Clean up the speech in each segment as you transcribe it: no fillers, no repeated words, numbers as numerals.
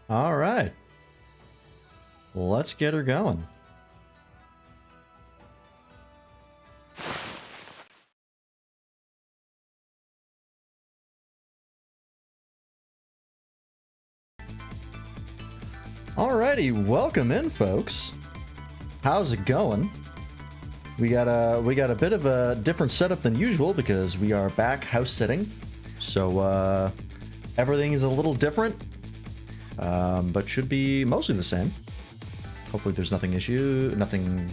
All right. Let's get her going. Alrighty, welcome in, folks. How's it going? We got a bit of a different setup than usual because we are back house sitting, so everything is a little different, but should be mostly the same. Hopefully, there's nothing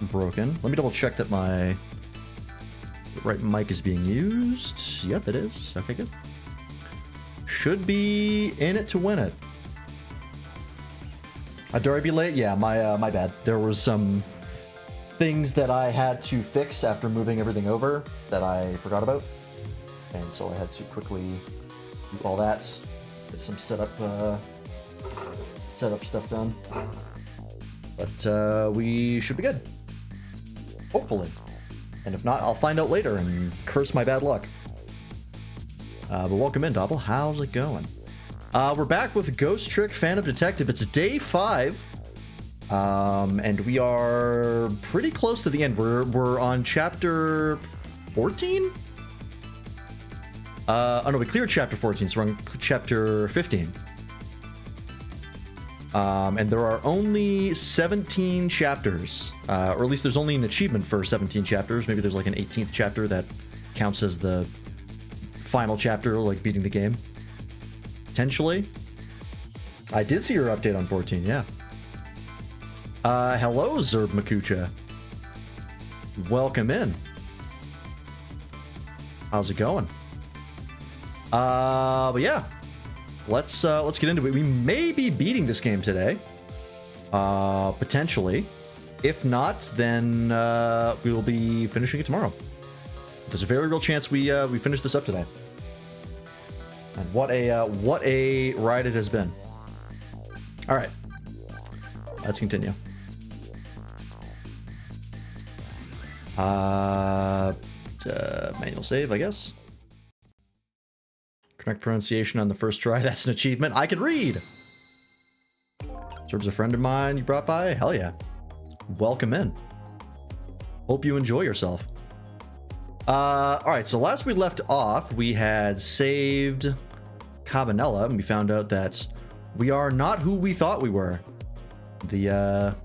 broken. Let me double check that my right mic is being used. Yep, it is. Okay, good. Should be in it to win it. Did I be late? Yeah, my bad. There was some things that I had to fix after moving everything over that I forgot about, and so I had to quickly do all that, get some setup stuff done. But we should be good, hopefully. And if not, I'll find out later and curse my bad luck. But welcome in, Dobble. How's it going? We're back with Ghost Trick Phantom Detective. It's day 5. And we are pretty close to the end. We're on chapter 14? Oh no, we cleared chapter 14, so we're on chapter 15. And there are only 17 chapters, or at least there's only an achievement for 17 chapters. Maybe there's like an 18th chapter that counts as the final chapter, like beating the game. Potentially. I did see your update on 14, yeah. Hello, Zerb Makucha. Welcome in. How's it going? But yeah. Let's get into it. We may be beating this game today. Potentially. If not, then we will be finishing it tomorrow. There's a very real chance we finish this up today. And what a ride it has been. All right, let's continue. Manual save, I guess. Correct pronunciation on the first try. That's an achievement. I can read. Serves a friend of mine you brought by. Hell yeah. Welcome in. Hope you enjoy yourself. All right, so last we left off, we had saved Cabanela, and we found out that we are not who we thought we were. The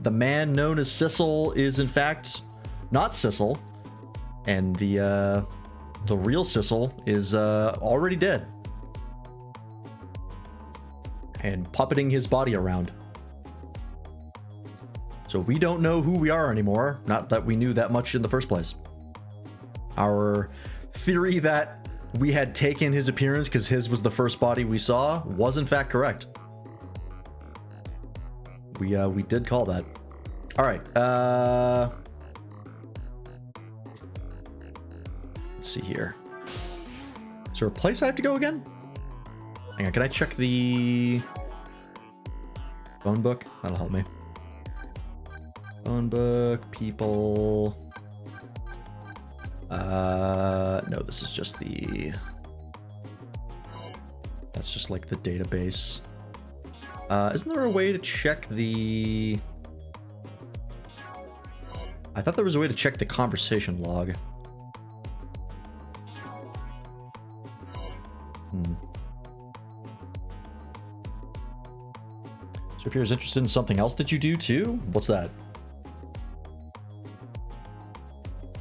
man known as Sissel is in fact not Sissel, and the real Sissel is already dead and puppeting his body around. So we don't know who we are anymore. Not that we knew that much in the first place. Our theory that we had taken his appearance because his was the first body we saw was in fact correct. We did call that. All right. Let's see here. Is there a place I have to go again? Hang on. Can I check the phone book? That'll help me. Phone book, people. No, this is just that's just like the database. Isn't there a way to check the... I thought there was a way to check the conversation log. So if you're interested in something else that you do too, what's that?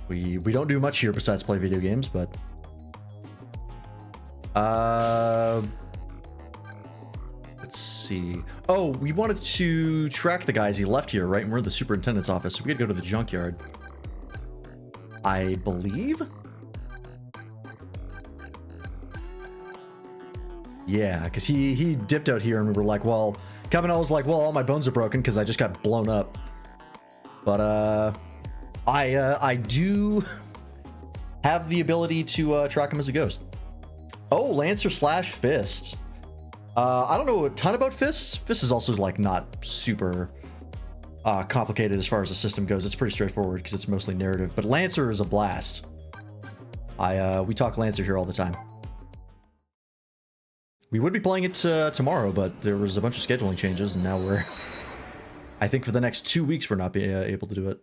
We don't do much here besides play video games, but let's see. Oh, we wanted to track the guys he left here, right? And we're in the superintendent's office, so we gotta go to the junkyard, I believe. Yeah, because he dipped out here, and we were like, well, Cabanel was like, well, all my bones are broken because I just got blown up. But I do have the ability to track him as a ghost. Oh, Lancer / Fist. I don't know a ton about Fist. Fist is also like not super complicated as far as the system goes. It's pretty straightforward because it's mostly narrative. But Lancer is a blast. We talk Lancer here all the time. We would be playing it tomorrow, but there was a bunch of scheduling changes, and now we're... I think for the next 2 weeks, we're not able to do it.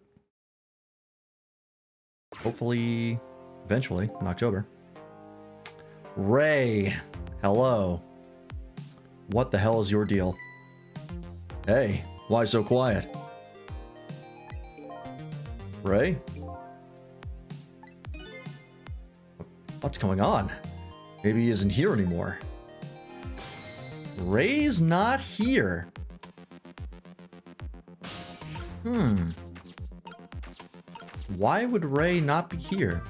Hopefully, eventually, in October. Ray, hello. What the hell is your deal? Hey, why so quiet? Ray? What's going on? Maybe he isn't here anymore. Ray's not here. Why would Ray not be here?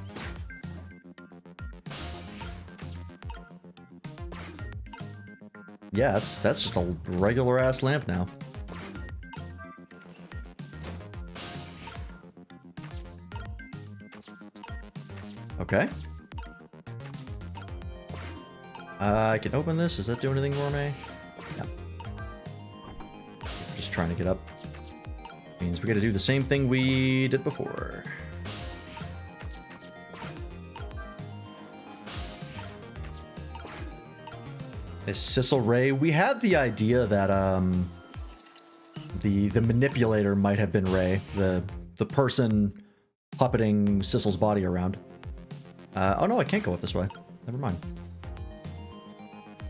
Yeah, that's just a regular ass lamp now. Okay. I can open this. Does that do anything for me? No. Just trying to get up. Means we gotta do the same thing we did before. Is Sissel Ray? We had the idea that the manipulator might have been Ray, the person puppeting Sissel's body around. Oh no, I can't go up this way. Never mind.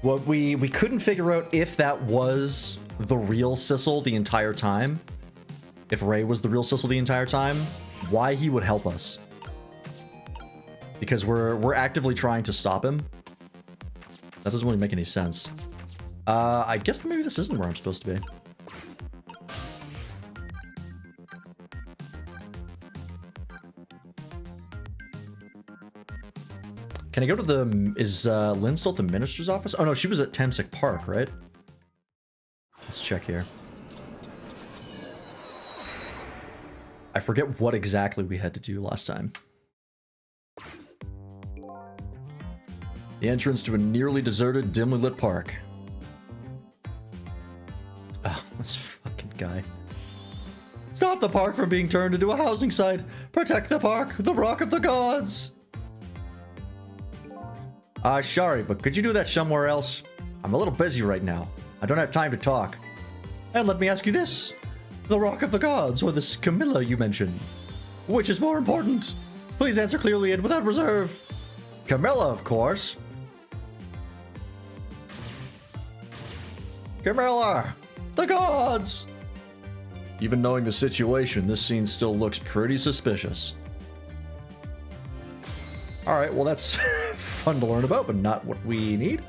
Well, we couldn't figure out if that was the real Sissel the entire time. If Ray was the real Sissel the entire time, why he would help us. Because we're actively trying to stop him. That doesn't really make any sense. I guess maybe this isn't where I'm supposed to be. Can I go to the... Is Lynn still at the minister's office? Oh no, she was at Tamsic Park, right? Let's check here. I forget what exactly we had to do last time. The entrance to a nearly deserted, dimly lit park. Oh, this fucking guy. Stop the park from being turned into a housing site! Protect the park, the Rock of the Gods! Sorry, but could you do that somewhere else? I'm a little busy right now. I don't have time to talk. And let me ask you this. The Rock of the Gods, or this Camilla you mentioned. Which is more important? Please answer clearly and without reserve. Camilla, of course. Camilla! The gods! Even knowing the situation, this scene still looks pretty suspicious. Alright, well that's fun to learn about, but not what we need.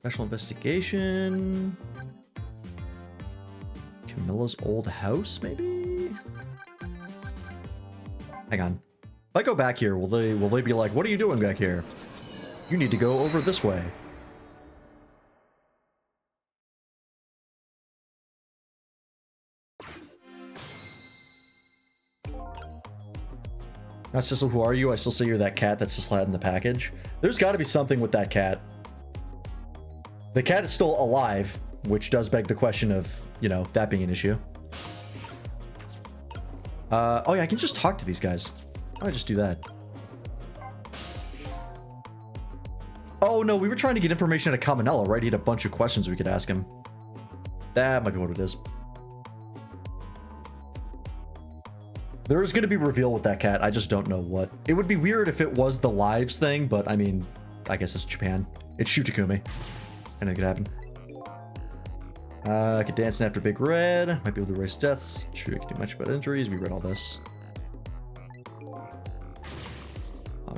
Special investigation. Camilla's old house, maybe? Hang on. If I go back here, will they be like, what are you doing back here? You need to go over this way. Not Sissel, who are you? I still say you're that cat that's just had in the package. There's got to be something with that cat. The cat is still alive, which does beg the question of, you know, that being an issue. Oh yeah, I can just talk to these guys. Why don't I just do that? Oh no, we were trying to get information out of Caminella, right? He had a bunch of questions we could ask him. That might be what it is. There is going to be a reveal with that cat. I just don't know what. It would be weird if it was the lives thing, but I mean, I guess it's Japan. It's Shutakumi. Anything could happen. I could dance after Big Red. Might be able to erase deaths. True, I can do much about injuries. We read all this.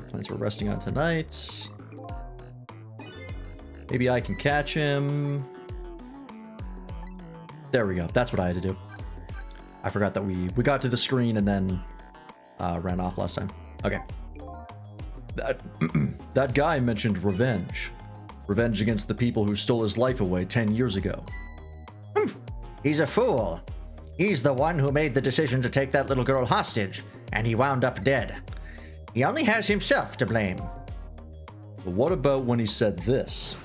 Plans we're resting on tonight. Maybe I can catch him. There we go. That's what I had to do. I forgot that we got to the screen and then ran off last time. Okay. That guy mentioned revenge. Revenge against the people who stole his life away 10 years ago. He's a fool. He's the one who made the decision to take that little girl hostage, and he wound up dead. He only has himself to blame. But what about when he said this?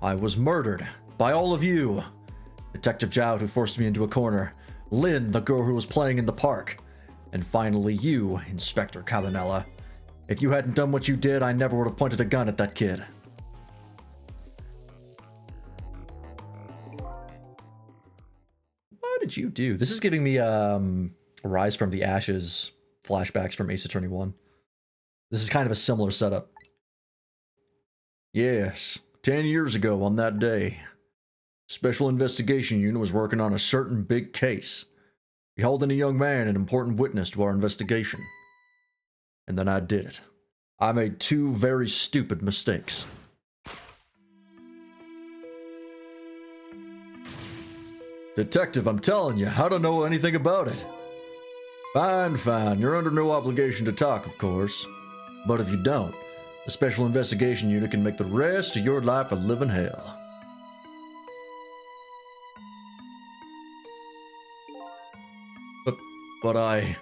I was murdered by all of you. Detective Jowd, who forced me into a corner, Lynn, the girl who was playing in the park, and finally you, Inspector Cabanela. If you hadn't done what you did, I never would have pointed a gun at that kid. What did you do? This is giving me Rise from the Ashes flashbacks from Ace Attorney 1. This is kind of a similar setup. Yes, 10 years ago on that day, Special Investigation Unit was working on a certain big case. We held in a young man an important witness to our investigation. And then I did it. I made two very stupid mistakes. Detective, I'm telling you, I don't know anything about it. Fine, fine. You're under no obligation to talk, of course. But if you don't, the Special Investigation Unit can make the rest of your life a living hell. But I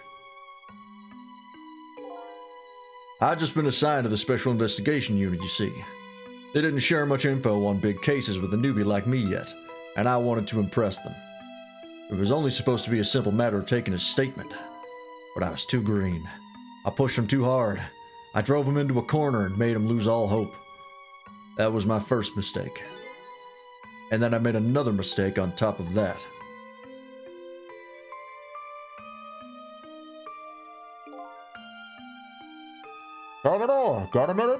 just been assigned to the Special Investigation Unit, you see. They didn't share much info on big cases with a newbie like me yet, and I wanted to impress them. It was only supposed to be a simple matter of taking a statement, but I was too green. I pushed him too hard. I drove him into a corner and made him lose all hope. That was my first mistake. And then I made another mistake on top of that. Cabanela, got a minute?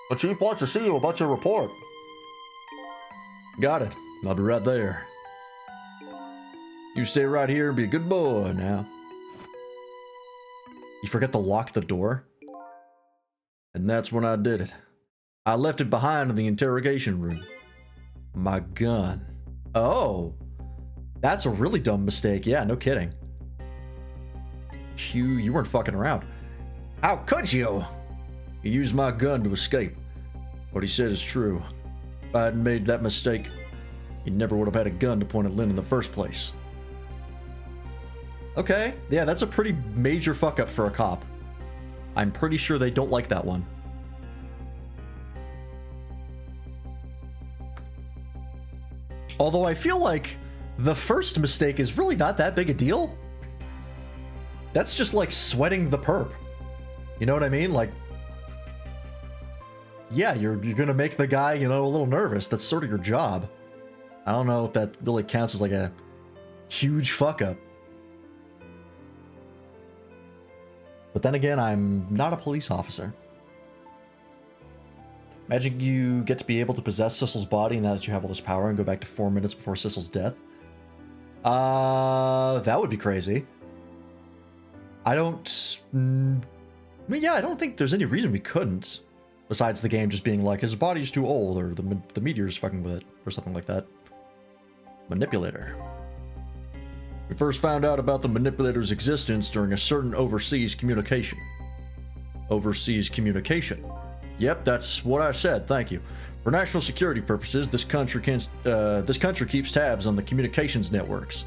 The chief wants to see you about your report. Got it. I'll be right there. You stay right here and be a good boy now. You forget to lock the door? And that's when I did it. I left it behind in the interrogation room. My gun. Oh. That's a really dumb mistake. Yeah, no kidding. You weren't fucking around. How could you? He used my gun to escape. What he said is true. If I hadn't made that mistake, he never would have had a gun to point at Lynn in the first place. Okay, yeah, that's a pretty major fuck up for a cop. I'm pretty sure they don't like that one. Although I feel like the first mistake is really not that big a deal. That's just like sweating the perp. You know what I mean? Like, yeah, you're gonna make the guy, you know, a little nervous. That's sort of your job. I don't know if that really counts as like a huge fuck up. But then again, I'm not a police officer. Imagine you get to be able to possess Sissel's body now that you have all this power and go back to 4 minutes before Sissel's death. That would be crazy. I don't think there's any reason we couldn't. Besides the game just being like, his body's too old, or the meteor's fucking with it, or something like that. Manipulator. We first found out about the manipulator's existence during a certain overseas communication. Overseas communication. Yep, that's what I said, thank you. For national security purposes, this country keeps tabs on the communications networks.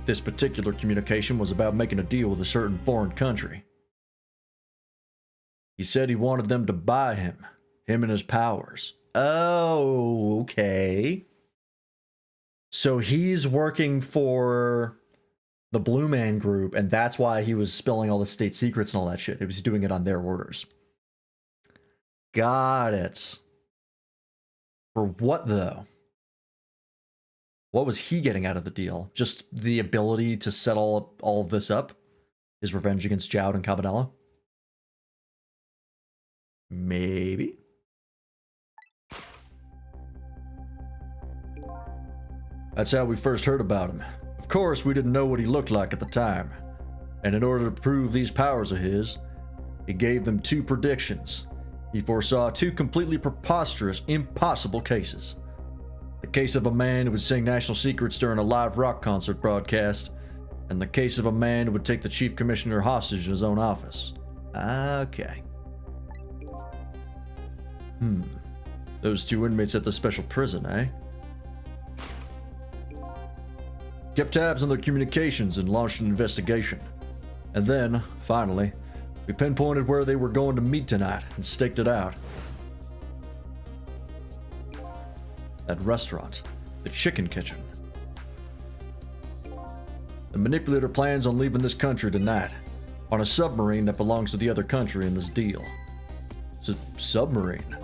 This particular communication was about making a deal with a certain foreign country. He said he wanted them to buy him and his powers. Oh, okay. So he's working for the Blue Man Group, and that's why he was spilling all the state secrets and all that shit. He was doing it on their orders. Got it. For what, though? What was he getting out of the deal? Just the ability to set all of this up? His revenge against Jowd and Cabanela? Maybe? That's how we first heard about him. Of course, we didn't know what he looked like at the time. And in order to prove these powers of his, he gave them two predictions. He foresaw two completely preposterous, impossible cases. The case of a man who would sing national secrets during a live rock concert broadcast, and the case of a man who would take the chief commissioner hostage in his own office. Okay. Those two inmates at the special prison, eh? Kept tabs on their communications and launched an investigation. And then, finally, we pinpointed where they were going to meet tonight and staked it out. That restaurant. the chicken kitchen. The manipulator plans on leaving this country tonight on a submarine that belongs to the other country in this deal. It's a submarine.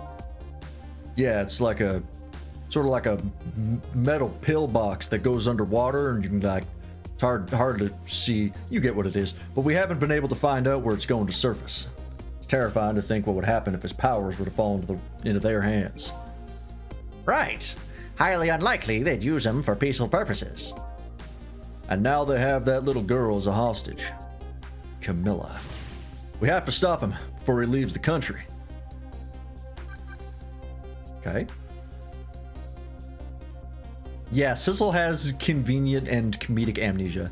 Yeah, it's like a sort of like a metal pillbox that goes underwater, and you can like it's hard to see. You get what it is, but we haven't been able to find out where it's going to surface. It's terrifying to think what would happen if his powers were to fall into their hands. Right. Highly unlikely they'd use him for peaceful purposes. And now they have that little girl as a hostage. Camilla. We have to stop him before he leaves the country. Okay. Yeah, Sizzle has convenient and comedic amnesia.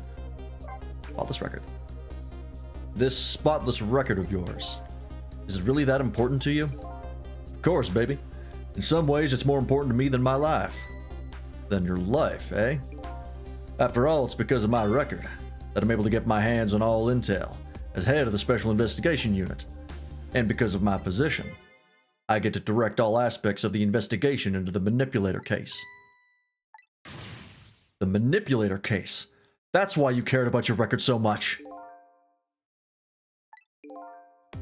Spotless record. This spotless record of yours. Is it really that important to you? Of course, baby. In some ways, it's more important to me than my life. Than your life, eh? After all, it's because of my record that I'm able to get my hands on all intel as head of the Special Investigation Unit. And because of my position, I get to direct all aspects of the investigation into the Manipulator case. The Manipulator case. That's why you cared about your record so much.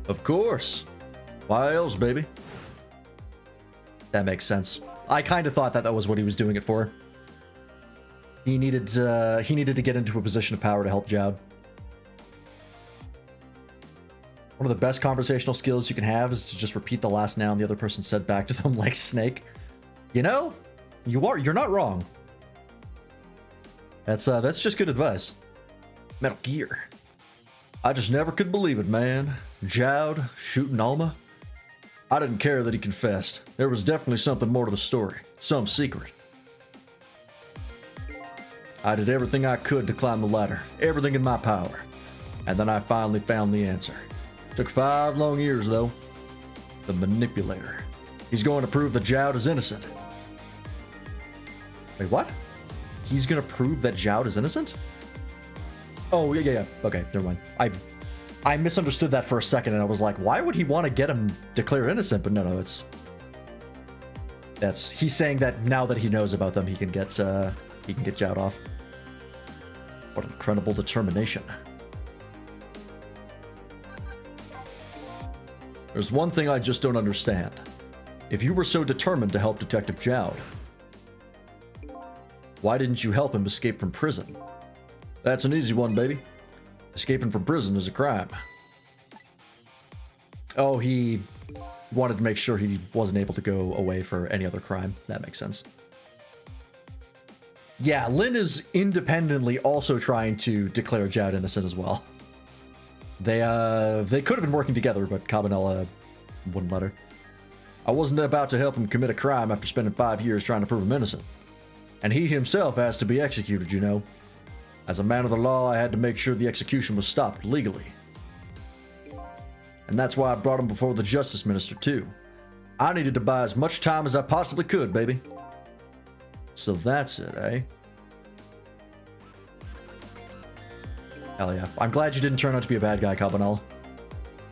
Of course. Why else, baby? That makes sense. I kind of thought that was what he was doing it for. He needed to get into a position of power to help Jowd. One of the best conversational skills you can have is to just repeat the last noun the other person said back to them like Snake. You know, you're not wrong. That's just good advice. Metal Gear. I just never could believe it, man. Jowd shooting Alma. I didn't care that he confessed. There was definitely something more to the story. Some secret. I did everything I could to climb the ladder. Everything in my power. And then I finally found the answer. Took 5 long years, though. The Manipulator. He's going to prove that Jowd is innocent. Wait, what? He's going to prove that Jowd is innocent? Oh, yeah. Okay, never mind. I misunderstood that for a second, and I was like, why would he want to get him declared innocent? But no, he's saying that now that he knows about them, he can get Jowd off. What incredible determination. There's one thing I just don't understand. If you were so determined to help Detective Jowd, why didn't you help him escape from prison? That's an easy one, baby. Escaping from prison is a crime. Oh, he wanted to make sure he wasn't able to go away for any other crime. That makes sense. Yeah, Lynn is independently also trying to declare Jowd innocent as well. They could have been working together, but Cabanela wouldn't let her. I wasn't about to help him commit a crime after spending 5 years trying to prove him innocent. And he himself asked to be executed, you know. As a man of the law, I had to make sure the execution was stopped legally. And that's why I brought him before the Justice Minister, too. I needed to buy as much time as I possibly could, baby. So that's it, eh? Hell yeah. I'm glad you didn't turn out to be a bad guy, Cabanel.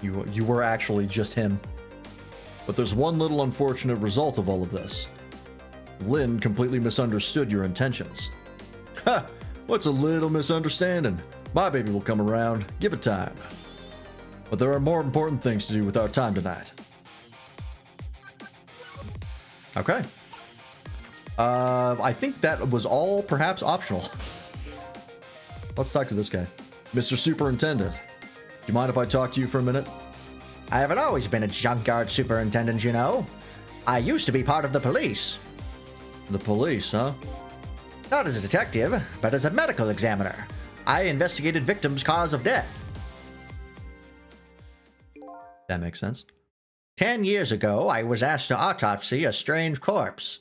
You were actually just him. But there's one little unfortunate result of all of this. Lynn completely misunderstood your intentions. Ha! What's a little misunderstanding? My baby will come around. Give it time. But there are more important things to do with our time tonight. Okay. I think that was all perhaps optional. Let's talk to this guy. Mr. Superintendent, do you mind if I talk to you for a minute? I haven't always been a junkyard superintendent, you know. I used to be part of the police. The police, huh? Not as a detective, but as a medical examiner. I investigated victims' cause of death. That makes sense. 10 years ago, I was asked to autopsy a strange corpse.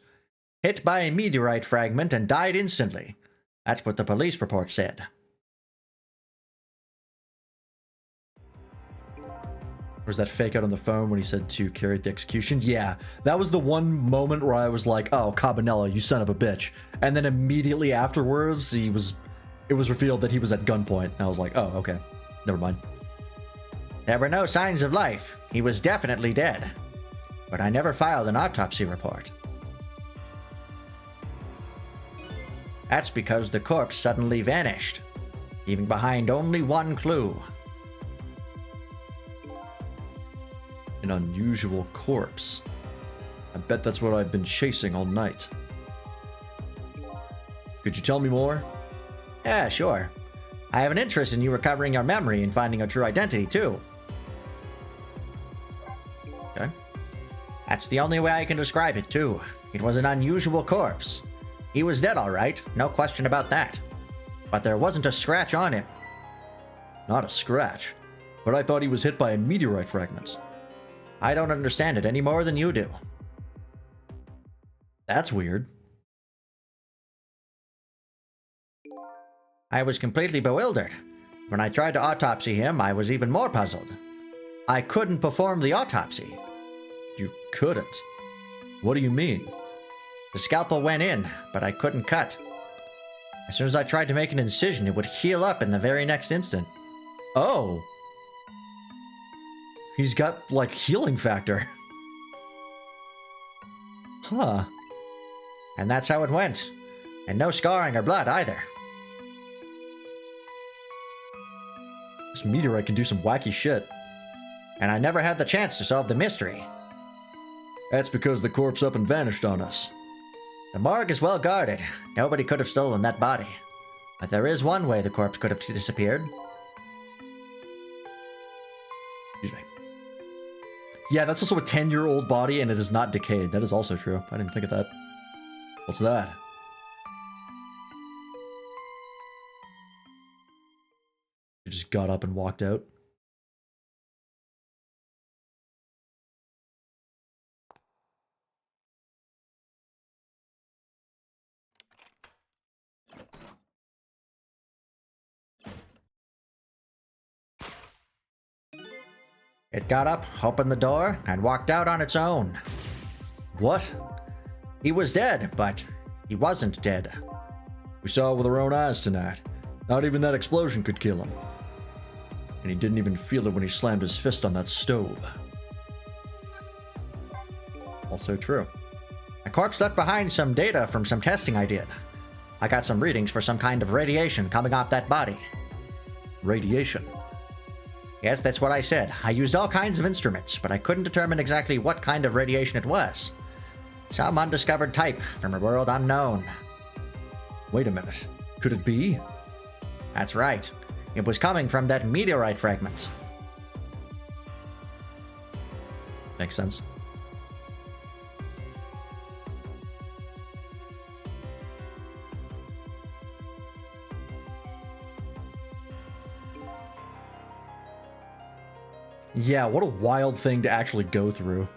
Hit by a meteorite fragment and died instantly. That's what the police report said. Was that fake out on the phone when he said to carry out the execution? Yeah, that was the one moment where I was like, oh, Cabanela, you son of a bitch. And then immediately afterwards, it was revealed that he was at gunpoint. And I was like, oh, okay, never mind. There were no signs of life. He was definitely dead. But I never filed an autopsy report. That's because the corpse suddenly vanished, leaving behind only one clue. An unusual corpse. I bet that's what I've been chasing all night. Could you tell me more? Yeah, sure. I have an interest in you recovering your memory and finding your true identity, too. Okay. That's the only way I can describe it, too. It was an unusual corpse. He was dead, all right. No question about that. But there wasn't a scratch on him. Not a scratch. But I thought he was hit by a meteorite fragment. I don't understand it any more than you do. That's weird. I was completely bewildered. When I tried to autopsy him, I was even more puzzled. I couldn't perform the autopsy. You couldn't? What do you mean? The scalpel went in, but I couldn't cut. As soon as I tried to make an incision, it would heal up in the very next instant. Oh. He's got, like, healing factor. Huh. And that's how it went. And no scarring or blood either. This meteorite can do some wacky shit. And I never had the chance to solve the mystery. That's because the corpse up and vanished on us. The morgue is well guarded. Nobody could have stolen that body. But there is one way the corpse could have disappeared. Excuse me. Yeah, that's also a 10-year-old body, and it is not decayed. That is also true. I didn't think of that. What's that? He just got up and walked out. It got up, opened the door, and walked out on its own. What? He was dead, but he wasn't dead. We saw it with our own eyes tonight. Not even that explosion could kill him. And he didn't even feel it when he slammed his fist on that stove. Also true. The corpse left behind some data from some testing I did. I got some readings for some kind of radiation coming off that body. Radiation. Yes, that's what I said. I used all kinds of instruments, but I couldn't determine exactly what kind of radiation it was. Some undiscovered type from a world unknown. Wait a minute. Could it be? That's right. It was coming from that meteorite fragment. Makes sense. Yeah, what a wild thing to actually go through.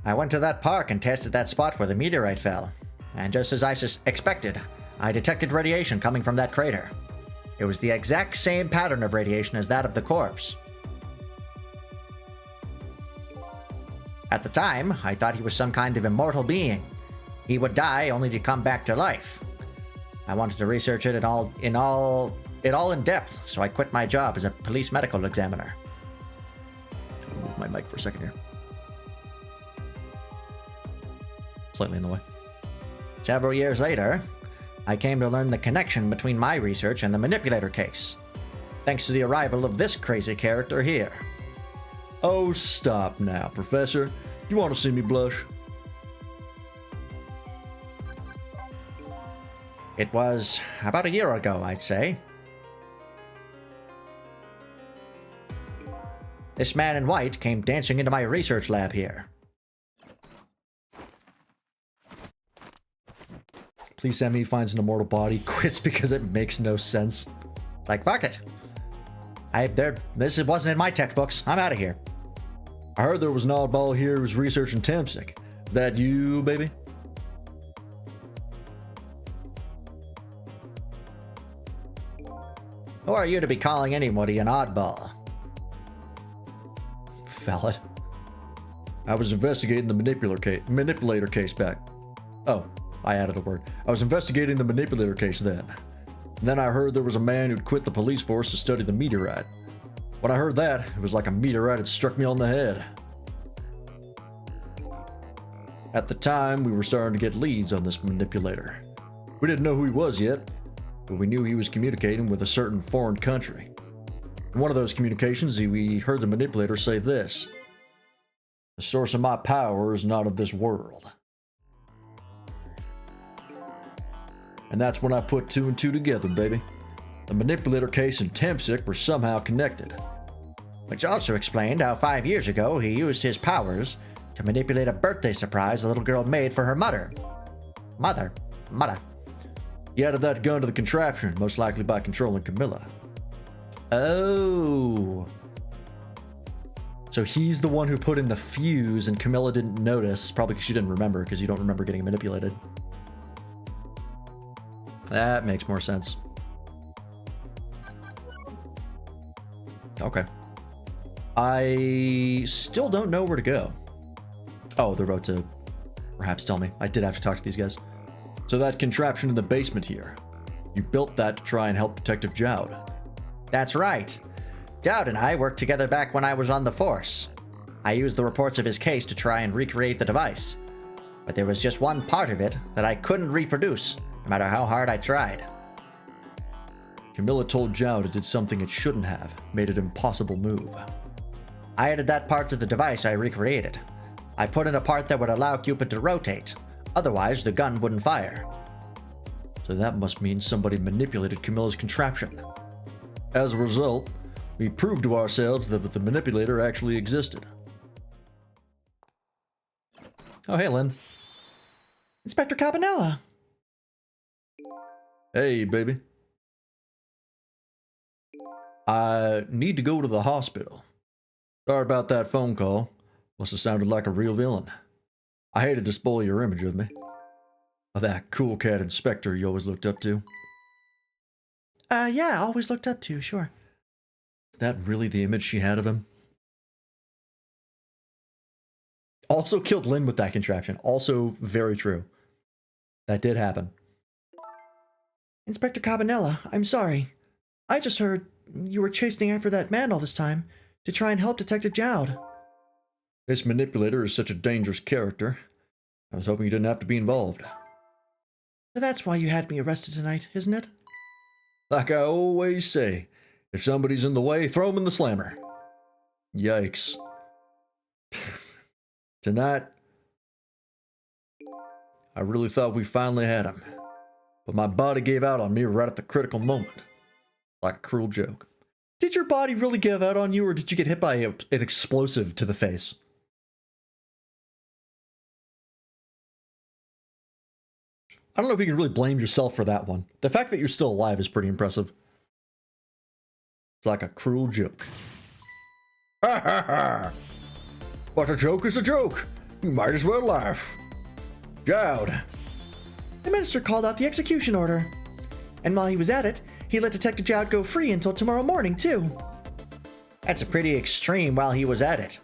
I went to that park and tested that spot where the meteorite fell. And just as I expected, I detected radiation coming from that crater. It was the exact same pattern of radiation as that of the corpse. At the time, I thought he was some kind of immortal being. He would die only to come back to life. I wanted to research it in depth, so I quit my job as a police medical examiner. I'm gonna move my mic for a second here. Slightly in the way. Several years later, I came to learn the connection between my research and the manipulator case, thanks to the arrival of this crazy character here. Oh, stop now, Professor. You want to see me blush? It was about a year ago, I'd say. This man in white came dancing into my research lab here. Please send me finds an immortal body, quits because it makes no sense. Like, fuck it. This wasn't in my textbooks. I'm out of here. I heard there was an oddball here who was researching Temsic. Is that you, baby? Who are you to be calling anybody an oddball? Valid. I was investigating the manipulator case back. Oh, I added a word. I was investigating the manipulator case then. Then I heard there was a man who'd quit the police force to study the meteorite. When I heard that, it was like a meteorite had struck me on the head. At the time, we were starting to get leads on this manipulator. We didn't know who he was yet, but we knew he was communicating with a certain foreign country. In one of those communications, we heard the manipulator say this: "The source of my power is not of this world." And that's when I put two and two together, baby. The manipulator case and Temsik were somehow connected. Which also explained how 5 years ago he used his powers to manipulate a birthday surprise the little girl made for her mother. Mother. He added that gun to the contraption, most likely by controlling Camilla. Oh. So he's the one who put in the fuse and Camilla didn't notice, probably because she didn't remember, because you don't remember getting manipulated. That makes more sense. Okay. I still don't know where to go. Oh, they're about to perhaps tell me. I did have to talk to these guys. So that contraption in the basement here, you built that to try and help Detective Jowd. That's right. Dowd and I worked together back when I was on the force. I used the reports of his case to try and recreate the device. But there was just one part of it that I couldn't reproduce, no matter how hard I tried. Camilla told Jowd it did something it shouldn't have, made it impossible move. I added that part to the device I recreated. I put in a part that would allow Cupid to rotate. Otherwise, the gun wouldn't fire. So that must mean somebody manipulated Camilla's contraption. As a result, we proved to ourselves that the manipulator actually existed. Oh, hey, Lynn. Inspector Cabanela. Hey, baby. I need to go to the hospital. Sorry about that phone call. Must have sounded like a real villain. I hated to spoil your image of me. Of that cool cat inspector you always looked up to. Yeah, always looked up to, sure. Is that really the image she had of him? Also killed Lynn with that contraption. Also very true. That did happen. Inspector Cabanela, I'm sorry. I just heard you were chasing after that man all this time to try and help Detective Jowd. This manipulator is such a dangerous character. I was hoping you didn't have to be involved. So that's why you had me arrested tonight, isn't it? Like I always say, if somebody's in the way, throw them in the slammer. Yikes. Tonight, I really thought we finally had him. But my body gave out on me right at the critical moment. Like a cruel joke. Did your body really give out on you, or did you get hit by an explosive to the face? I don't know if you can really blame yourself for that one. The fact that you're still alive is pretty impressive. It's like a cruel joke. Ha ha ha! But a joke is a joke. You might as well laugh. Jowd. The minister called out the execution order. And while he was at it, he let Detective Jowd go free until tomorrow morning, too. That's pretty extreme while he was at it.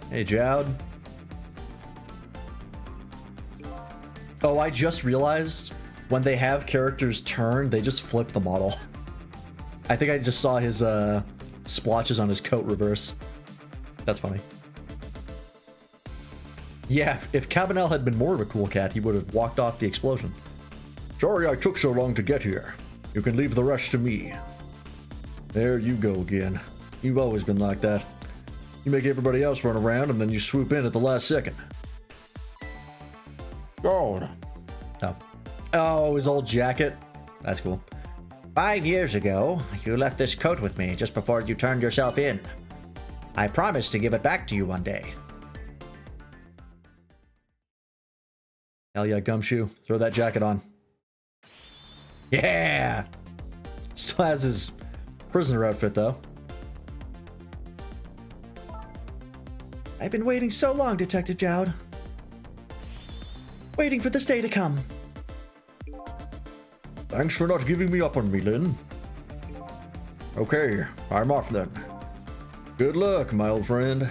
Hey, Jowd. Oh, I just realized when they have characters turn, they just flip the model. I think I just saw his splotches on his coat reverse. That's funny. Yeah, if Cabanel had been more of a cool cat, he would have walked off the explosion. Sorry I took so long to get here. You can leave the rest to me. There you go again. You've always been like that. You make everybody else run around and then you swoop in at the last second. God. Oh, his old jacket. That's cool. 5 years ago, you left this coat with me just before you turned yourself in. I promised to give it back to you one day. Hell yeah, Gumshoe. Throw that jacket on. Yeah! Still has his prisoner outfit, though. I've been waiting so long, Detective Jowd. Waiting for this day to come. Thanks for not giving me up on me, Lynn. Okay, I'm off then. Good luck, my old friend.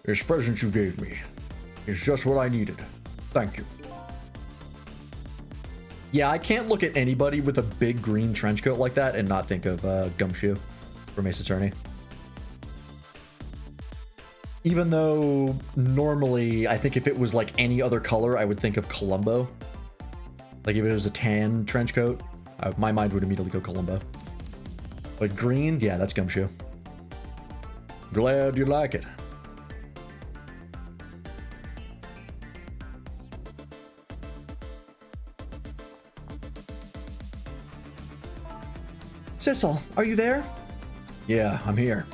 This present you gave me is just what I needed. Thank you. Yeah, I can't look at anybody with a big green trench coat like that and not think of Gumshoe from Ace Attorney. Even though normally, I think if it was like any other color, I would think of Columbo. Like if it was a tan trench coat, my mind would immediately go Columbo. But green, yeah, that's Gumshoe. Glad you like it. Sissel, are you there? Yeah, I'm here.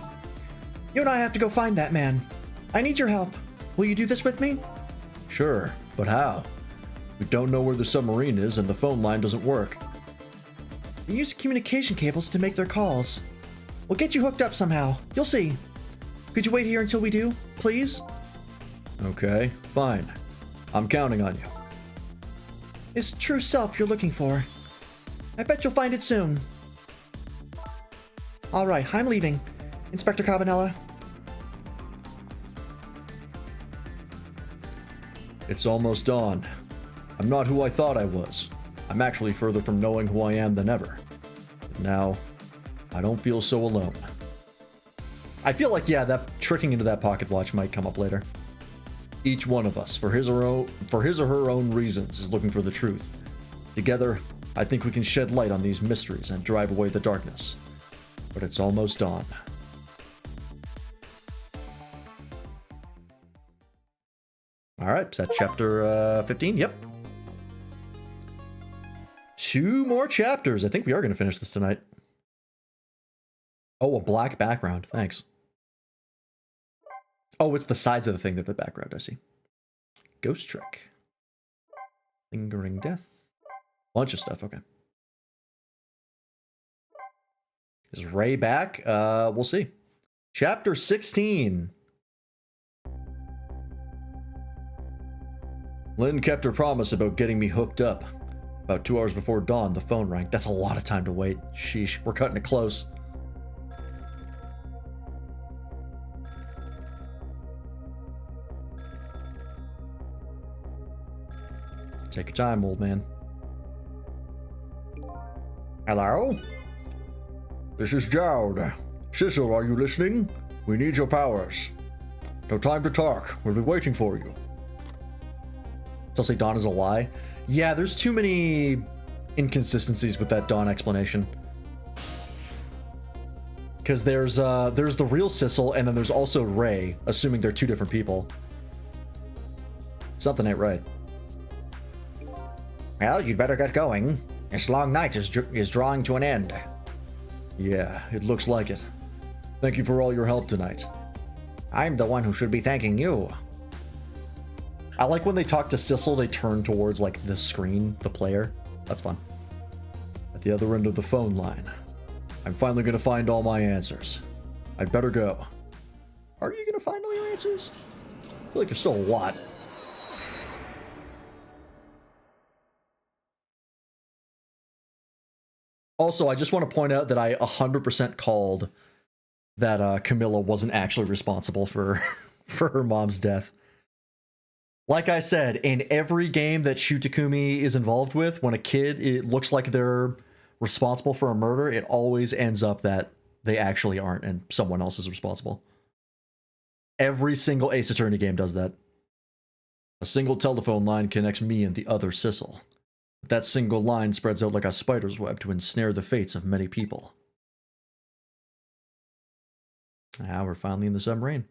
You and I have to go find that man. I need your help. Will you do this with me? Sure, but how? We don't know where the submarine is and the phone line doesn't work. They use communication cables to make their calls. We'll get you hooked up somehow. You'll see. Could you wait here until we do, please? Okay, fine. I'm counting on you. His true self you're looking for. I bet you'll find it soon. All right, I'm leaving. Inspector Cabanella. It's almost dawn. I'm not who I thought I was. I'm actually further from knowing who I am than ever. Now, I don't feel so alone. I feel like, yeah, that tricking into that pocket watch might come up later. Each one of us, for his or her own reasons, is looking for the truth. Together, I think we can shed light on these mysteries and drive away the darkness. But it's almost dawn. All right, is that chapter 15? Yep. 2 more chapters. I think we are going to finish this tonight. Oh, a black background. Thanks. Oh, it's the sides of the thing that the background, I see. Ghost trick. Lingering death. Bunch of stuff, okay. Is Ray back? We'll see. Chapter 16. Lynn kept her promise about getting me hooked up. About 2 hours before dawn, the phone rang. That's a lot of time to wait. Sheesh, we're cutting it close. Take your time, old man. Hello? This is Jowd. Sissel, are you listening? We need your powers. No time to talk. We'll be waiting for you. So I'll say Dawn is a lie. Yeah, there's too many inconsistencies with that Dawn explanation. Because there's the real Sissel, and then there's also Ray, assuming they're 2 different people. Something ain't right. Well, you'd better get going. This long night is drawing to an end. Yeah, it looks like it. Thank you for all your help tonight. I'm the one who should be thanking you. I like when they talk to Sissel, they turn towards, like, the screen, the player. That's fun. At the other end of the phone line. I'm finally gonna find all my answers. I'd better go. Are you gonna find all your answers? I feel like there's still a lot. Also, I just want to point out that I 100% called that Camilla wasn't actually responsible for for her mom's death. Like I said, in every game that Shu Takumi is involved with, when a kid, it looks like they're responsible for a murder, it always ends up that they actually aren't and someone else is responsible. Every single Ace Attorney game does that. A single telephone line connects me and the other Sissel. That single line spreads out like a spider's web to ensnare the fates of many people. Now we're finally in the submarine.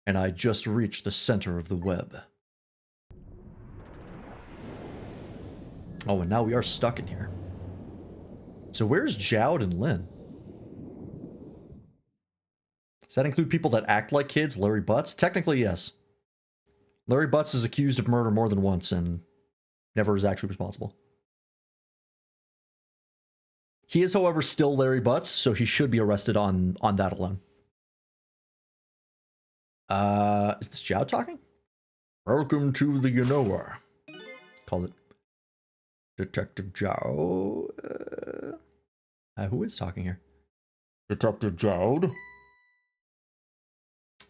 And I just reached the center of the web. Oh, and now we are stuck in here. So where's Jowd and Lynn? Does that include people that act like kids? Larry Butts? Technically, yes. Larry Butts is accused of murder more than once and never is actually responsible. He is, however, still Larry Butts, so he should be arrested on that alone. Is this Jowd talking? Welcome to the Yanoa. Called it Detective Jowd. Who is talking here? Detective Jowd?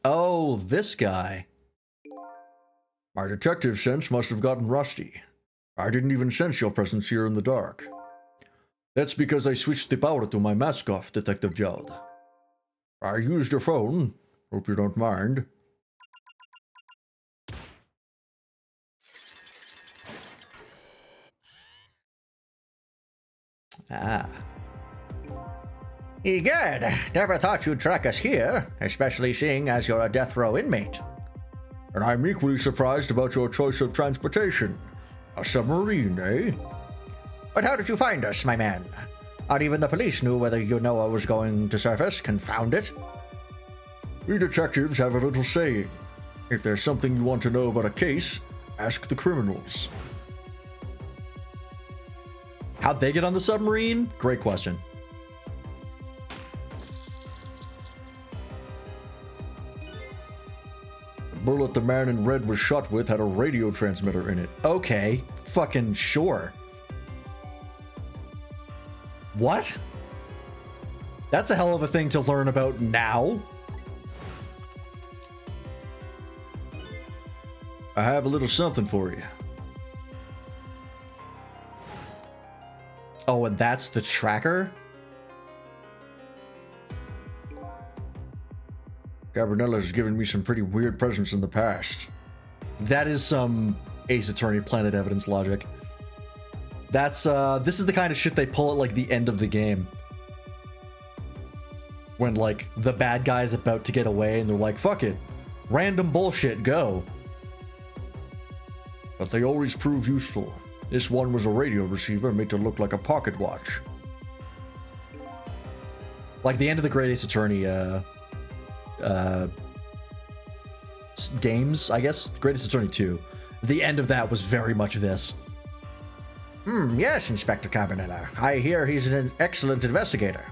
Oh, this guy. My detective sense must have gotten rusty. I didn't even sense your presence here in the dark. That's because I switched the power to my mask off, Detective Jowd. I used your phone. Hope you don't mind. Ah. Egad, never thought you'd track us here, especially seeing as you're a death row inmate. And I'm equally surprised about your choice of transportation. A submarine, eh? But how did you find us, my man? Not even the police knew whether Yunoa was going to surface, confound it. We detectives have a little saying. If there's something you want to know about a case, ask the criminals. How'd they get on the submarine? Great question. The bullet the man in red was shot with had a radio transmitter in it. Okay, fucking sure. What? That's a hell of a thing to learn about now. I have a little something for you. Oh, and that's the tracker? Gabrinella's given me some pretty weird presents in the past. That is some Ace Attorney Planet Evidence logic. That's, this is the kind of shit they pull at, like, the end of the game. When, like, the bad guy's about to get away and they're like, fuck it. Random bullshit, go. But they always prove useful. This one was a radio receiver made to look like a pocket watch. Like the end of the Great Ace Attorney, games, I guess? Great Ace Attorney 2. The end of that was very much this. Yes, Inspector Gabrinella. I hear he's an excellent investigator.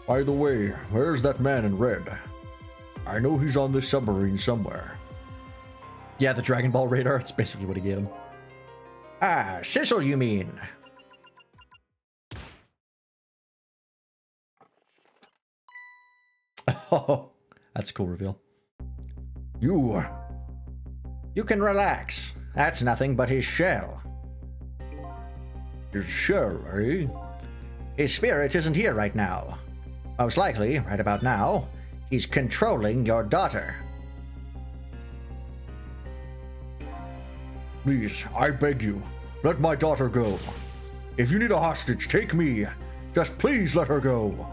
By the way, where's that man in red? I know he's on this submarine somewhere. Yeah, the Dragon Ball radar, it's basically what he gave him. Ah, Sissel, you mean? Oh, that's a cool reveal. You can relax. That's nothing but his shell. His shell, eh? His spirit isn't here right now. Most likely, right about now, he's controlling your daughter. Please, I beg you, let my daughter go. If you need a hostage, take me. Just please let her go.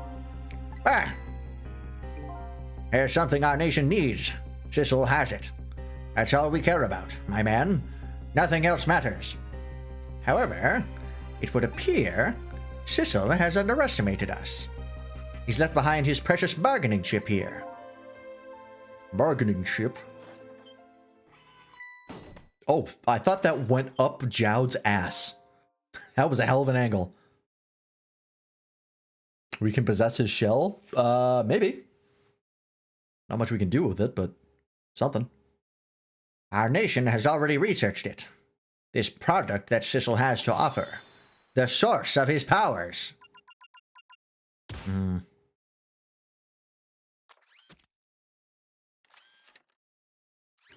Ah! Here's something our nation needs. Sissel has it. That's all we care about, my man. Nothing else matters. However, it would appear Sissel has underestimated us. He's left behind his precious bargaining chip here. Bargaining chip? Oh, I thought that went up Jowd's ass. That was a hell of an angle. We can possess his shell? Maybe. Not much we can do with it, but something. Our nation has already researched it. This product that Sissel has to offer. The source of his powers.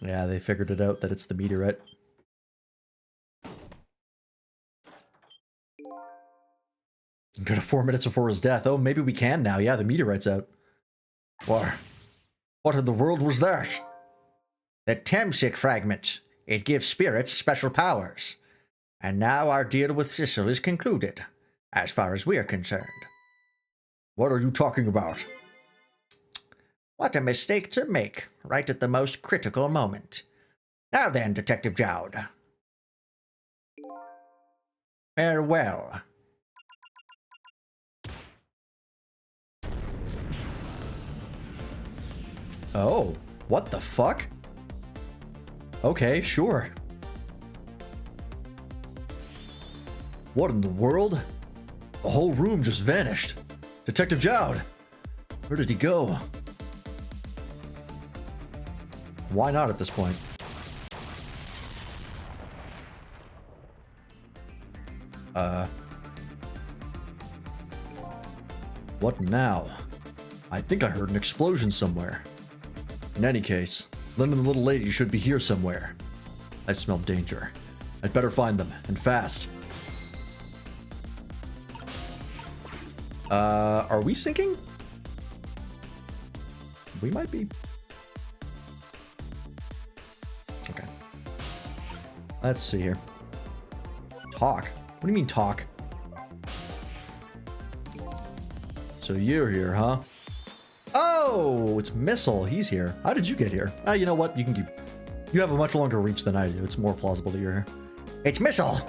Yeah, they figured it out that it's the meteorite. Go to 4 minutes before his death. Oh, maybe we can now. Yeah, the meteorite's out. What in the world was that? The Temsik fragment. It gives spirits special powers. And now our deal with Sissel is concluded, as far as we're concerned. What are you talking about? What a mistake to make, right at the most critical moment. Now then, Detective Jowd. Farewell. Oh, what the fuck? Okay, sure. What in the world? The whole room just vanished. Detective Jowd! Where did he go? Why not at this point? What now? I think I heard an explosion somewhere. In any case, Lynn and the little lady should be here somewhere. I smell danger. I'd better find them, and fast. Are we sinking? We might be. Okay. Let's see here. Talk? What do you mean talk? So you're here, huh? Oh, it's Missile. He's here. How did you get here? You know what? You can keep... You have a much longer reach than I do. It's more plausible that you're here. It's Missile.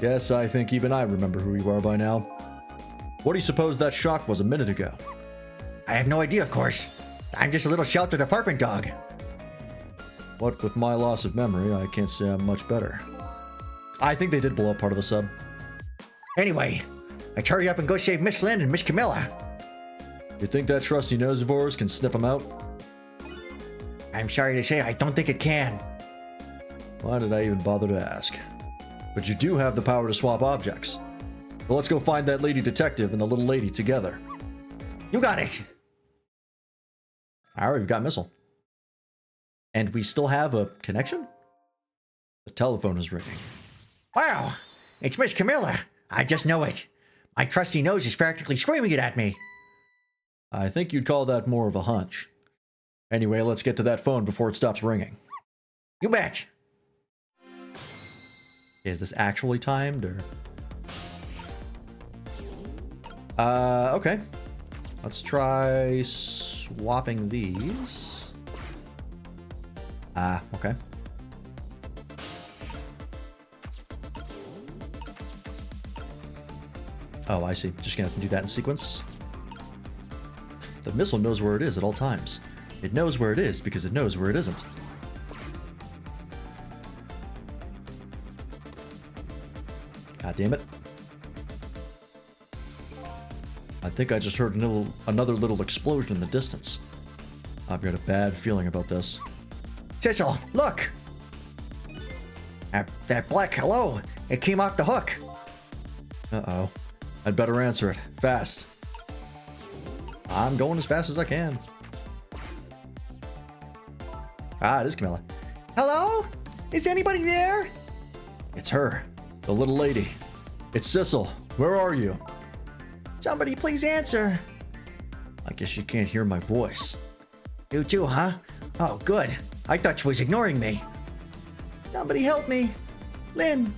Yes, I think even I remember who you are by now. What do you suppose that shock was a minute ago? I have no idea, of course. I'm just a little sheltered apartment dog. What with my loss of memory, I can't say I'm much better. I think they did blow up part of the sub. Anyway, let's hurry up and go save Miss Lynn and Miss Camilla. You think that trusty nose of yours can snip them out? I'm sorry to say, I don't think it can. Why did I even bother to ask? But you do have the power to swap objects. Well, let's go find that lady detective and the little lady together. You got it. Alright, we've got Missile. And we still have a connection? The telephone is ringing. Wow, it's Miss Camilla. I just know it. My trusty nose is practically screaming it at me. I think you'd call that more of a hunch. Anyway, let's get to that phone before it stops ringing. You bet. Is this actually timed, or...? Okay. Let's try swapping these. Okay. Oh, I see. Just gonna have to do that in sequence. The Missile knows where it is at all times. It knows where it is because it knows where it isn't. God damn it. I think I just heard another little explosion in the distance. I've got a bad feeling about this. Sissel, look. That black hello, it came off the hook. Uh-oh. I'd better answer it. Fast. I'm going as fast as I can. It is Camilla. Hello? Is anybody there? It's her. The little lady. It's Sissel. Where are you? Somebody please answer. I guess you can't hear my voice. You too, huh? Oh, good. I thought she was ignoring me. Somebody help me. Lynn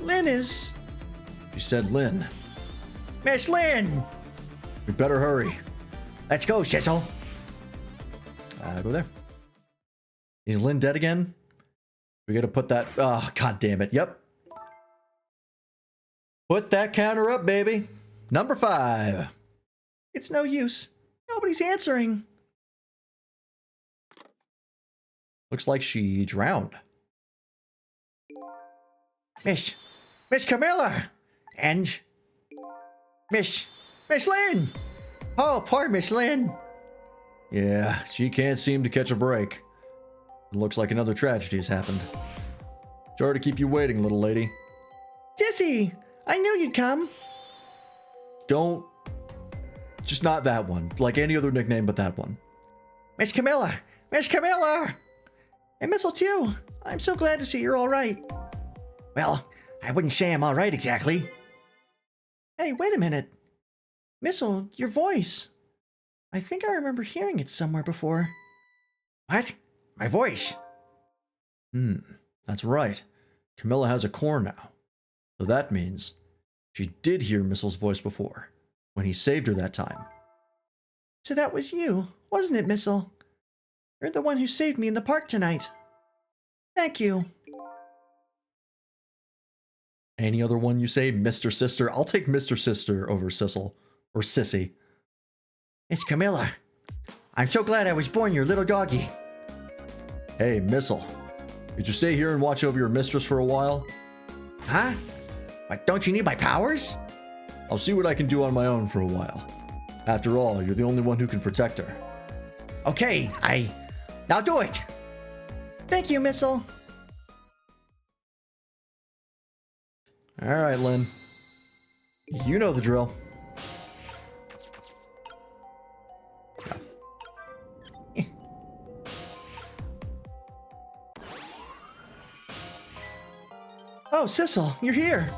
is... She said Lynn. Miss Lynn! We better hurry. Let's go, Sissel. Go there. Is Lynn dead again? We gotta put that... Oh, god damn it. Yep. Put that counter up, baby. Number 5. It's no use. Nobody's answering. Looks like she drowned. Miss Camilla! And... Miss Lynn! Oh, poor Miss Lynn. Yeah, she can't seem to catch a break. It looks like another tragedy has happened. Sorry to keep you waiting, little lady. Jesse, I knew you'd come. Don't... Just not that one. Like any other nickname but that one. Miss Camilla! Miss Camilla! And Missile too. I'm so glad to see you're all right. Well, I wouldn't say I'm all right exactly. Hey, wait a minute. Missile, your voice. I think I remember hearing it somewhere before. What? My voice? That's right. Camilla has a core now. So that means she did hear Missile's voice before, when he saved her that time. So that was you, wasn't it, Missile? You're the one who saved me in the park tonight. Thank you. Any other one you say, Mr. Sister? I'll take Mr. Sister over Sissel. Or Sissy. It's Camilla. I'm so glad I was born your little doggy. Hey, Missile. Could you stay here and watch over your mistress for a while? Huh? But don't you need my powers? I'll see what I can do on my own for a while. After all, you're the only one who can protect her. Okay, I'll do it. Thank you, Missile. Alright, Lynn. You know the drill. Oh, Sissel, you're here.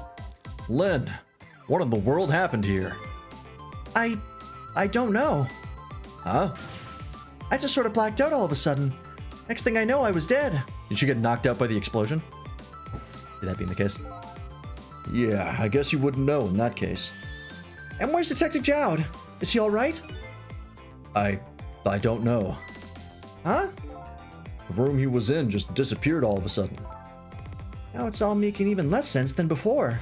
Lynn, what in the world happened here? I don't know. Huh? I just sort of blacked out all of a sudden. Next thing I know, I was dead. Did you get knocked out by the explosion? Did that being the case? Yeah, I guess you wouldn't know in that case. And where's Detective Jowd? Is he alright? I don't know. Huh? The room he was in just disappeared all of a sudden. Now it's all making even less sense than before.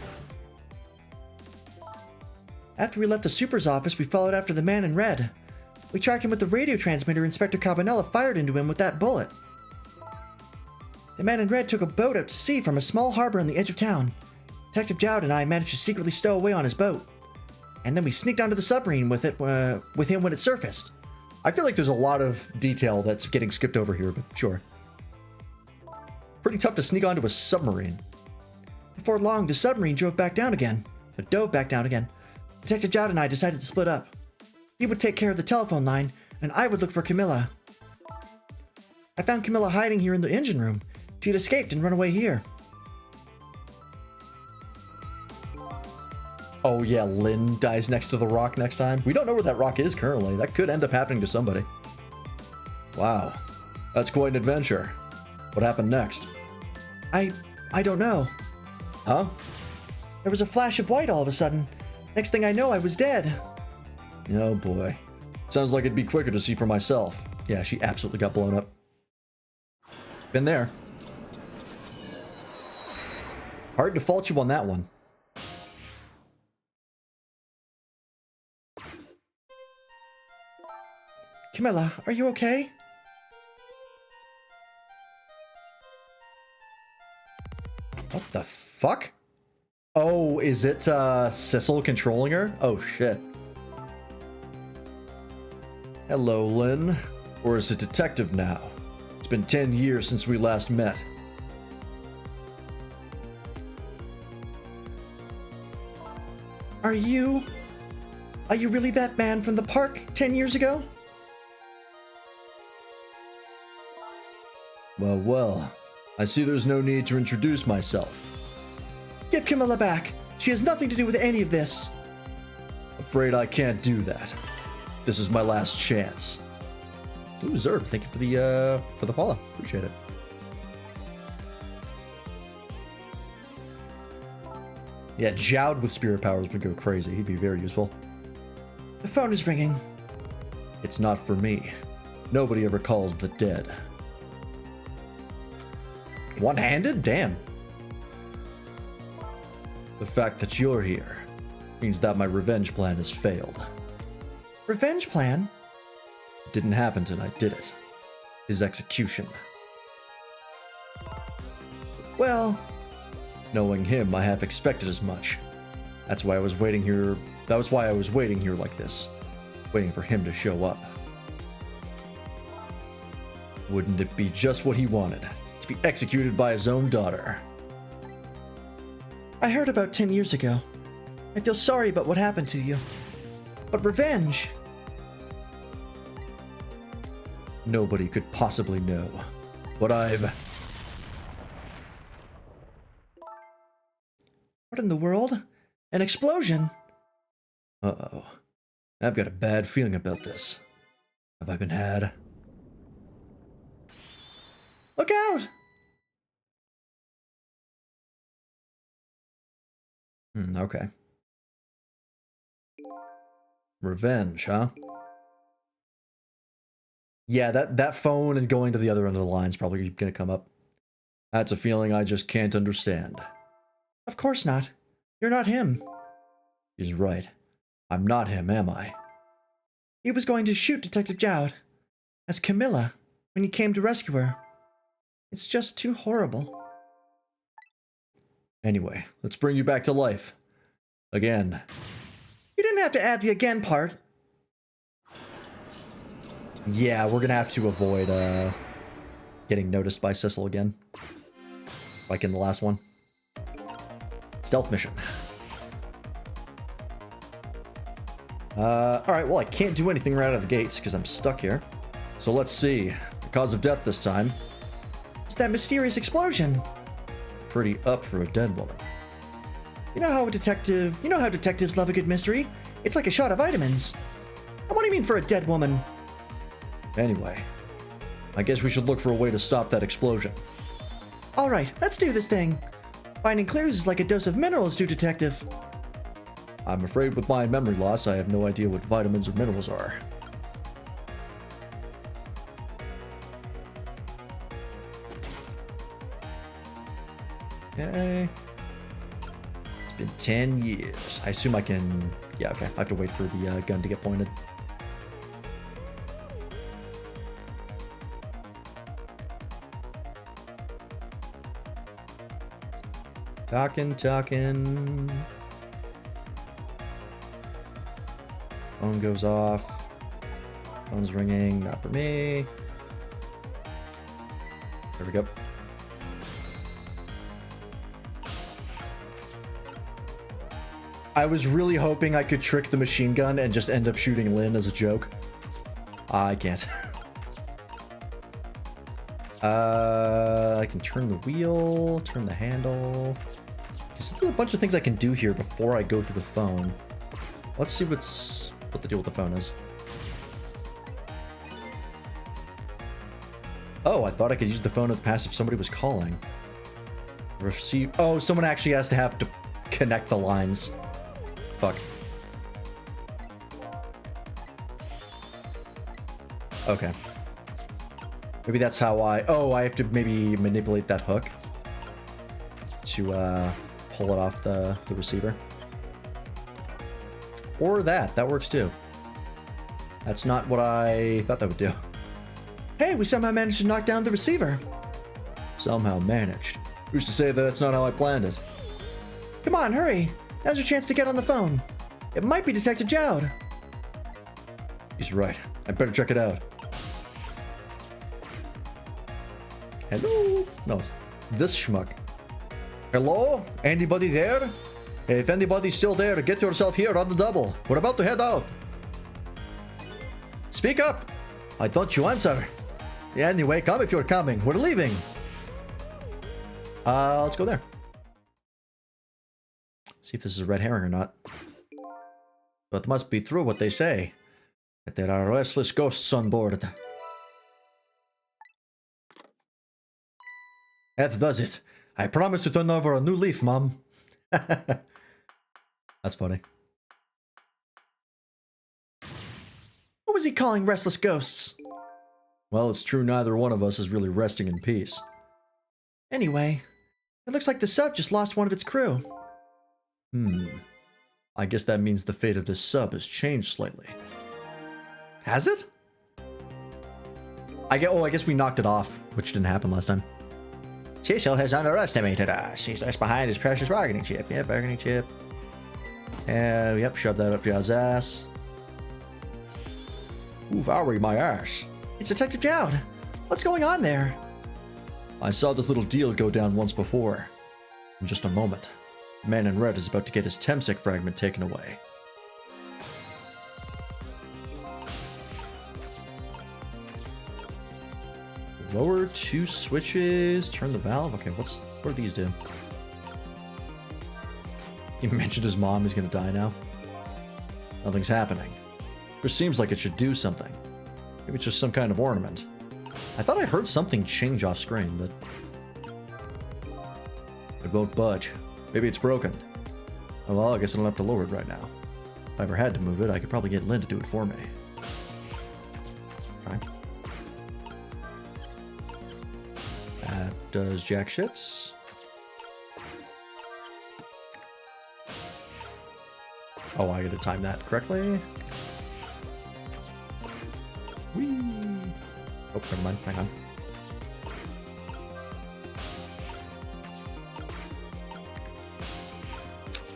After we left the super's office, we followed after the man in red. We tracked him with the radio transmitter Inspector Cabanella fired into him with that bullet. The man in red took a boat out to sea from a small harbor on the edge of town. Detective Jowd and I managed to secretly stow away on his boat. And then we sneaked onto the submarine with him when it surfaced. I feel like there's a lot of detail that's getting skipped over here, but sure. Pretty tough to sneak onto a submarine. Before long, the submarine dove back down again. Detective Jowd and I decided to split up. He would take care of the telephone line, and I would look for Camilla. I found Camilla hiding here in the engine room. She'd escaped and run away here. Oh yeah, Lynn dies next to the rock next time. We don't know where that rock is currently. That could end up happening to somebody. Wow, that's quite an adventure. What happened next? I don't know. Huh? There was a flash of white all of a sudden. Next thing I know, I was dead. Oh boy. Sounds like it'd be quicker to see for myself. Yeah, she absolutely got blown up. Been there. Hard to fault you on that one. Camilla, are you okay? What the fuck? Oh, is it Sissel controlling her? Oh shit. Hello, Lynn. Or is it Detective now? It's been 10 years since we last met. Are you really that man from the park 10 years ago? Well, I see there's no need to introduce myself. Give Camilla back. She has nothing to do with any of this. Afraid I can't do that. This is my last chance. Ooh, Zerb, thank you for the follow. Appreciate it. Yeah, Jowd with spirit powers would go crazy. He'd be very useful. The phone is ringing. It's not for me. Nobody ever calls the dead. One-handed? Damn. The fact that you're here means that my revenge plan has failed. Revenge plan? It didn't happen tonight, did it? His execution. Well, knowing him, I half expected as much. That's why I was waiting here. That was why I was waiting here like this. Waiting for him to show up. Wouldn't it be just what he wanted? To be executed by his own daughter. I heard about 10 years ago. I feel sorry about what happened to you. But revenge? Nobody could possibly know. But I've... What in the world? An explosion? Uh-oh. I've got a bad feeling about this. Have I been had? Look out! Okay. Revenge, huh? Yeah, that phone and going to the other end of the line is probably gonna come up. That's a feeling I just can't understand. Of course not. You're not him. He's right. I'm not him, am I? He was going to shoot Detective Jowd as Camilla when he came to rescue her. It's just too horrible. Anyway, let's bring you back to life. Again. You didn't have to add the again part. Yeah, we're gonna have to avoid getting noticed by Sissel again. Like in the last one. Stealth mission. Alright, well I can't do anything right out of the gates because I'm stuck here. So let's see. The cause of death this time. It's that mysterious explosion. pretty up for a dead woman. You know how detectives love a good mystery? It's like a shot of vitamins. And what do you mean for a dead woman? Anyway, I guess we should look for a way to stop that explosion. Alright, let's do this thing. Finding clues is like a dose of minerals to detective. I'm afraid with my memory loss, I have no idea what vitamins or minerals are. Okay. It's been 10 years. I assume I can... Yeah, okay. I have to wait for the gun to get pointed. Talking. Phone goes off. Phone's ringing. Not for me. There we go. I was really hoping I could trick the machine gun and just end up shooting Lynn as a joke. I can't. I can turn the wheel, turn the handle. There's a bunch of things I can do here before I go through the phone. Let's see what the deal with the phone is. Oh, I thought I could use the phone as pass if somebody was calling. Receive. Oh, someone actually has to have to connect the lines. Fuck. Okay. Maybe that's how I... Oh, I have to maybe manipulate that hook to pull it off the receiver. Or that. That works too. That's not what I thought that would do. Hey, we somehow managed to knock down the receiver. Somehow managed. Who's to say that that's not how I planned it? Come on, hurry. Now's your chance to get on the phone. It might be Detective Jowd. He's right. I better check it out. Hello? No, it's this schmuck. Hello? Anybody there? If anybody's still there, get yourself here on the double. We're about to head out. Speak up. Why don't you answer? Anyway, come if you're coming. We're leaving. Let's go there. See if this is a red herring or not. But it must be true what they say. That there are restless ghosts on board. That does it. I promise to turn over a new leaf, Mom. That's funny. What was he calling restless ghosts? Well, it's true neither one of us is really resting in peace. Anyway, it looks like the sub just lost one of its crew. I guess that means the fate of this sub has changed slightly. Has it? I guess we knocked it off, which didn't happen last time. Cecil has underestimated us. He's left behind his precious bargaining chip. Yeah, bargaining chip. Yep, shove that up Jowd's ass. Ooh, Valerie, my ass. It's Detective Jowd. What's going on there? I saw this little deal go down once before. In just a moment, the man in red is about to get his Temsec fragment taken away. Lower two switches, turn the valve. Okay, what do these do? He mentioned his mom is gonna die now. Nothing's happening. Which seems like it should do something. Maybe it's just some kind of ornament. I thought I heard something change off screen, but... it won't budge. Maybe it's broken. Oh well, I guess I don't have to lower it right now. If I ever had to move it, I could probably get Lynn to do it for me. Okay. That does jack shits. Oh, I gotta time that correctly. Whee! Oh, never mind. Hang on.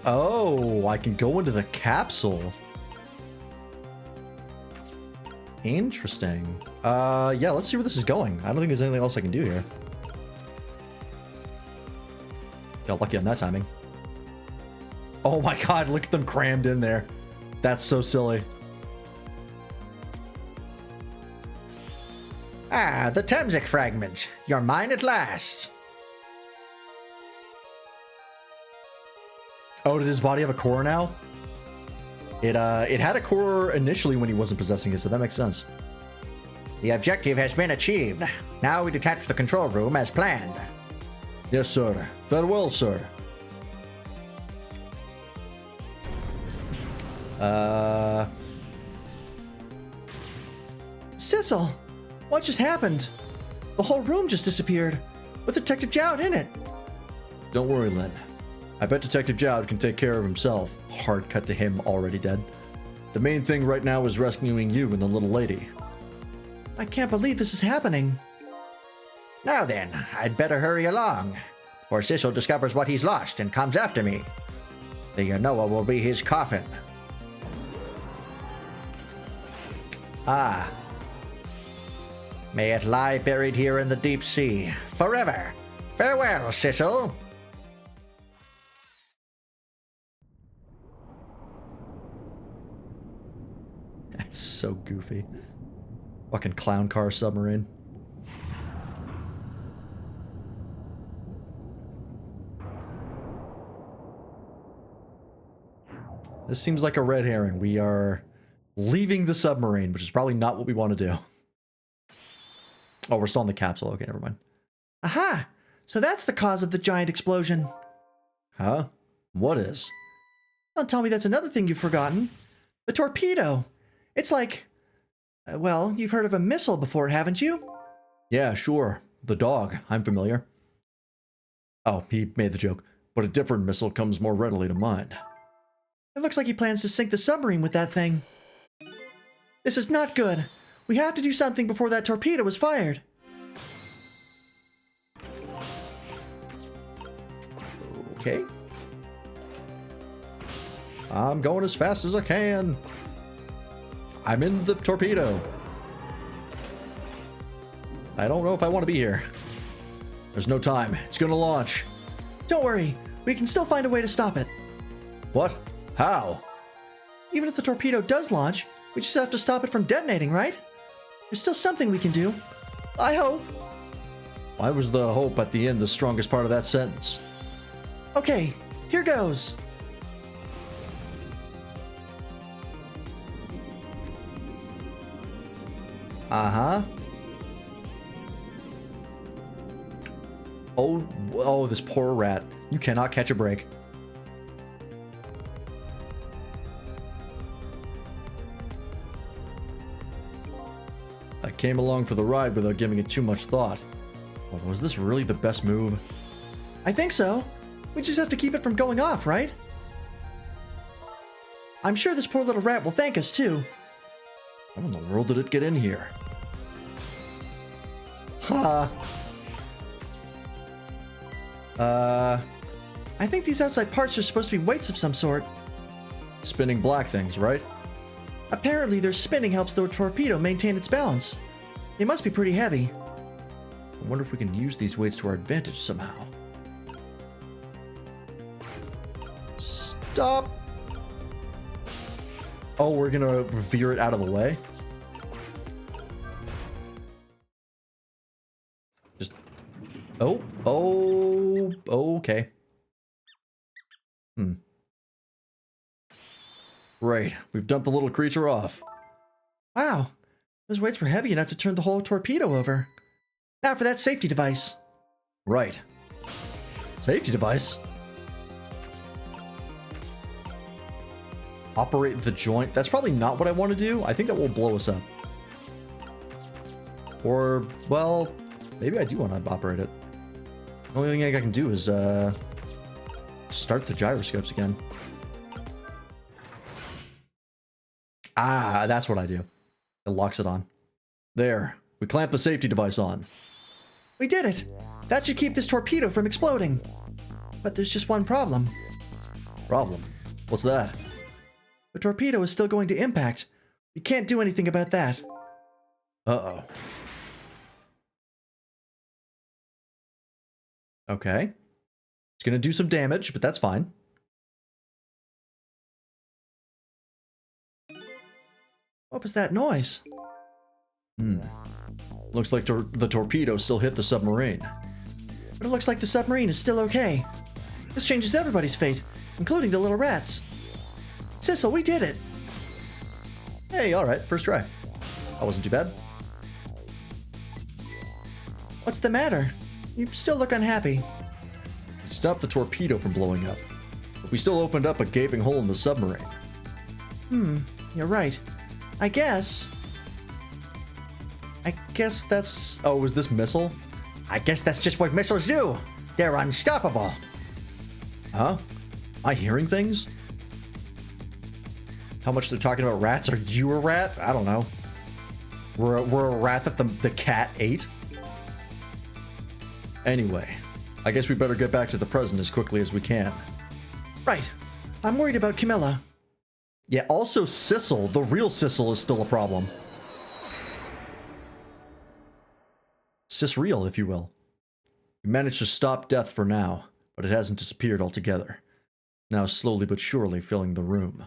Oh, I can go into the capsule. Interesting. Yeah, let's see where this is going. I don't think there's anything else I can do here. Got lucky on that timing. Oh my god, look at them crammed in there. That's so silly. Ah, the Temsec fragment. You're mine at last. Oh, did his body have a core now? It had a core initially when he wasn't possessing it, so that makes sense. The objective has been achieved. Now we detach the control room as planned. Yes, sir. Farewell, sir. Sissel, what just happened? The whole room just disappeared, with Detective Jowd in it. Don't worry, Lynn. I bet Detective Jowd can take care of himself. Hard cut to him, already dead. The main thing right now is rescuing you and the little lady. I can't believe this is happening. Now then, I'd better hurry along, before Sissel discovers what he's lost and comes after me. The Yanoa will be his coffin. Ah. May it lie buried here in the deep sea, forever. Farewell, Sissel. That's so goofy. Fucking clown car submarine. This seems like a red herring. We are leaving the submarine, which is probably not what we want to do. Oh, we're still in the capsule. Okay, never mind. Aha! So that's the cause of the giant explosion. Huh? What is? Don't tell me that's another thing you've forgotten. The torpedo. It's like... well, you've heard of a missile before, haven't you? Yeah, sure. The dog. I'm familiar. Oh, he made the joke. But a different missile comes more readily to mind. It looks like he plans to sink the submarine with that thing. This is not good. We have to do something before that torpedo is fired. Okay. I'm going as fast as I can. I'm in the torpedo. I don't know if I want to be here. There's no time. It's going to launch. Don't worry. We can still find a way to stop it. What? How? Even if the torpedo does launch, we just have to stop it from detonating, right? There's still something we can do. I hope. Why was the hope at the end the strongest part of that sentence? Okay, here goes. Uh-huh. Oh, this poor rat. You cannot catch a break. I came along for the ride without giving it too much thought. Well, was this really the best move? I think so. We just have to keep it from going off, right? I'm sure this poor little rat will thank us too. How in the world did it get in here? Ha! I think these outside parts are supposed to be weights of some sort. Spinning black things, right? Apparently their spinning helps the torpedo maintain its balance. They must be pretty heavy. I wonder if we can use these weights to our advantage somehow. Stop! Oh, we're gonna veer it out of the way? Just... Oh, okay. Right, we've dumped the little creature off. Wow, those weights were heavy enough to turn the whole torpedo over. Now for that safety device. Right. Safety device? Operate the joint. That's probably not what I want to do. I think that will blow us up. Or, well, maybe I do want to operate it. The only thing I can do is start the gyroscopes again. Ah, that's what I do. It locks it on. There. We clamp the safety device on. We did it! That should keep this torpedo from exploding. But there's just one problem. Problem? What's that? The torpedo is still going to impact. We can't do anything about that. Uh-oh. Okay. It's gonna do some damage, but that's fine. What was that noise? Looks like the torpedo still hit the submarine. But it looks like the submarine is still okay. This changes everybody's fate. including the little rats. Sissel, we did it! Hey, alright, first try. That wasn't too bad. What's the matter? You still look unhappy. Stopped the torpedo from blowing up. But we still opened up a gaping hole in the submarine. You're right. I guess that's... Oh, was this missile? I guess that's just what missiles do. They're unstoppable. Huh? Am I hearing things? How much they're talking about rats? Are you a rat? I don't know. We're a rat that the cat ate? Anyway, I guess we better get back to the present as quickly as we can. Right. I'm worried about Camilla. Yeah, also Sissel, the real Sissel, is still a problem. Sis-real, if you will. We managed to stop death for now, but it hasn't disappeared altogether. Now slowly but surely filling the room.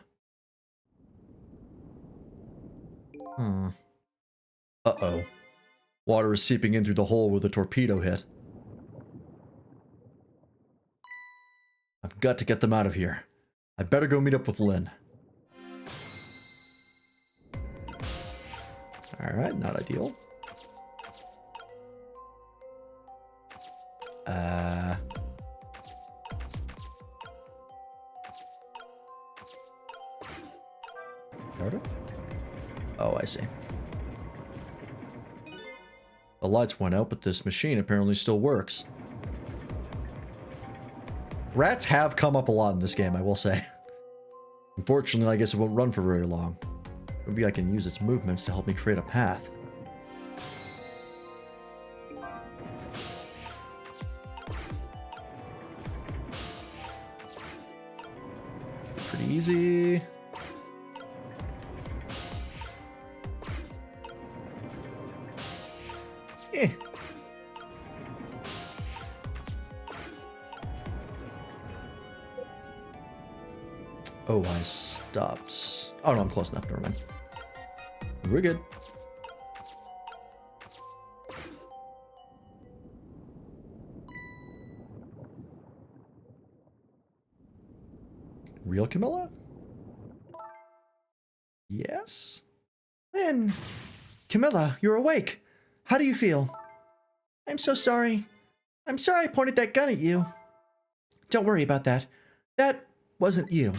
Uh-oh. Water is seeping in through the hole where the torpedo hit. I've got to get them out of here. I better go meet up with Lynn. Alright, not ideal. Starter? Oh, I see. The lights went out, but this machine apparently still works. Rats have come up a lot in this game, I will say. Unfortunately, I guess it won't run for very long. Maybe I can use its movements to help me create a path. Pretty easy. Eh. Oh, I stopped. Oh no, I'm close enough. Never mind. We're good. Real Camilla? Yes? Lynn! Camilla, you're awake. How do you feel? I'm so sorry. I'm sorry I pointed that gun at you. Don't worry about that. That wasn't you.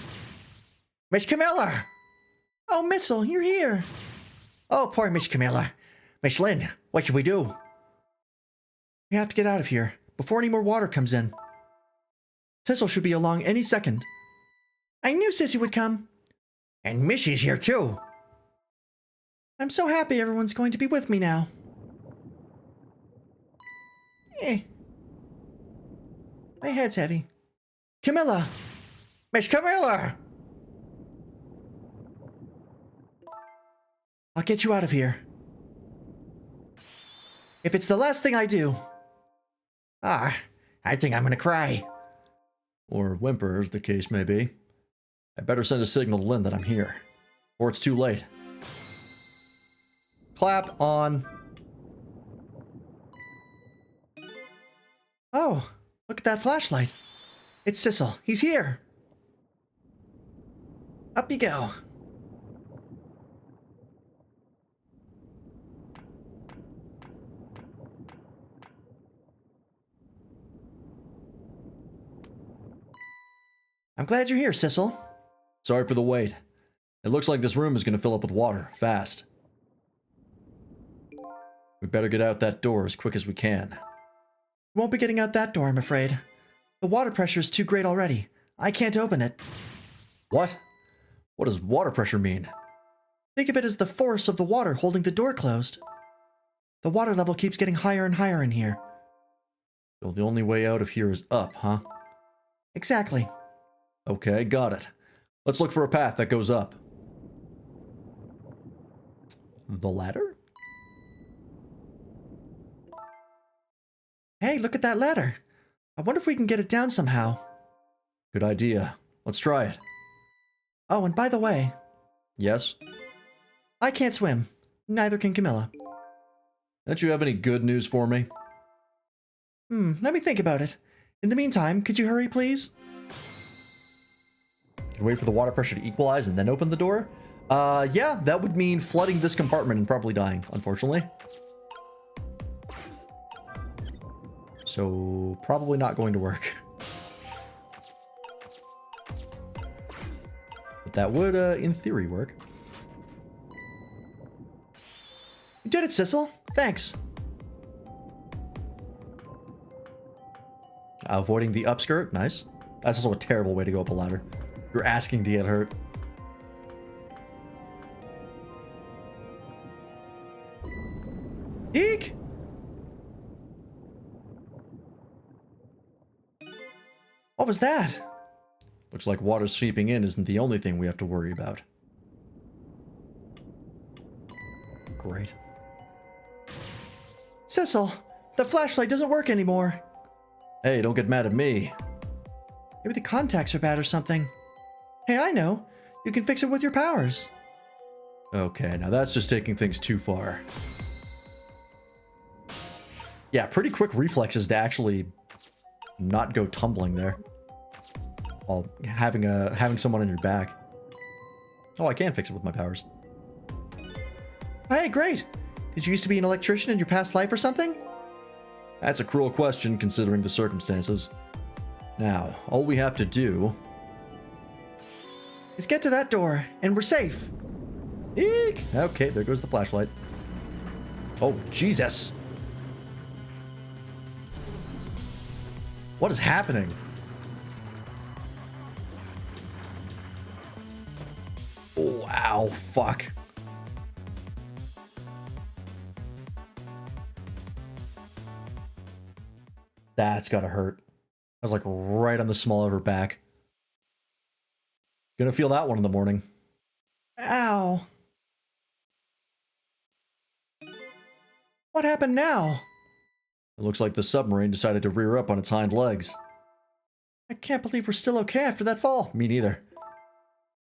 Miss Camilla! Oh, Missile, you're here. Oh, poor Miss Camilla. Miss Lynn, what should we do? We have to get out of here before any more water comes in. Sissel should be along any second. I knew Sissy would come. And Missy's here too. I'm so happy everyone's going to be with me now. My head's heavy. Camilla! Miss Camilla! I'll get you out of here. If it's the last thing I do. I think I'm gonna cry. Or whimper, as the case may be. I better send a signal to Lynn that I'm here, or it's too late. Clap on. Oh, look at that flashlight. It's Sissel. He's here. Up you go. I'm glad you're here, Sissel. Sorry for the wait. It looks like this room is going to fill up with water, fast. We better get out that door as quick as we can. Won't be getting out that door, I'm afraid. The water pressure is too great already. I can't open it. What? What does water pressure mean? Think of it as the force of the water holding the door closed. The water level keeps getting higher and higher in here. So the only way out of here is up, huh? Exactly. Okay, got it. Let's look for a path that goes up. The ladder? Hey, look at that ladder. I wonder if we can get it down somehow. Good idea. Let's try it. Oh, and by the way, Yes? I can't swim. Neither can Camilla. Don't you have any good news for me? Let me think about it. In the meantime, could you hurry, please? can wait for the water pressure to equalize and then open the door. Yeah, that would mean flooding this compartment and probably dying, unfortunately. So, probably not going to work. But that would, in theory, work. You did it, Sissel. Thanks. Avoiding the upskirt, nice. That's also a terrible way to go up a ladder. You're asking to get hurt. Eek! What was that? Looks like water sweeping in isn't the only thing we have to worry about. Great. Sissel, the flashlight doesn't work anymore. Hey, don't get mad at me. Maybe the contacts are bad or something. Hey, I know. You can fix it with your powers. Okay, now that's just taking things too far. Yeah, pretty quick reflexes to actually not go tumbling there. While having someone on your back. Oh, I can fix it with my powers. Hey, great. Did you used to be an electrician in your past life or something? That's a cruel question considering the circumstances. Now, all we have to do... Let's get to that door, and we're safe. Eek! Okay, there goes the flashlight. Oh, Jesus! What is happening? Oh, ow, fuck. That's gotta hurt. I was like right on the small of her back. Gonna feel that one in the morning. Ow. What happened now? It looks like the submarine decided to rear up on its hind legs. I can't believe we're still okay after that fall. Me neither.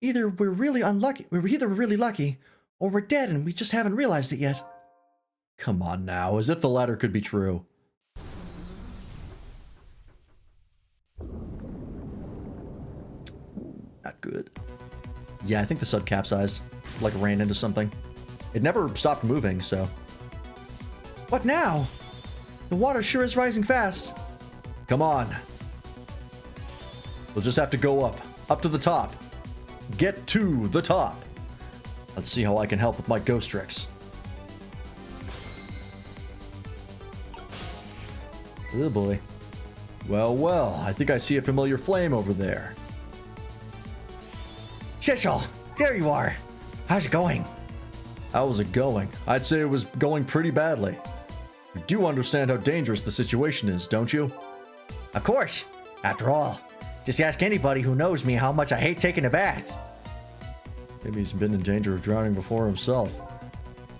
Either we're really lucky, or we're dead and we just haven't realized it yet. Come on now, as if the latter could be true. Not good. Yeah, I think the sub capsized. Like ran into something. It never stopped moving, so... What now? The water sure is rising fast. Come on. We'll just have to go up. Up to the top. Get to the top. Let's see how I can help with my ghost tricks. Oh boy. Well, well, I think I see a familiar flame over there. Sissel, there you are. How's it going? How was it going? I'd say it was going pretty badly. You do understand how dangerous the situation is, don't you? Of course. After all, just ask anybody who knows me how much I hate taking a bath. Maybe he's been in danger of drowning before himself.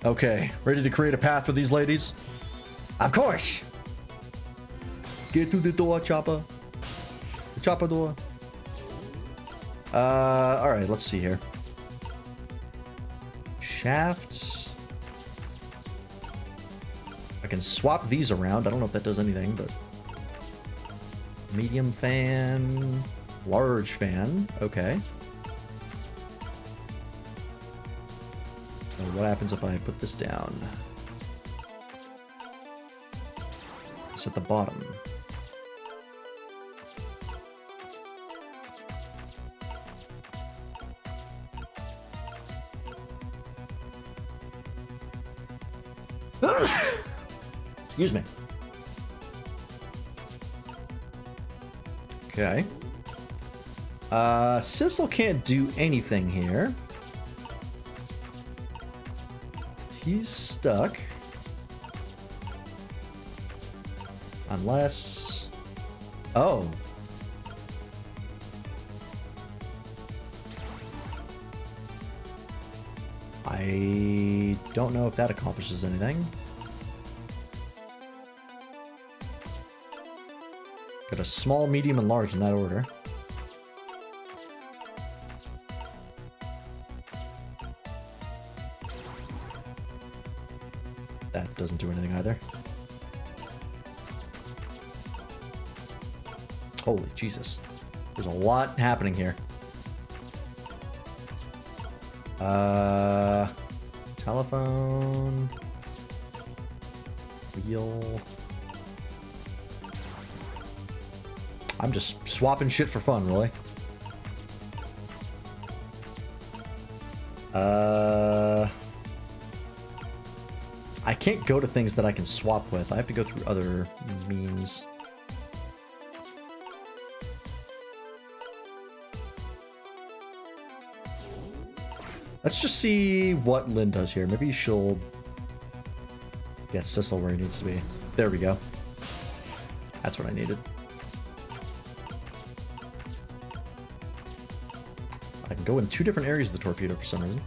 Okay, ready to create a path for these ladies? Of course. Get to the door, Chopper. The Chopper door. Alright, let's see here. Shafts. I can swap these around. I don't know if that does anything, but... Medium fan. Large fan. Okay. So what happens if I put this down? It's at the bottom. Excuse me. Okay. Sissel can't do anything here. He's stuck. Unless... Oh. I don't know if that accomplishes anything. Got a small, medium, and large in that order. That doesn't do anything either. Holy Jesus. There's a lot happening here. Telephone. Wheel. I'm just swapping shit for fun, really. I can't go to things that I can swap with. I have to go through other means. Let's just see what Lynn does here. Maybe she'll get Sissel where he needs to be. There we go. That's what I needed. I can go in 2 different areas of the torpedo for some reason.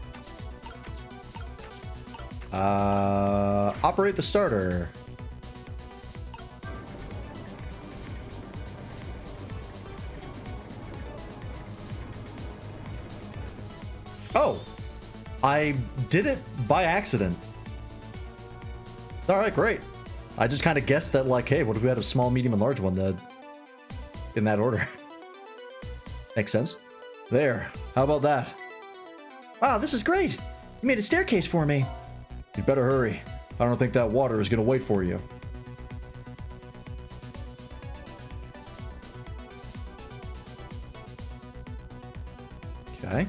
Operate the starter. Oh, I did it by accident. All right, great. I just kind of guessed that, like, hey, what if we had a small, medium, and large one that in that order? Makes sense. There. How about that? Wow, this is great. You made a staircase for me. You better hurry. I don't think that water is going to wait for you. Okay.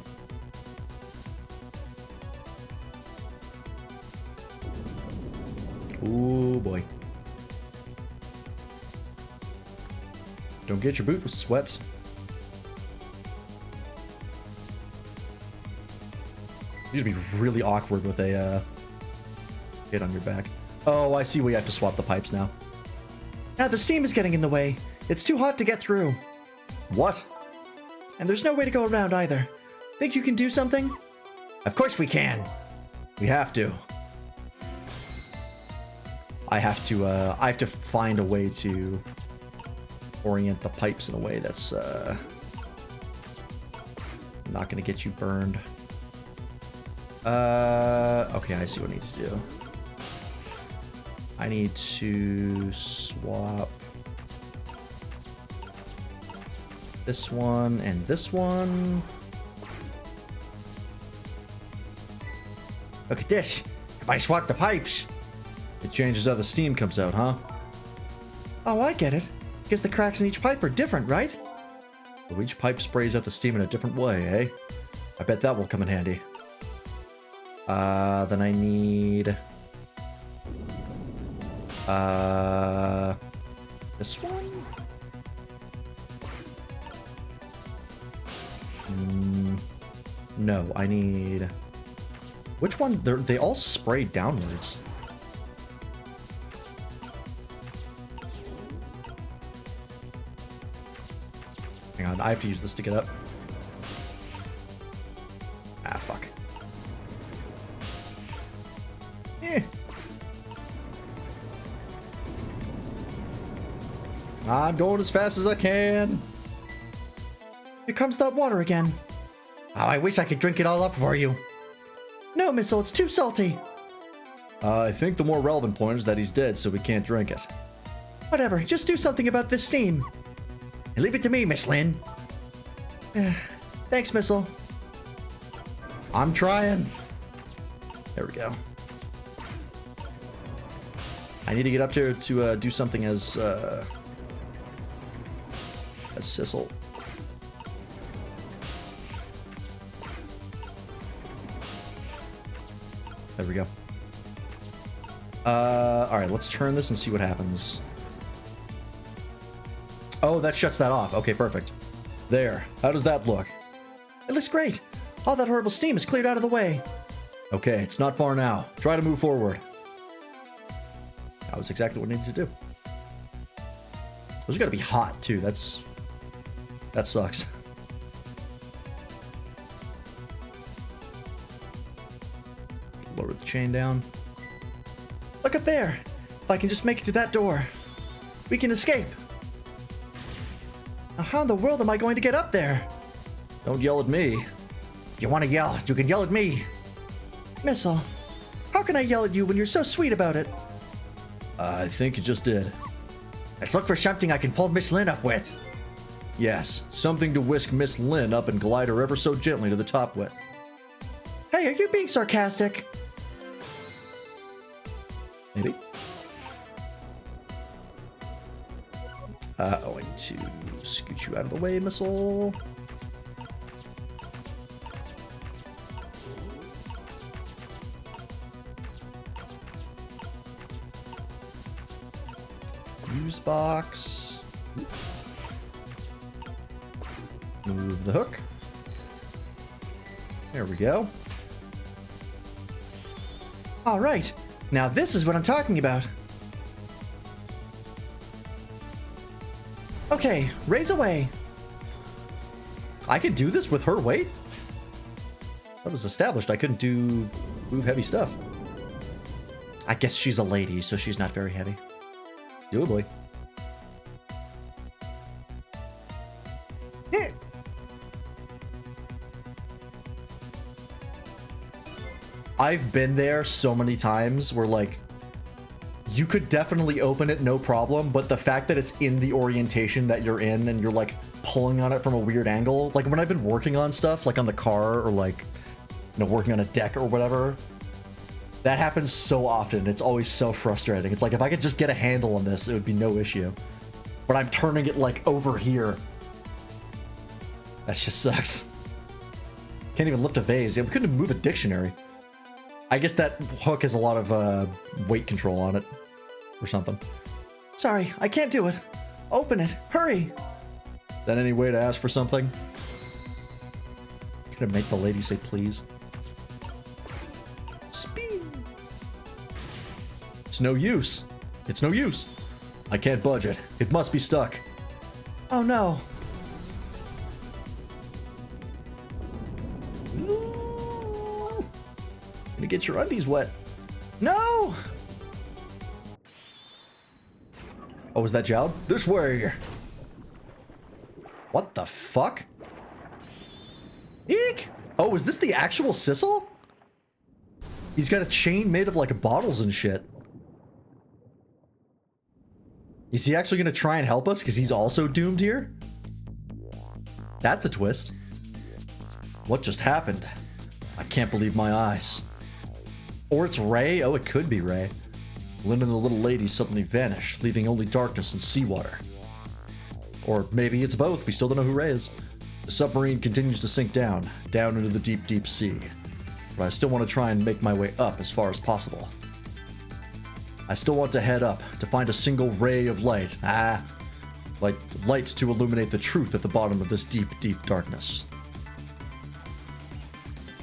Ooh, boy. Don't get your boot with sweats. You'd be really awkward with a hit on your back. Oh, I see we have to swap the pipes now. Now the steam is getting in the way. It's too hot to get through. What? And there's no way to go around either. Think you can do something? Of course we can. We have to. I have to find a way to orient the pipes in a way that's not gonna get you burned. Okay, I see what I need to do. I need to swap this one and this one. Look at this. If I swap the pipes. It changes how the steam comes out, huh? Oh, I get it. Guess the cracks in each pipe are different, right? So each pipe sprays out the steam in a different way, eh? I bet that will come in handy. Then I need... this one? No, I need... Which one? They all spray downwards. Hang on, I have to use this to get up. Ah, fuck. I'm going as fast as I can. Here comes that water again. Oh, I wish I could drink it all up for you. No, Missile, it's too salty. I think the more relevant point is that he's dead, so we can't drink it. Whatever, just do something about this steam. Leave it to me, Miss Lynn. Thanks, Missile. I'm trying. There we go. I need to get up there to do something as Sissel. There we go. All right, let's turn this and see what happens. Oh, that shuts that off. Okay, perfect. There. How does that look? It looks great. All that horrible steam is cleared out of the way. Okay, it's not far now. Try to move forward. That was exactly what I needed to do. Those are gonna be hot too. That sucks. Lower the chain down. Look up there. If I can just make it to that door, we can escape. Now, how in the world am I going to get up there? Don't yell at me. If you want to yell, you can yell at me. Missile, how can I yell at you when you're so sweet about it? I think you just did. Let's look for something I can pull Miss Lynn up with. Yes, something to whisk Miss Lynn up and glide her ever so gently to the top with. Hey, Hey, are you being sarcastic? Maybe. Oh, I need to scoot you out of the way, missile. Fuse box. Move the hook. There we go. All right. Now this is what I'm talking about. Okay, raise away. I could do this with her weight? That was established. I couldn't move heavy stuff. I guess she's a lady, so she's not very heavy. Doably. I've been there so many times where, like, you could definitely open it, no problem, but the fact that it's in the orientation that you're in and you're, like, pulling on it from a weird angle, like when I've been working on stuff, like on the car or, like, you know, working on a deck or whatever, that happens so often. It's always so frustrating. It's like, if I could just get a handle on this, it would be no issue. But I'm turning it, like, over here. That just sucks. Can't even lift a vase. Yeah, we couldn't move a dictionary. I guess that hook has a lot of weight control on it or something. Sorry, I can't do it. Open it. Hurry. Is that any way to ask for something? Gonna make the lady say please. Spin. It's no use. It's no use. I can't budge it. It must be stuck. Oh no. Gonna get your undies wet. No! Oh, was that Jowd? This way. What the fuck? Eek! Oh, is this the actual Sissel? He's got a chain made of, like, bottles and shit. Is he actually gonna try and help us because he's also doomed here? That's a twist. What just happened? I can't believe my eyes. Or it's Ray? Oh, it could be Ray. Lynn and the little lady suddenly vanished, leaving only darkness and seawater. Or maybe it's both. We still don't know who Ray is. The submarine continues to sink down into the deep, deep sea. But I still want to try and make my way up as far as possible. I still want to head up to find a single ray of light. Like light to illuminate the truth at the bottom of this deep, deep darkness.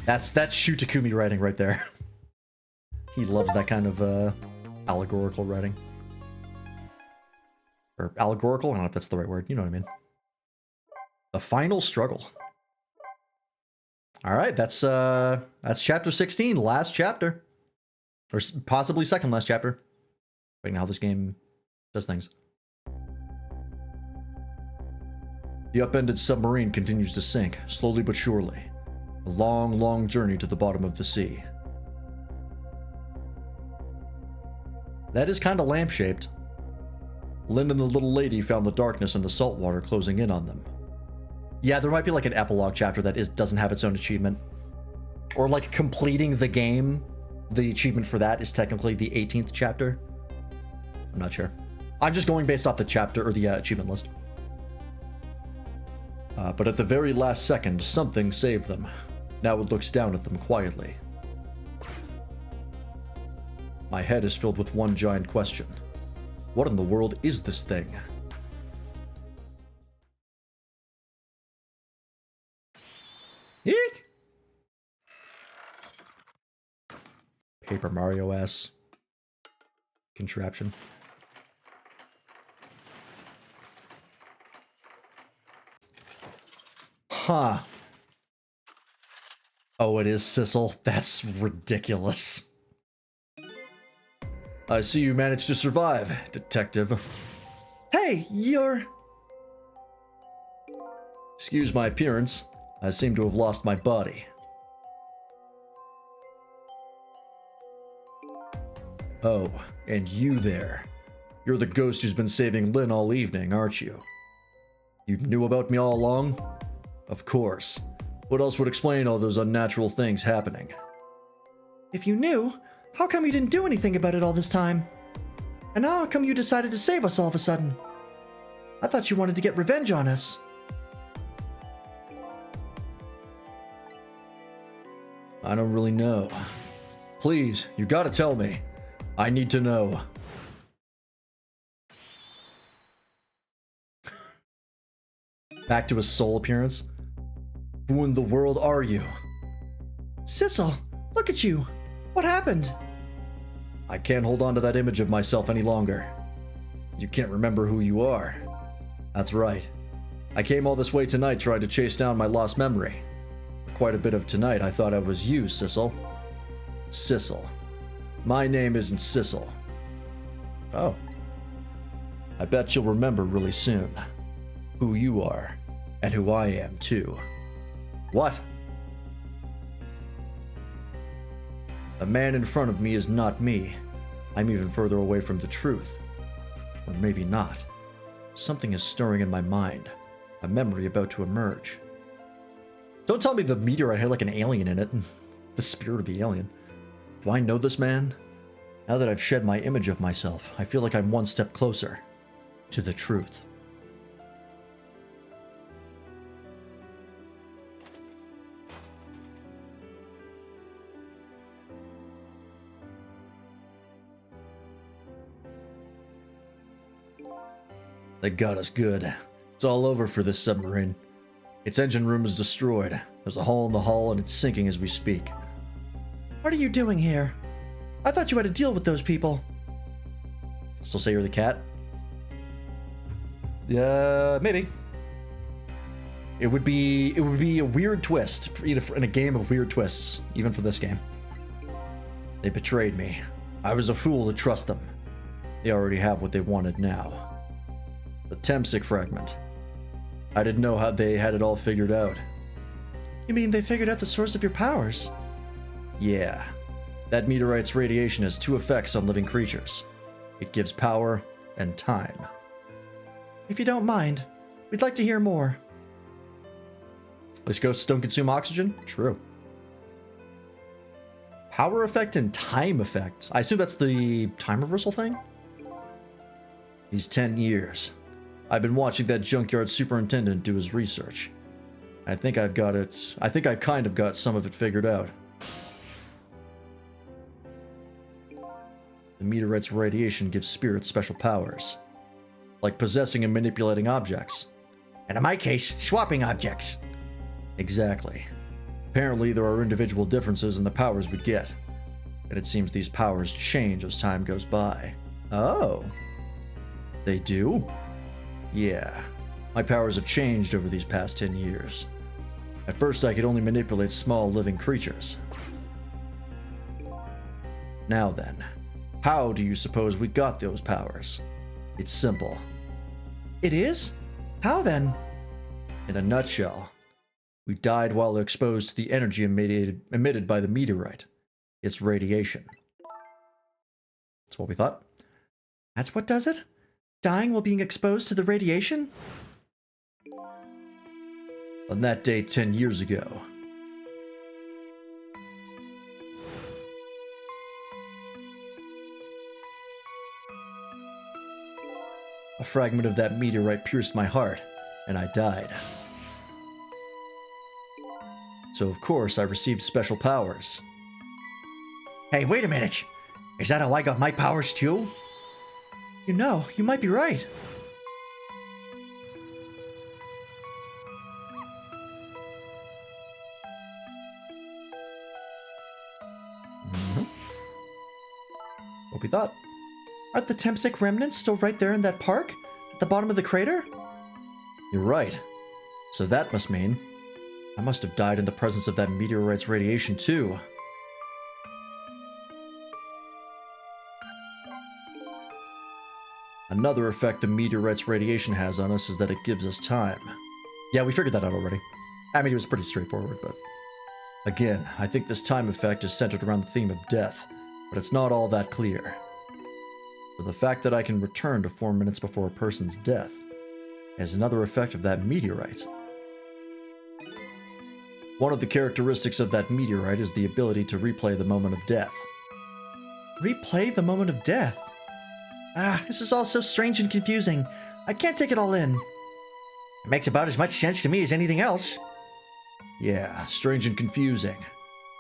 That's Shu Takumi writing right there. He loves that kind of allegorical writing. Or allegorical? I don't know if that's the right word. You know what I mean. The final struggle. All right, that's chapter 16, last chapter. Or possibly second last chapter. Wait, now this game does things. The upended submarine continues to sink, slowly but surely. A long, long journey to the bottom of the sea. That is kind of lamp-shaped. Lynn and the little lady found the darkness and the salt water closing in on them. Yeah, there might be like an epilogue chapter that doesn't have its own achievement. Or like completing the game, the achievement for that is technically the 18th chapter. I'm not sure. I'm just going based off the chapter or the achievement list. But at the very last second, something saved them. Now it looks down at them quietly. My head is filled with one giant question. What in the world is this thing? Eek! Paper Mario S. Contraption. Huh. Oh, it is Sissel. That's ridiculous. I see you managed to survive, detective. Hey, you're... Excuse my appearance. I seem to have lost my body. Oh, and you there. You're the ghost who's been saving Lynn all evening, aren't you? You knew about me all along? Of course. What else would explain all those unnatural things happening? If you knew, how come you didn't do anything about it all this time? And now how come you decided to save us all of a sudden? I thought you wanted to get revenge on us. I don't really know. Please, you gotta tell me. I need to know. Back to his soul appearance. Who in the world are you? Sissel, look at you. What happened? I can't hold on to that image of myself any longer. You can't remember who you are. That's right. I came all this way tonight trying to chase down my lost memory. For quite a bit of tonight, I thought I was you, Sissel. Sissel. My name isn't Sissel. Oh. I bet you'll remember really soon who you are, and who I am, too. What? The man in front of me is not me. I'm even further away from the truth. Or maybe not. Something is stirring in my mind. A memory about to emerge. Don't tell me the meteorite had like an alien in it. The spirit of the alien. Do I know this man? Now that I've shed my image of myself, I feel like I'm one step closer to the truth. They got us good. It's all over for this submarine. Its engine room is destroyed. There's a hole in the hull and it's sinking as we speak. What are you doing here? I thought you had to deal with those people. Still say you're the cat? Yeah, maybe. It would be a weird twist in a game of weird twists, even for this game. They betrayed me. I was a fool to trust them. They already have what they wanted now. The Temsic fragment. I didn't know how they had it all figured out. You mean they figured out the source of your powers? Yeah. That meteorite's radiation has two effects on living creatures. It gives power and time. If you don't mind, we'd like to hear more. These ghosts don't consume oxygen? True. Power effect and time effect. I assume that's the time reversal thing? These 10 years. I've been watching that junkyard superintendent do his research. I think I've kind of got some of it figured out. The meteorite's radiation gives spirits special powers. Like possessing and manipulating objects. And in my case, swapping objects. Exactly. Apparently there are individual differences in the powers we get. And it seems these powers change as time goes by. Oh. They do? Yeah. My powers have changed over these past 10 years. At first I could only manipulate small living creatures. Now then, how do you suppose we got those powers? It's simple. It is? How then? In a nutshell, we died while exposed to the energy emitted by the meteorite. Its radiation. That's what we thought. That's what does it? Dying while being exposed to the radiation? On that day 10 years ago. A fragment of that meteorite pierced my heart, and I died. So of course I received special powers. Hey, wait a minute. Is that how I got my powers too? You know, you might be right. What we thought. Aren't the Temsic remnants still right there in that park? At the bottom of the crater? You're right. So that must mean I must have died in the presence of that meteorite's radiation too. Another effect the meteorite's radiation has on us is that it gives us time. Yeah, we figured that out already. I mean, it was pretty straightforward, but... Again, I think this time effect is centered around the theme of death, but it's not all that clear. So the fact that I can return to 4 minutes before a person's death is another effect of that meteorite. One of the characteristics of that meteorite is the ability to replay the moment of death. Replay the moment of death. This is all so strange and confusing. I can't take it all in. It makes about as much sense to me as anything else. Yeah, strange and confusing.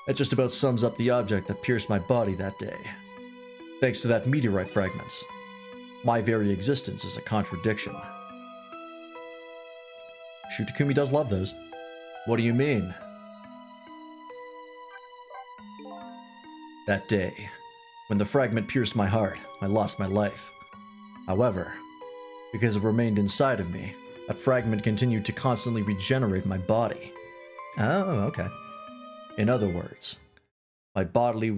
That just about sums up the object that pierced my body that day. Thanks to that meteorite fragments. My very existence is a contradiction. Shu Takumi does love those. What do you mean? That day, when the fragment pierced my heart, I lost my life. However, because it remained inside of me, that fragment continued to constantly regenerate my body. Oh, okay. In other words, my body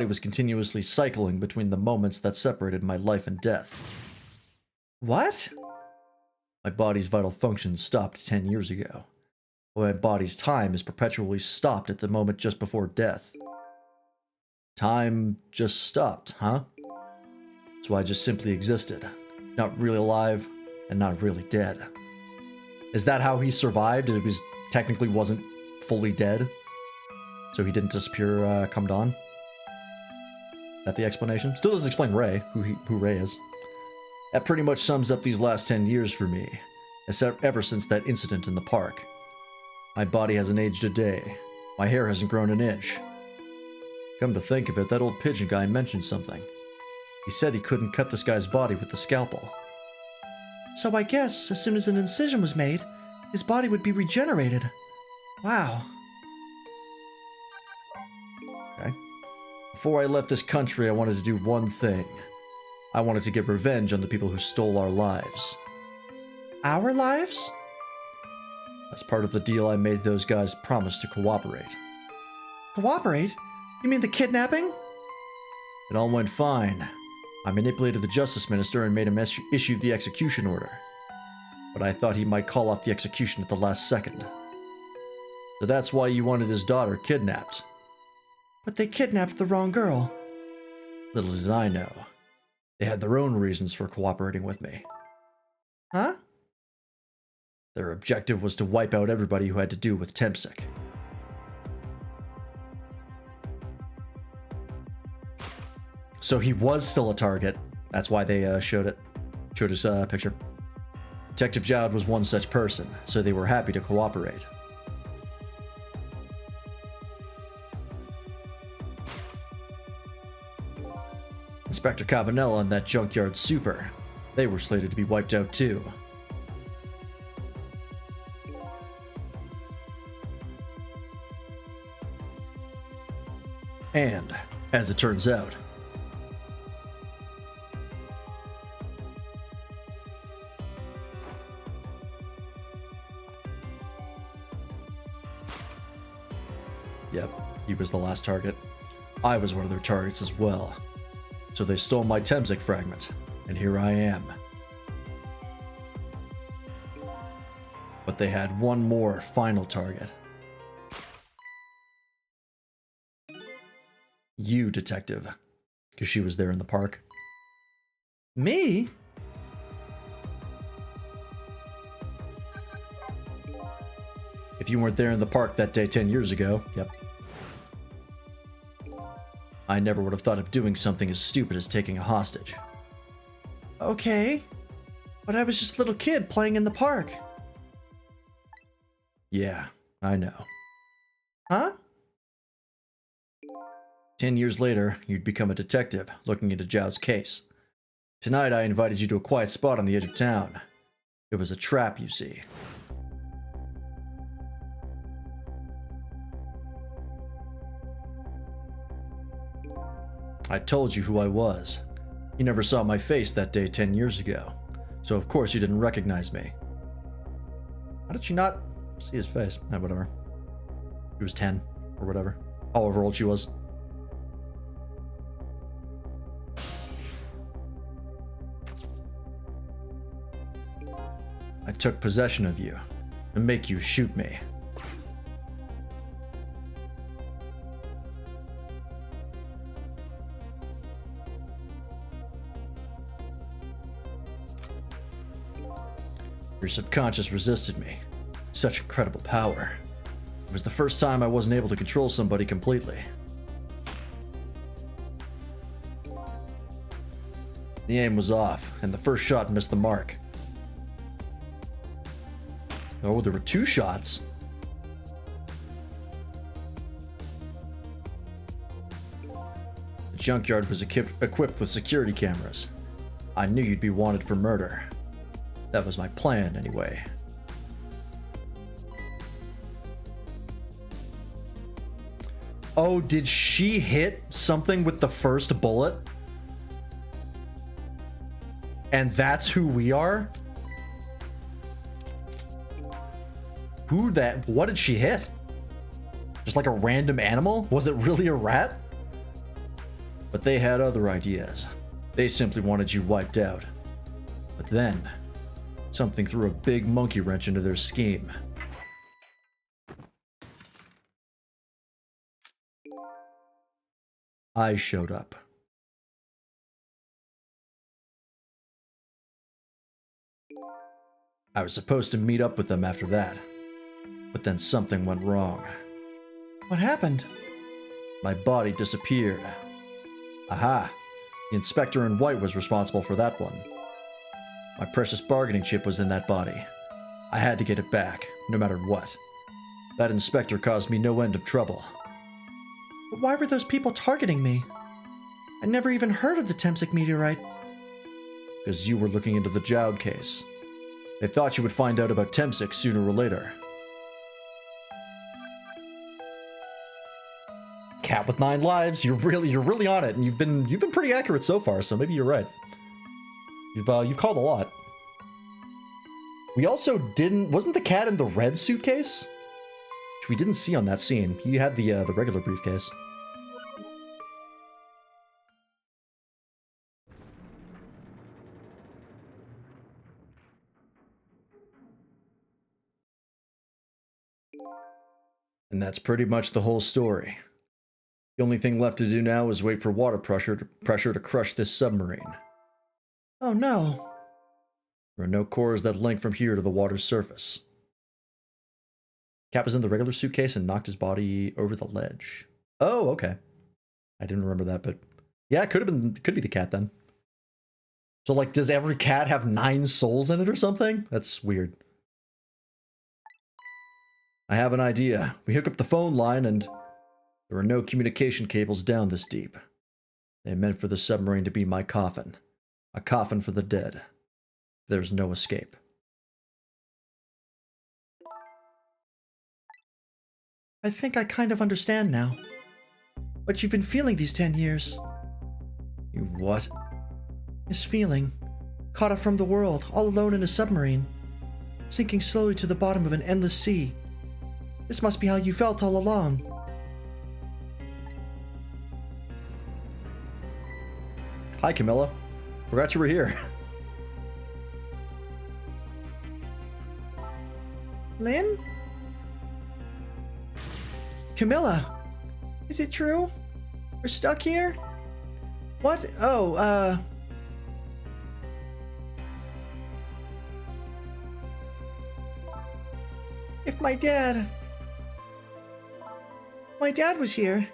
was continuously cycling between the moments that separated my life and death. What? My body's vital functions stopped 10 years ago. But my body's time is perpetually stopped at the moment just before death. Time just stopped, huh? So I just simply existed. Not really alive, and not really dead. Is that how he survived? It was technically wasn't fully dead? So he didn't disappear come dawn? Is that the explanation? Still doesn't explain Ray, who Ray is. That pretty much sums up these last 10 years for me, ever since that incident in the park. My body hasn't aged a day. My hair hasn't grown an inch. Come to think of it, that old pigeon guy mentioned something. He said he couldn't cut this guy's body with the scalpel. So I guess as soon as an incision was made, his body would be regenerated. Wow. Okay. Before I left this country, I wanted to do one thing. I wanted to get revenge on the people who stole our lives. Our lives? As part of the deal, I made those guys promise to cooperate. Cooperate? You mean the kidnapping? It all went fine. I manipulated the Justice Minister and made him issue the execution order. But I thought he might call off the execution at the last second. So that's why you wanted his daughter kidnapped. But they kidnapped the wrong girl. Little did I know. They had their own reasons for cooperating with me. Huh? Their objective was to wipe out everybody who had to do with Temsik. So he was still a target. That's why they showed his picture. Detective Jowd was one such person, so they were happy to cooperate. Inspector Cabanela and that junkyard super. They were slated to be wiped out too. And, as it turns out, yep, he was the last target. I was one of their targets as well. So they stole my Temsik fragment, and here I am. But they had one more final target. You, detective. Because she was there in the park. Me? If you weren't there in the park that day 10 years ago, yep. I never would have thought of doing something as stupid as taking a hostage. Okay. But I was just a little kid playing in the park. Yeah, I know. Huh? 10 years later, you'd become a detective, looking into Jowd's case. Tonight, I invited you to a quiet spot on the edge of town. It was a trap, you see. I told you who I was. You never saw my face that day 10 years ago, so of course you didn't recognize me. How did she not see his face? Whatever. He was 10, or whatever. However old she was. I took possession of you and make you shoot me. Your subconscious resisted me. Such incredible power. It was the first time I wasn't able to control somebody completely. The aim was off, and the first shot missed the mark. Oh, there were 2 shots. The junkyard was equipped with security cameras. I knew you'd be wanted for murder. That was my plan, anyway. Oh, did she hit something with the first bullet? And that's who we are? What did she hit? Just like a random animal? Was it really a rat? But they had other ideas. They simply wanted you wiped out. But then, something threw a big monkey wrench into their scheme. I showed up. I was supposed to meet up with them after that, but then something went wrong. What happened? My body disappeared. Aha! The inspector in white was responsible for that one. My precious bargaining chip was in that body. I had to get it back, no matter what. That inspector caused me no end of trouble. But why were those people targeting me? I never even heard of the Temsic meteorite. Because you were looking into the Jowd case. They thought you would find out about Temsic sooner or later. Cat with 9 lives, you're really on it, and you've been pretty accurate so far, so maybe you're right. You've called a lot. We also wasn't the cat in the red suitcase? Which we didn't see on that scene. He had the regular briefcase. And that's pretty much the whole story. The only thing left to do now is wait for water pressure to crush this submarine. Oh no. There are no cores that link from here to the water's surface. Cap was in the regular suitcase and knocked his body over the ledge. Oh, okay. I didn't remember that, but yeah, it could be the cat then. So like, does every cat have 9 souls in it or something? That's weird. I have an idea. We hook up the phone line and there are no communication cables down this deep. They meant for the submarine to be my coffin. A coffin for the dead. There's no escape. I think I kind of understand now. What you've been feeling these 10 years. You what? This feeling. Caught off from the world, all alone in a submarine. Sinking slowly to the bottom of an endless sea. This must be how you felt all along. Hi, Camilla. Forgot you were here. Lynn? Camilla, is it true? We're stuck here? What? Oh, if my dad was here,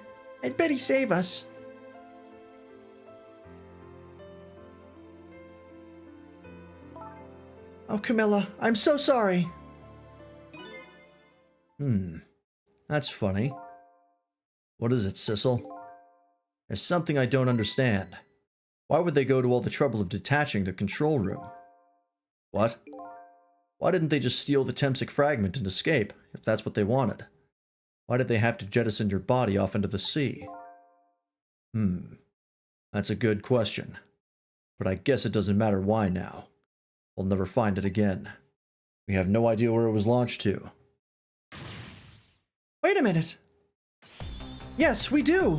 I'd bet he'd save us. Oh, Camilla, I'm so sorry. That's funny. What is it, Sissel? There's something I don't understand. Why would they go to all the trouble of detaching the control room? What? Why didn't they just steal the Temsic fragment and escape, if that's what they wanted? Why did they have to jettison your body off into the sea? That's a good question. But I guess it doesn't matter why now. We'll never find it again. We have no idea where it was launched to. Wait a minute. Yes, we do.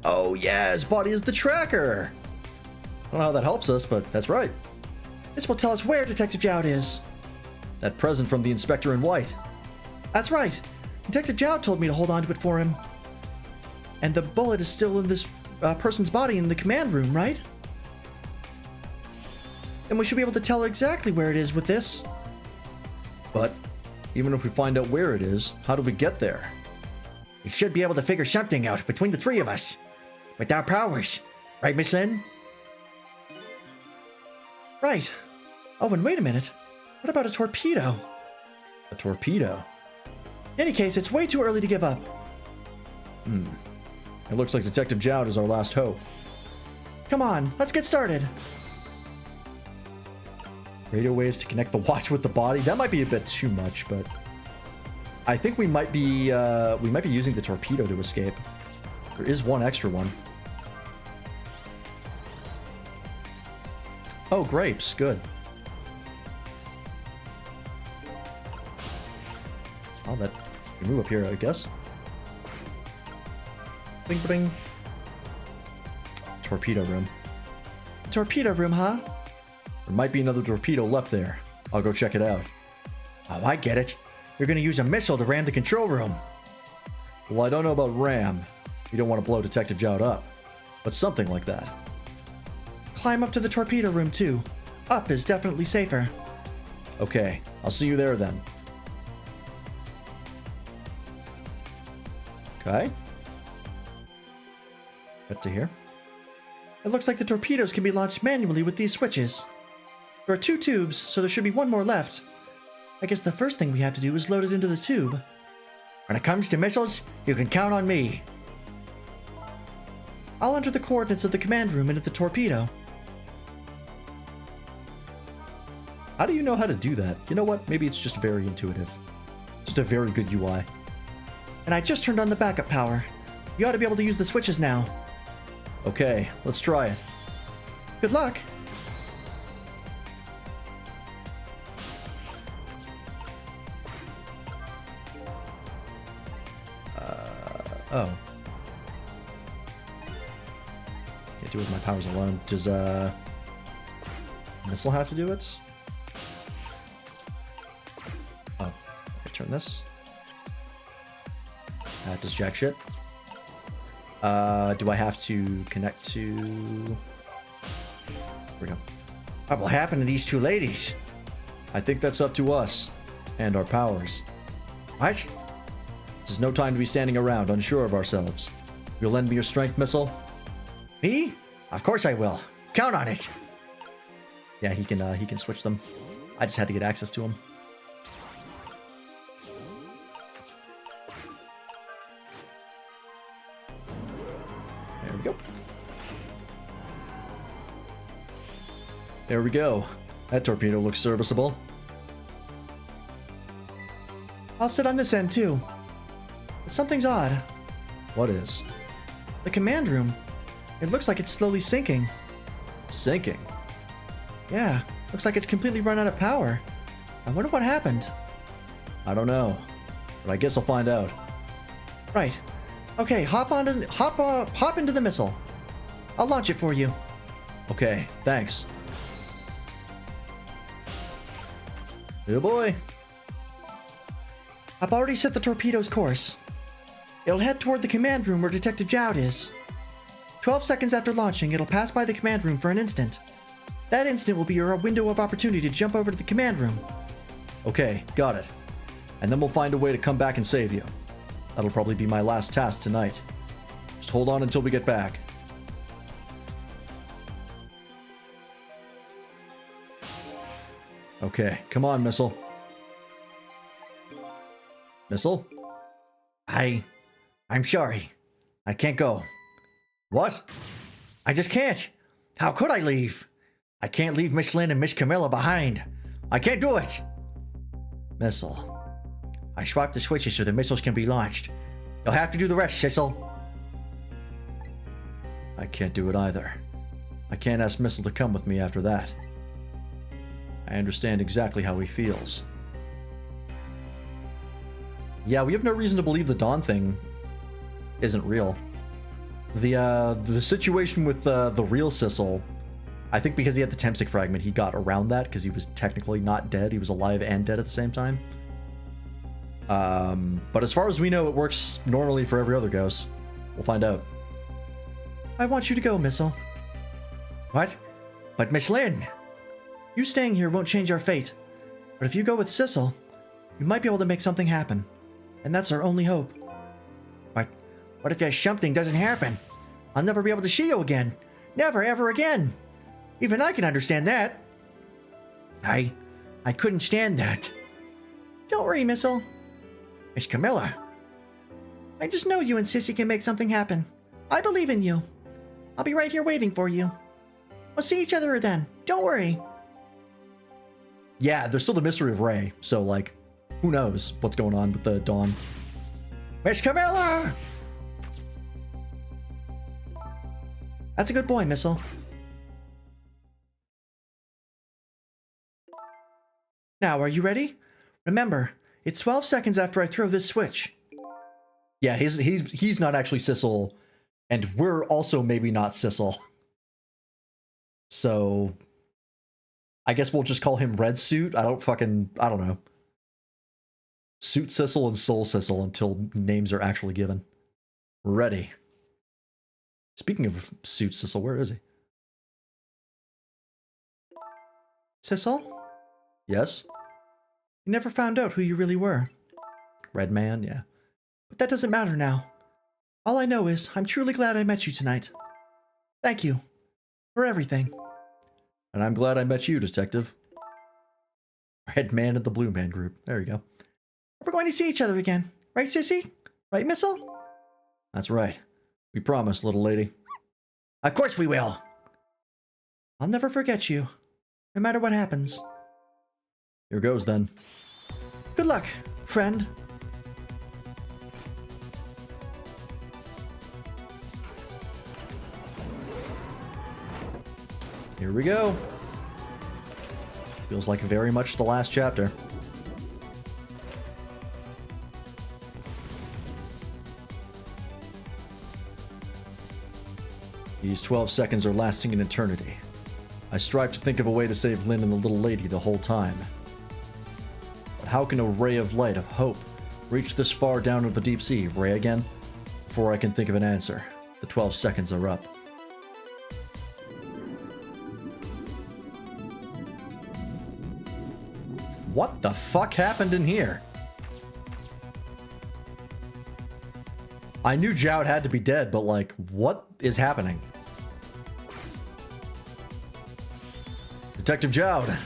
Oh yeah, his body is the tracker! I don't know how that helps us, but that's right. This will tell us where Detective Jowd is. That present from the inspector in white. That's right. Detective Jowd told me to hold on to it for him. And the bullet is still in this person's body in the command room, right? And we should be able to tell exactly where it is with this. But Even if we find out where it is, how do we get there? We should be able to figure something out between the three of us. With our powers. Right, Miss Lynn? Right. Oh, and wait a minute. What about a torpedo? A torpedo? In any case, it's way too early to give up. It looks like Detective Jowd is our last hope. Come on, let's get started. Radio waves to connect the watch with the body. That might be a bit too much, but I think we might be using the torpedo to escape. There is one extra one. Oh, grapes. Good. Oh, that can move up here, I guess. Bing, bing. Torpedo room. Torpedo room, huh? There might be another torpedo left there. I'll go check it out. Oh, I get it. You're gonna use a missile to ram the control room. Well, I don't know about ram. You don't want to blow Detective Jowd up. But something like that. Climb up to the torpedo room, too. Up is definitely safer. Okay, I'll see you there then. Okay. Get to here. It looks like the torpedoes can be launched manually with these switches. There are 2 tubes, so there should be 1 more left. I guess the first thing we have to do is load it into the tube. When it comes to missiles, you can count on me. I'll enter the coordinates of the command room into the torpedo. How do you know how to do that? You know what? Maybe it's just very intuitive. Just a very good UI. And I just turned on the backup power. You ought to be able to use the switches now. Okay, let's try it. Good luck. Oh. Can't do it with my powers alone. Does, missile have to do it? Oh, I turn this. That does jack shit. Do I have to connect to... Here we go. What will happen to these 2 ladies? I think that's up to us. And our powers. What? This is no time to be standing around, unsure of ourselves. You'll lend me your strength missile? Me? Of course I will. Count on it. Yeah, he can switch them. I just had to get access to him. There we go. There we go. That torpedo looks serviceable. I'll sit on this end, too. But something's odd. What is? The command room. It looks like it's slowly sinking. Sinking. Yeah, looks like it's completely run out of power. I wonder what happened. I don't know, but I guess I'll find out. Right. Okay, hop into the missile. I'll launch it for you. Okay, thanks. Good boy. I've already set the torpedo's course. It'll head toward the command room where Detective Jowd is. 12 seconds after launching, it'll pass by the command room for an instant. That instant will be your window of opportunity to jump over to the command room. Okay, got it. And then we'll find a way to come back and save you. That'll probably be my last task tonight. Just hold on until we get back. Okay, come on, Missile. Missile? I'm sorry. I can't go. What? I just can't. How could I leave? I can't leave Miss Lynn and Miss Camilla behind. I can't do it. Missile. I swapped the switches so the missiles can be launched. You'll have to do the rest, Sissel. I can't do it either. I can't ask Missile to come with me after that. I understand exactly how he feels. Yeah, we have no reason to believe the Dawn thing isn't real. The situation with the real Sissel, I think because he had the Temsic fragment, he got around that because he was technically not dead. He was alive and dead at the same time. But as far as we know, it works normally for every other ghost. We'll find out. I want you to go, Missile. What? But Miss Lynn? You staying here won't change our fate. But if you go with Sissel, we might be able to make something happen. And that's our only hope. But what if that something doesn't happen? I'll never be able to see you again. Never, ever again. Even I can understand that. I couldn't stand that. Don't worry, Missile. Miss Camilla. I just know you and Sissy can make something happen. I believe in you. I'll be right here waiting for you. We'll see each other then. Don't worry. Yeah, there's still the mystery of Ray, so like, who knows what's going on with the Dawn. Miss Camilla! That's a good boy, Missile. Now, are you ready? Remember, it's 12 seconds after I throw this switch. Yeah, he's not actually Sissel, and we're also maybe not Sissel. So, I guess we'll just call him Red Suit. I don't know. Suit Sissel and Soul Sissel until names are actually given. Ready. Speaking of Suit Sissel, where is he? Sissel? Yes? You never found out who you really were. Red Man, yeah. But that doesn't matter now. All I know is I'm truly glad I met you tonight. Thank you. For everything. And I'm glad I met you, Detective. Red Man and the Blue Man group. There you go. We're going to see each other again. Right, Sissy? Right, Missile? That's right. We promise, little lady. Of course we will. I'll never forget you. No matter what happens. Here goes then. Good luck, friend. Here we go. Feels like very much the last chapter. These 12 seconds are lasting an eternity. I strive to think of a way to save Lynn and the little lady the whole time. But how can a ray of light, of hope, reach this far down into the deep sea, Ray again? Before I can think of an answer, the 12 seconds are up. What the fuck happened in here? I knew Jowd had to be dead, but like, what is happening? Detective Jowd.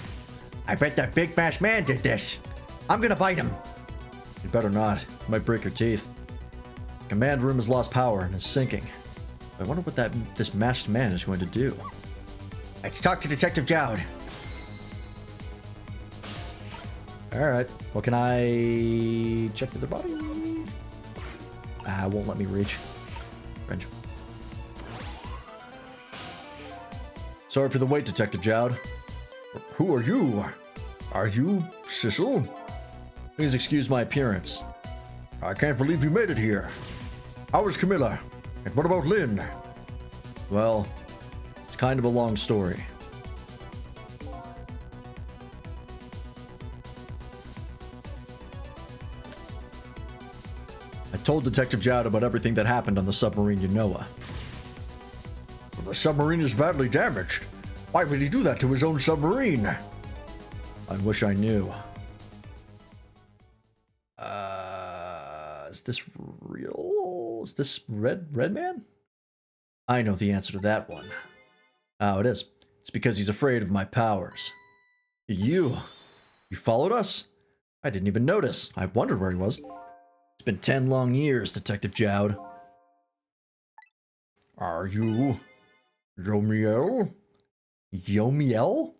I bet that big masked man did this. I'm gonna bite him. You better not. You might break your teeth. The command room has lost power and is sinking. I wonder what this masked man is going to do. Let's talk to Detective Jowd. Alright. Well, can I check their body? Won't let me reach. French. Sorry for the wait, Detective Jowd. Who are you? Are you Sissel? Please excuse my appearance. I can't believe you made it here. How is Camilla? And what about Lynn? Well, it's kind of a long story. I told Detective Jowd about everything that happened on the submarine Yanoa. The submarine is badly damaged. Why would he do that to his own submarine? I wish I knew. Is this real? Is this Red Man? I know the answer to that one. Oh, it is. It's because he's afraid of my powers. You followed us? I didn't even notice. I wondered where he was. It's been 10 long years, Detective Jowd. Are you Yomiel? Yomiel?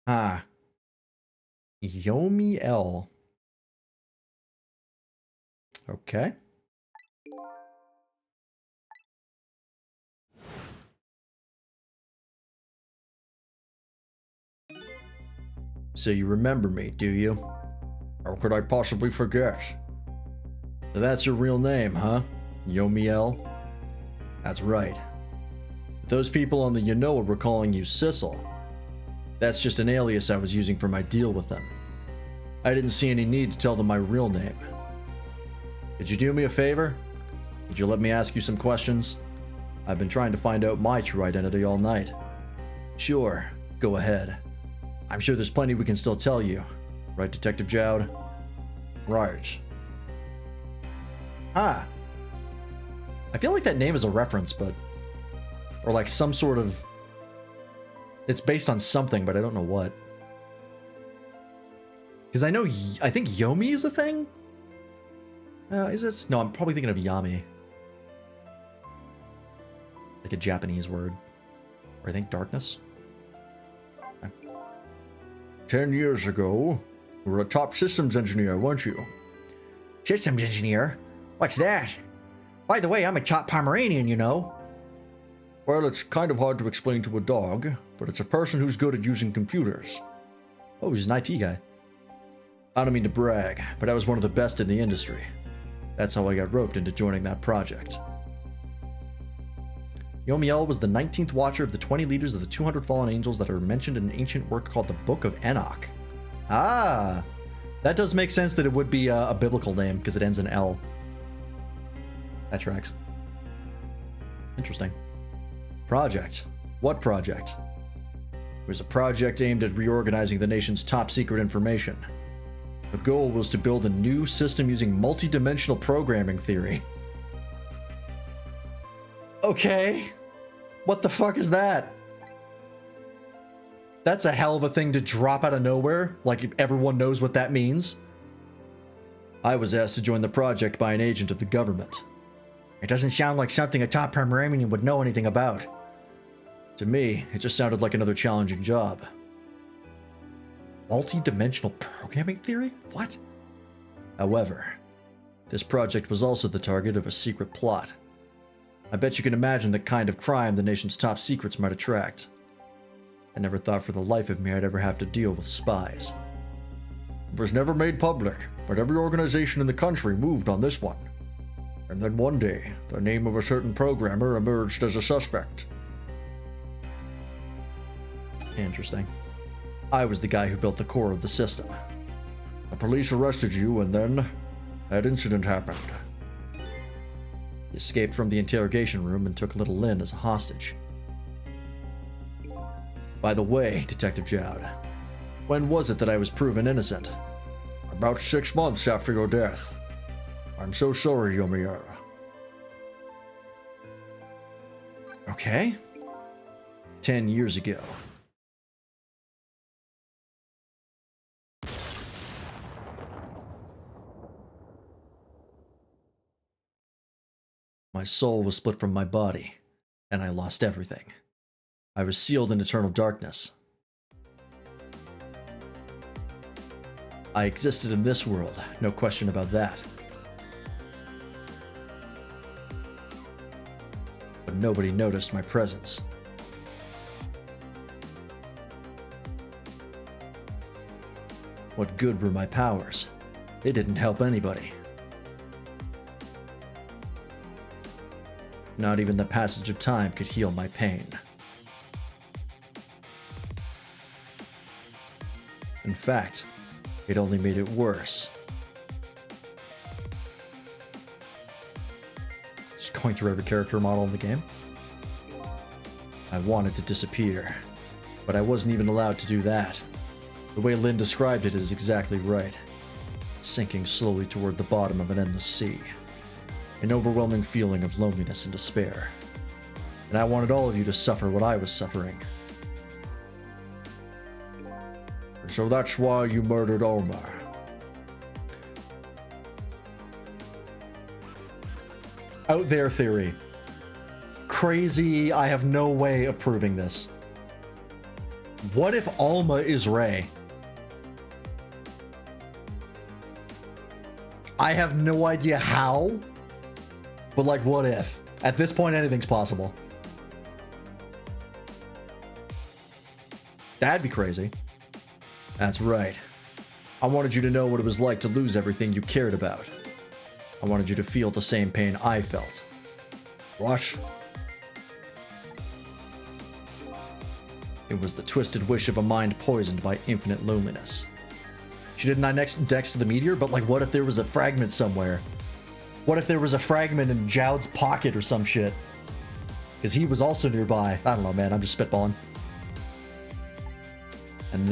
Ah. Yomiel. Okay. So you remember me, do you? How could I possibly forget? So that's your real name, huh? Yomiel? That's right. Those people on the Yanoa were calling you Sissel. That's just an alias I was using for my deal with them. I didn't see any need to tell them my real name. Could you do me a favor? Could you let me ask you some questions? I've been trying to find out my true identity all night. Sure, go ahead. I'm sure there's plenty we can still tell you. Right, Detective Jowd? Right. Ah. I feel like that name is a reference, but... Or like some sort of... It's based on something, but I don't know what. Because I know... I think Yomi is a thing? Is it? No, I'm probably thinking of Yami. Like a Japanese word. Or I think darkness? 10 years ago, you were a top systems engineer, weren't you? Systems engineer? What's that? By the way, I'm a top Pomeranian, you know. Well, it's kind of hard to explain to a dog, but it's a person who's good at using computers. Oh, he's an IT guy. I don't mean to brag, but I was one of the best in the industry. That's how I got roped into joining that project. Yomiel was the 19th watcher of the 20 leaders of the 200 fallen angels that are mentioned in an ancient work called the Book of Enoch. Ah, that does make sense that it would be a biblical name because it ends in L. That tracks. Interesting. Project. What project? It was a project aimed at reorganizing the nation's top secret information. The goal was to build a new system using multi-dimensional programming theory. Okay. What the fuck is that? That's a hell of a thing to drop out of nowhere, like everyone knows what that means. I was asked to join the project by an agent of the government. It doesn't sound like something a top Pomeranian would know anything about. To me, it just sounded like another challenging job. Multi-dimensional programming theory? What? However, this project was also the target of a secret plot. I bet you can imagine the kind of crime the nation's top secrets might attract. I never thought for the life of me I'd ever have to deal with spies. It was never made public, but every organization in the country moved on this one. And then one day, the name of a certain programmer emerged as a suspect. Interesting. I was the guy who built the core of the system. The police arrested you, and then that incident happened. He escaped from the interrogation room and took little Lynn as a hostage. By the way, Detective Jowd, when was it that I was proven innocent? About 6 months after your death. I'm so sorry, Yomiya. Okay. 10 years ago. My soul was split from my body, and I lost everything. I was sealed in eternal darkness. I existed in this world, no question about that. But nobody noticed my presence. What good were my powers? They didn't help anybody. Not even the passage of time could heal my pain. In fact, it only made it worse. Just going through every character model in the game. I wanted to disappear, but I wasn't even allowed to do that. The way Lynn described it is exactly right. Sinking slowly toward the bottom of an endless sea. An overwhelming feeling of loneliness and despair. And I wanted all of you to suffer what I was suffering. So that's why you murdered Omar. Out there theory. Crazy, I have no way of proving this. What if Alma is Rey? I have no idea how, but like, what if? At this point, anything's possible. That'd be crazy. That's right. I wanted you to know what it was like to lose everything you cared about. I wanted you to feel the same pain I felt. What? It was the twisted wish of a mind poisoned by infinite loneliness. She didn't index to the meteor, but like, what if there was a fragment somewhere? What if there was a fragment in Jowd's pocket or some shit? Because he was also nearby. I don't know, man. I'm just spitballing. And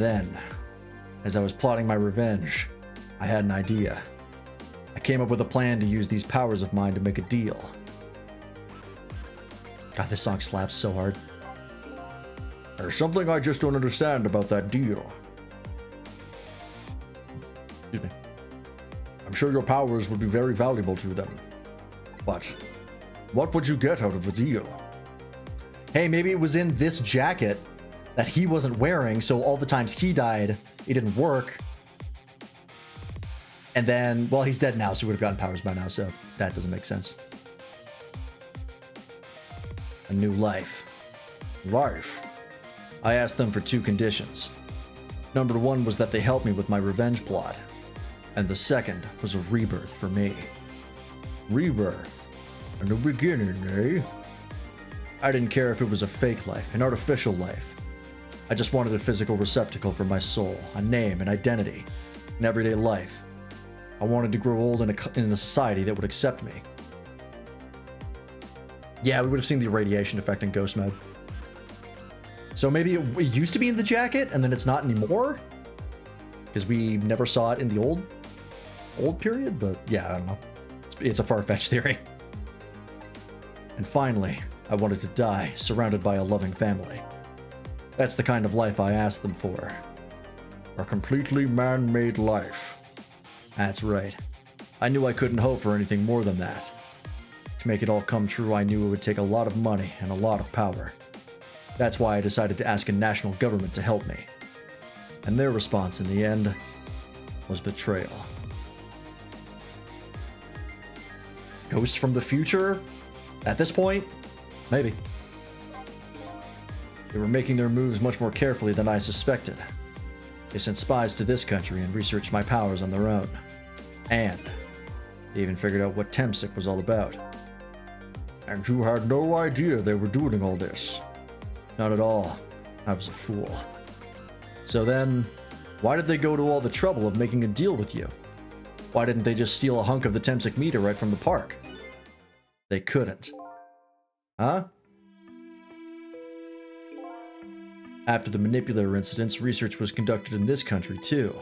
As I was plotting my revenge, I had an idea. I came up with a plan to use these powers of mine to make a deal. God, this song slaps so hard. There's something I just don't understand about that deal. Excuse me. I'm sure your powers would be very valuable to them. But what would you get out of the deal? Hey, maybe it was in this jacket that he wasn't wearing, so all the times he died, it didn't work. And then, well, he's dead now, so he would have gotten powers by now, so that doesn't make sense. A new life. Life. I asked them for 2 conditions. Number 1 was that they help me with my revenge plot. And the second was a rebirth for me. Rebirth. A new beginning, eh? I didn't care if it was a fake life, an artificial life. I just wanted a physical receptacle for my soul, a name, an identity, an everyday life. I wanted to grow old in a society that would accept me. Yeah, we would have seen the irradiation effect in Ghost Mode. So maybe it used to be in the jacket, and then it's not anymore? Because we never saw it in the old period, but yeah, I don't know. It's a far-fetched theory. And finally, I wanted to die, surrounded by a loving family. That's the kind of life I asked them for. A completely man-made life. That's right. I knew I couldn't hope for anything more than that. To make it all come true, I knew it would take a lot of money and a lot of power. That's why I decided to ask a national government to help me. And their response in the end was betrayal. Ghosts from the future? At this point? Maybe. They were making their moves much more carefully than I suspected. They sent spies to this country and researched my powers on their own. And they even figured out what Temsik was all about. And you had no idea they were doing all this? Not at all. I was a fool. So then, why did they go to all the trouble of making a deal with you? Why didn't they just steal a hunk of the Temsik meteorite from the park? They couldn't. Huh? After the manipulator incidents, research was conducted in this country too.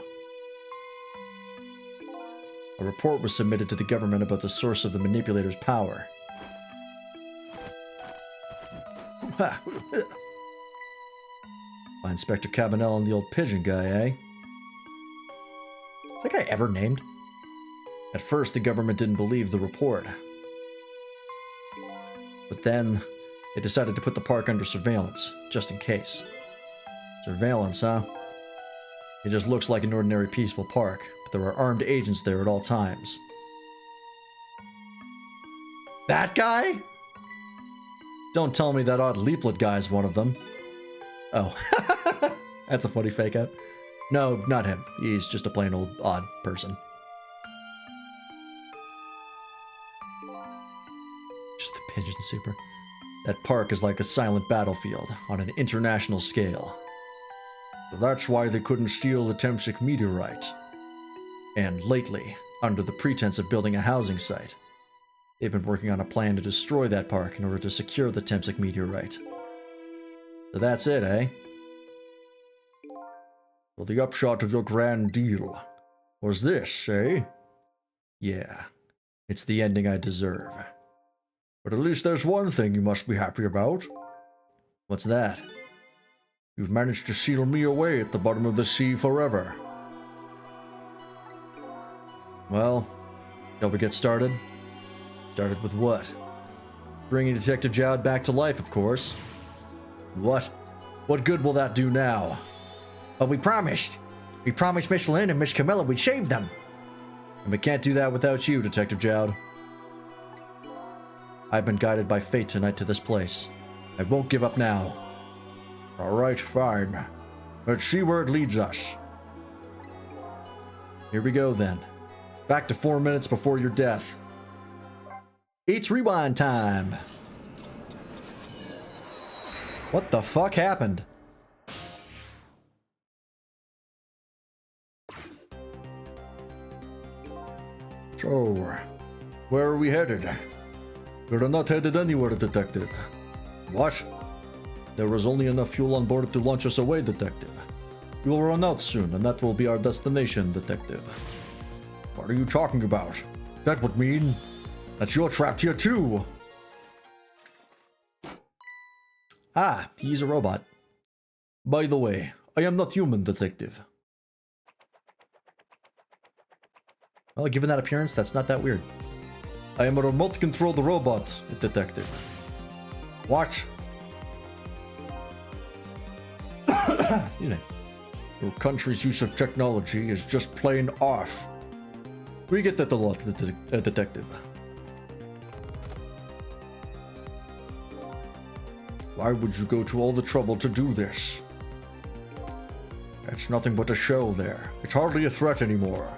A report was submitted to the government about the source of the manipulator's power. By Inspector Cabanel and the old pigeon guy, eh? Is that guy ever named? At first, the government didn't believe the report. But then, they decided to put the park under surveillance, just in case. Surveillance, huh? It just looks like an ordinary peaceful park, but there are armed agents there at all times. That guy? Don't tell me that odd leaflet guy's one of them. Oh, that's a funny fake out. No, not him. He's just a plain old odd person. Just the pigeon super. That park is like a silent battlefield on an international scale. So that's why they couldn't steal the Temsik meteorite. And lately, under the pretense of building a housing site, they've been working on a plan to destroy that park in order to secure the Temsik meteorite. So that's it, eh? So the upshot of your grand deal was this, eh? Yeah, it's the ending I deserve. But at least there's one thing you must be happy about. What's that? You've managed to seal me away at the bottom of the sea forever. Well, shall we get started? Started with what? Bringing Detective Jowd back to life, of course. What? What good will that do now? But we promised. We promised Miss Lynn and Miss Camilla we'd save them. And we can't do that without you, Detective Jowd. I've been guided by fate tonight to this place. I won't give up now. Alright, fine. Let's see where it leads us. Here we go then. Back to 4 minutes before your death. It's rewind time. What the fuck happened? So, where are we headed? We're not headed anywhere, Detective. What? There was only enough fuel on board to launch us away, Detective. We will run out soon, and that will be our destination, Detective. What are you talking about? That would mean that you're trapped here too. Ah, he's a robot. By the way, I am not human, Detective. Well, given that appearance, that's not that weird. I am a remote-controlled robot, Detective. What? Excuse me. Your country's use of technology is just plain off. We get that a lot, Detective. Why would you go to all the trouble to do this? It's nothing but a show there. It's hardly a threat anymore.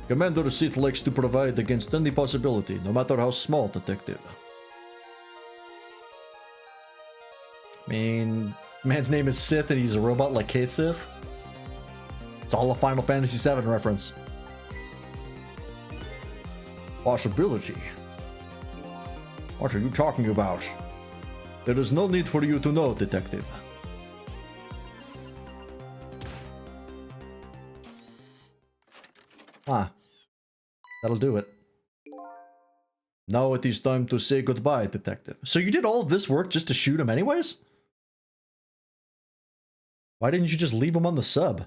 Commander Sith likes to provide against any possibility, no matter how small, Detective. I mean, man's name is Sith and he's a robot like Kate Sith. It's all a Final Fantasy VII reference. Possibility? What are you talking about? There is no need for you to know, Detective. Ah, that'll do it. Now it is time to say goodbye, Detective. So you did all of this work just to shoot him anyways? Why didn't you just leave him on the sub?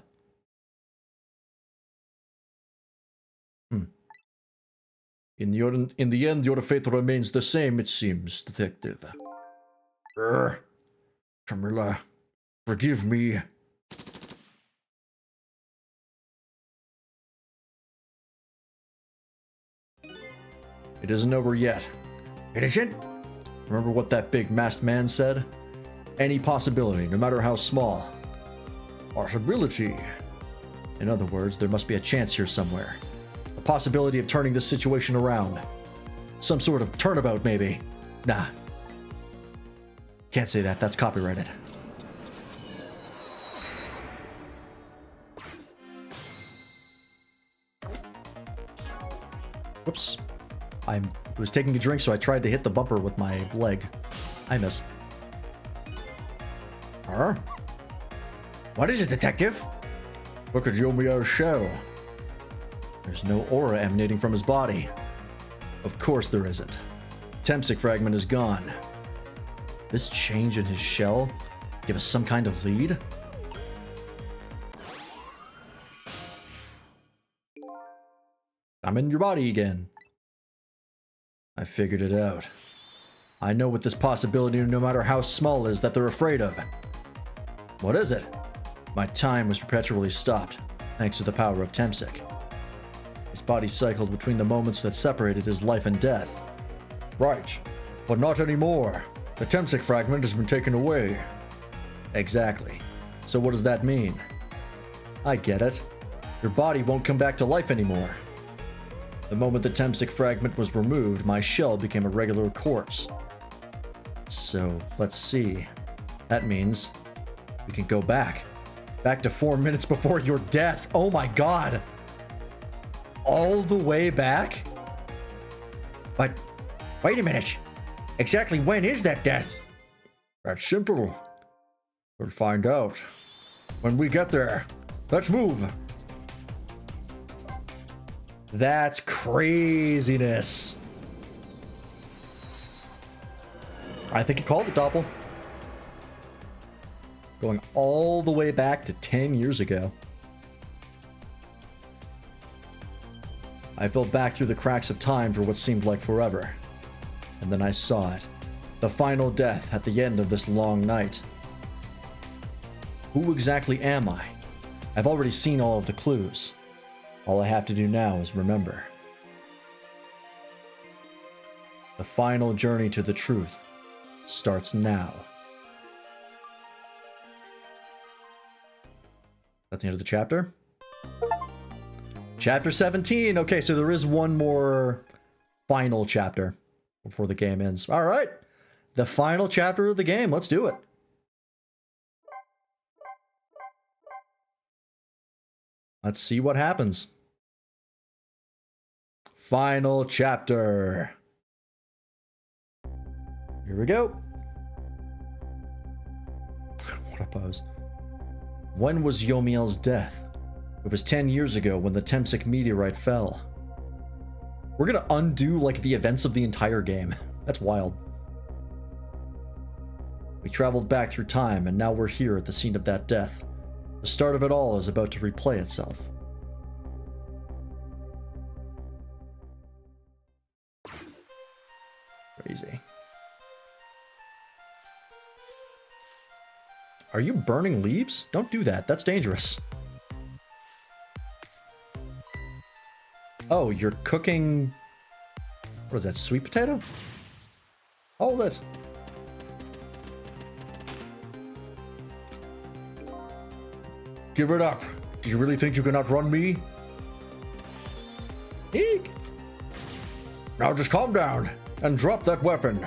In the end, your fate remains the same, it seems, Detective. Camilla, forgive me. It isn't over yet. It isn't? Remember what that big masked man said? Any possibility, no matter how small. Possibility. In other words, there must be a chance here somewhere. A possibility of turning this situation around. Some sort of turnabout, maybe. Nah. Can't say that, that's copyrighted. Whoops. I was taking a drink, so I tried to hit the bumper with my leg. I missed. Huh? What is it, Detective? Look at Yomiya's shell. There's no aura emanating from his body. Of course there isn't. Temsic fragment is gone. This change in his shell give us some kind of lead? I'm in your body again. I figured it out. I know what this possibility, no matter how small, is that they're afraid of. What is it? My time was perpetually stopped, thanks to the power of Temsic. His body cycled between the moments that separated his life and death. Right, but not anymore. The Temsic fragment has been taken away. Exactly. So what does that mean? I get it. Your body won't come back to life anymore. The moment the Temsic fragment was removed, my shell became a regular corpse. So, let's see. That means we can go back. Back to 4 minutes before your death. Oh my god! All the way back? But, wait a minute. Exactly when is that death? That's simple. We'll find out. When we get there. Let's move. That's craziness. I think you called it, Doppel. Going all the way back to 10 years ago. I fell back through the cracks of time for what seemed like forever. And then I saw it. The final death at the end of this long night. Who exactly am I? I've already seen all of the clues. All I have to do now is remember. The final journey to the truth starts now. That's the end of the chapter. Chapter 17. Okay, so there is one more final chapter before the game ends. All right. The final chapter of the game. Let's do it. Let's see what happens. Final chapter. Here we go. What a pose. When was Yomiel's death? It was 10 years ago when the Temsic meteorite fell. We're gonna undo, like, the events of the entire game. That's wild. We traveled back through time, and now we're here at the scene of that death. The start of it all is about to replay itself. Crazy. Are you burning leaves? Don't do that. That's dangerous. Oh, you're cooking... What is that, sweet potato? Hold it. Give it up. Do you really think you can outrun me? Eek. Now just calm down and drop that weapon.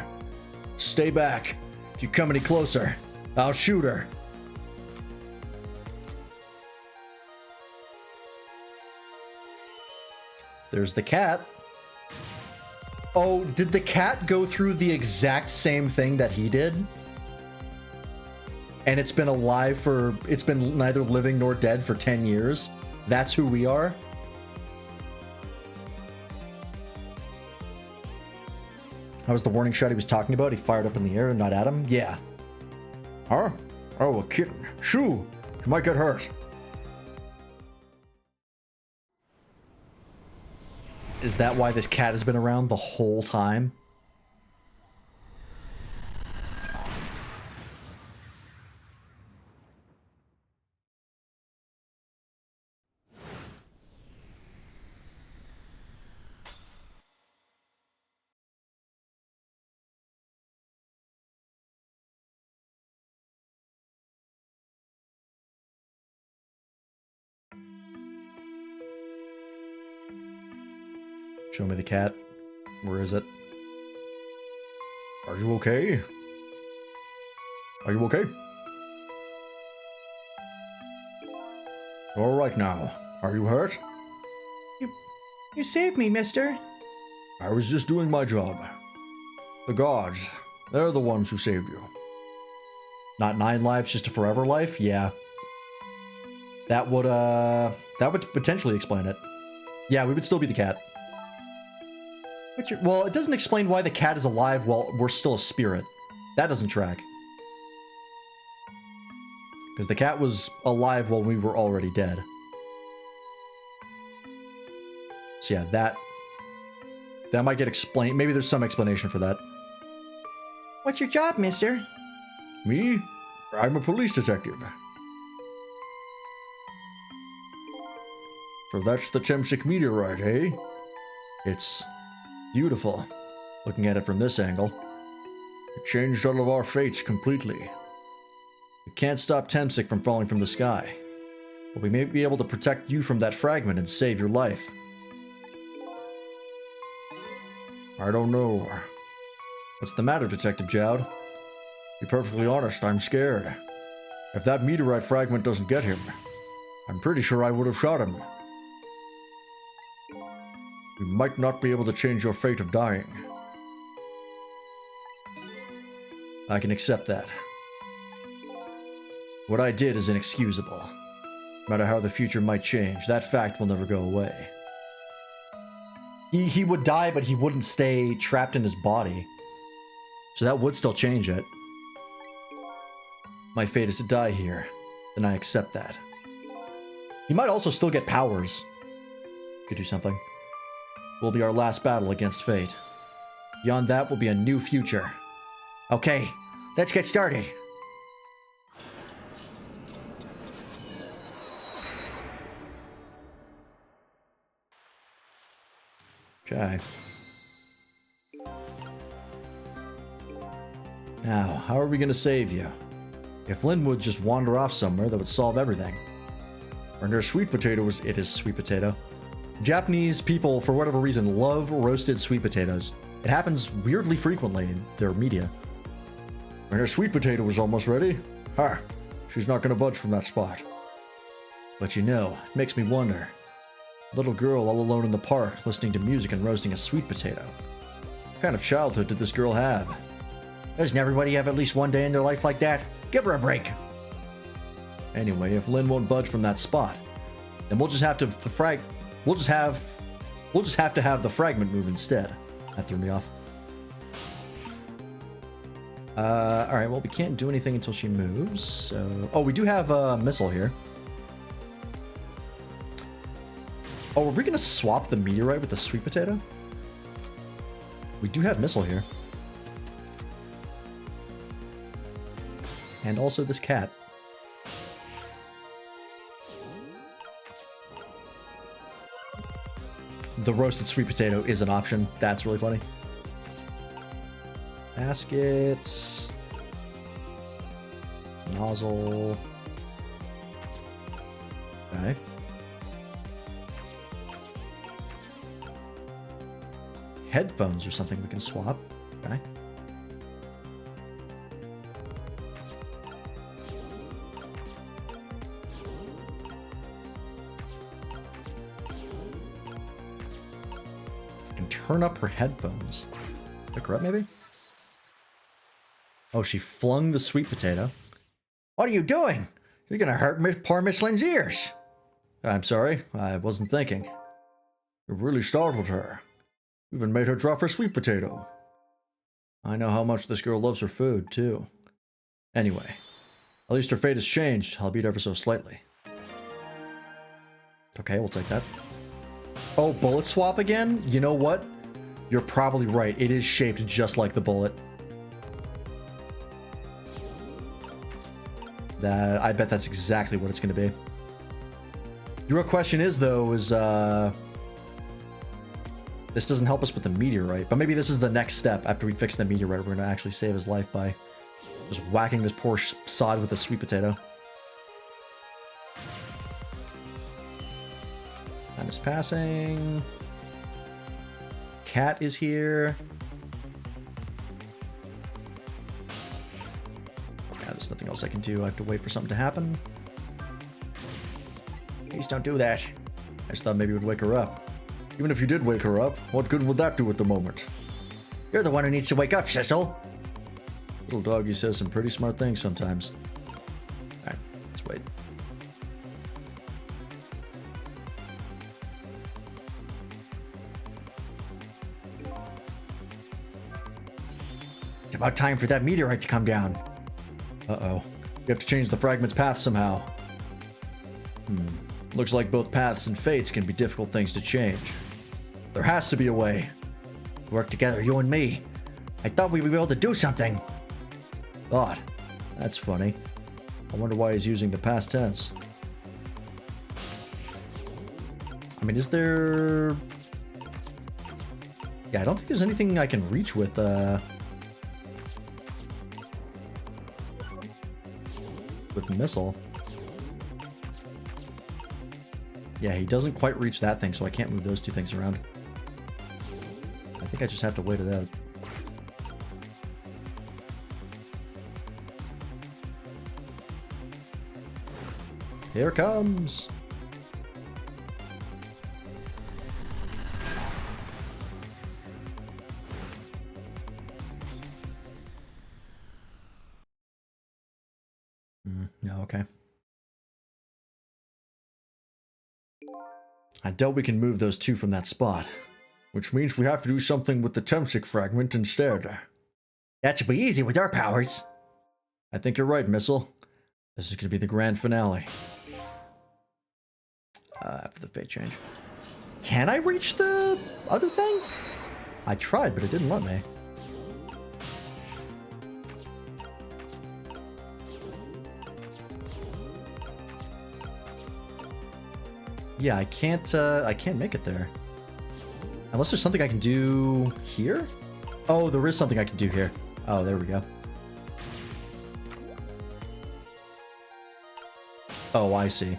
Stay back. If you come any closer, I'll shoot her. There's the cat. Oh, did the cat go through the exact same thing that he did? And it's been alive for... It's been neither living nor dead for 10 years? That's who we are? How was the warning shot he was talking about? He fired up in the air and not at him? Yeah. Huh? Oh, a kitten. Shoo! You might get hurt. Is that why this cat has been around the whole time? Show me the cat. Where is it? Are you okay? Are you okay? All right now. Are you hurt? You saved me, mister. I was just doing my job. The gods, they're the ones who saved you. Not 9 lives, just a forever life? Yeah. That would potentially explain it. Yeah, we would still be the cat. Well, it doesn't explain why the cat is alive while we're still a spirit. That doesn't track. Because the cat was alive while we were already dead. So yeah, that might get explained. Maybe there's some explanation for that. What's your job, mister? Me? I'm a police detective. So that's the Temsic meteorite, eh? It's beautiful, looking at it from this angle. It changed all of our fates completely. We can't stop Temsic from falling from the sky, but we may be able to protect you from that fragment and save your life. I don't know. What's the matter, Detective Jowd? To be perfectly honest, I'm scared. If that meteorite fragment doesn't get him, I'm pretty sure I would have shot him. We might not be able to change your fate of dying. I can accept that. What I did is inexcusable. No matter how the future might change, that fact will never go away. He would die, but he wouldn't stay trapped in his body. So that would still change it. My fate is to die here, and I accept that. He might also still get powers. Could do something. Will be our last battle against fate. Beyond that will be a new future. Okay, let's get started. Okay. Now, how are we going to save you? If Lynn would just wander off somewhere, that would solve everything. And their sweet potatoes. It is sweet potato. Japanese people, for whatever reason, love roasted sweet potatoes. It happens weirdly frequently in their media. And her sweet potato was almost ready. Ha! She's not gonna budge from that spot. But you know, it makes me wonder. A little girl all alone in the park, listening to music and roasting a sweet potato. What kind of childhood did this girl have? Doesn't everybody have at least one day in their life like that? Give her a break. anyway, if Lynn won't budge from that spot. Then we'll just have to we'll just have to have the fragment move instead. That threw me off. Alright, well, we can't do anything until she moves, so... Oh, we do have a missile here. Oh, are we gonna swap the meteorite with the sweet potato? We do have missile here. And also this cat. The roasted sweet potato is an option. That's really funny. Basket. Nozzle. Okay. Headphones or something we can swap. Okay. And turn up her headphones. Pick her up, maybe? Oh, she flung the sweet potato. What are you doing? You're gonna hurt poor Miss Lynn's ears. I'm sorry, I wasn't thinking. You really startled her. Even made her drop her sweet potato. I know how much this girl loves her food, too. Anyway, at least her fate has changed, albeit ever so slightly. Okay, we'll take that. Oh, bullet swap again? You know what? You're probably right. It is shaped just like the bullet. I bet that's exactly what it's going to be. The real question is, though, this doesn't help us with the meteorite, but maybe this is the next step. After we fix the meteorite, we're going to actually save his life by just whacking this poor sod with a sweet potato. Time is passing. Cat is here. Yeah, there's nothing else I can do. I have to wait for something to happen. Please don't do that. I just thought maybe it would wake her up. Even if you did wake her up, what good would that do at the moment? You're the one who needs to wake up, Cecil. Little doggy says some pretty smart things sometimes. Alright, let's wait. It's about time for that meteorite to come down. Uh-oh. We have to change the fragment's path somehow. Looks like both paths and fates can be difficult things to change. There has to be a way. Work together, you and me. I thought we'd be able to do something. Thought. That's funny. I wonder why he's using the past tense. I mean, is there... Yeah, I don't think there's anything I can reach with, missile. Yeah, he doesn't quite reach that thing, so I can't move those two things around. I think I just have to wait it out. Here it comes! No, okay. I doubt we can move those two from that spot. Which means we have to do something with the Temsic fragment instead. That should be easy with our powers. I think you're right, Missile. This is going to be the grand finale. After the fate change. Can I reach the other thing? I tried, but it didn't let me. Yeah, I can't make it there. Unless there's something I can do here? Oh, there is something I can do here. Oh, there we go. Oh, I see.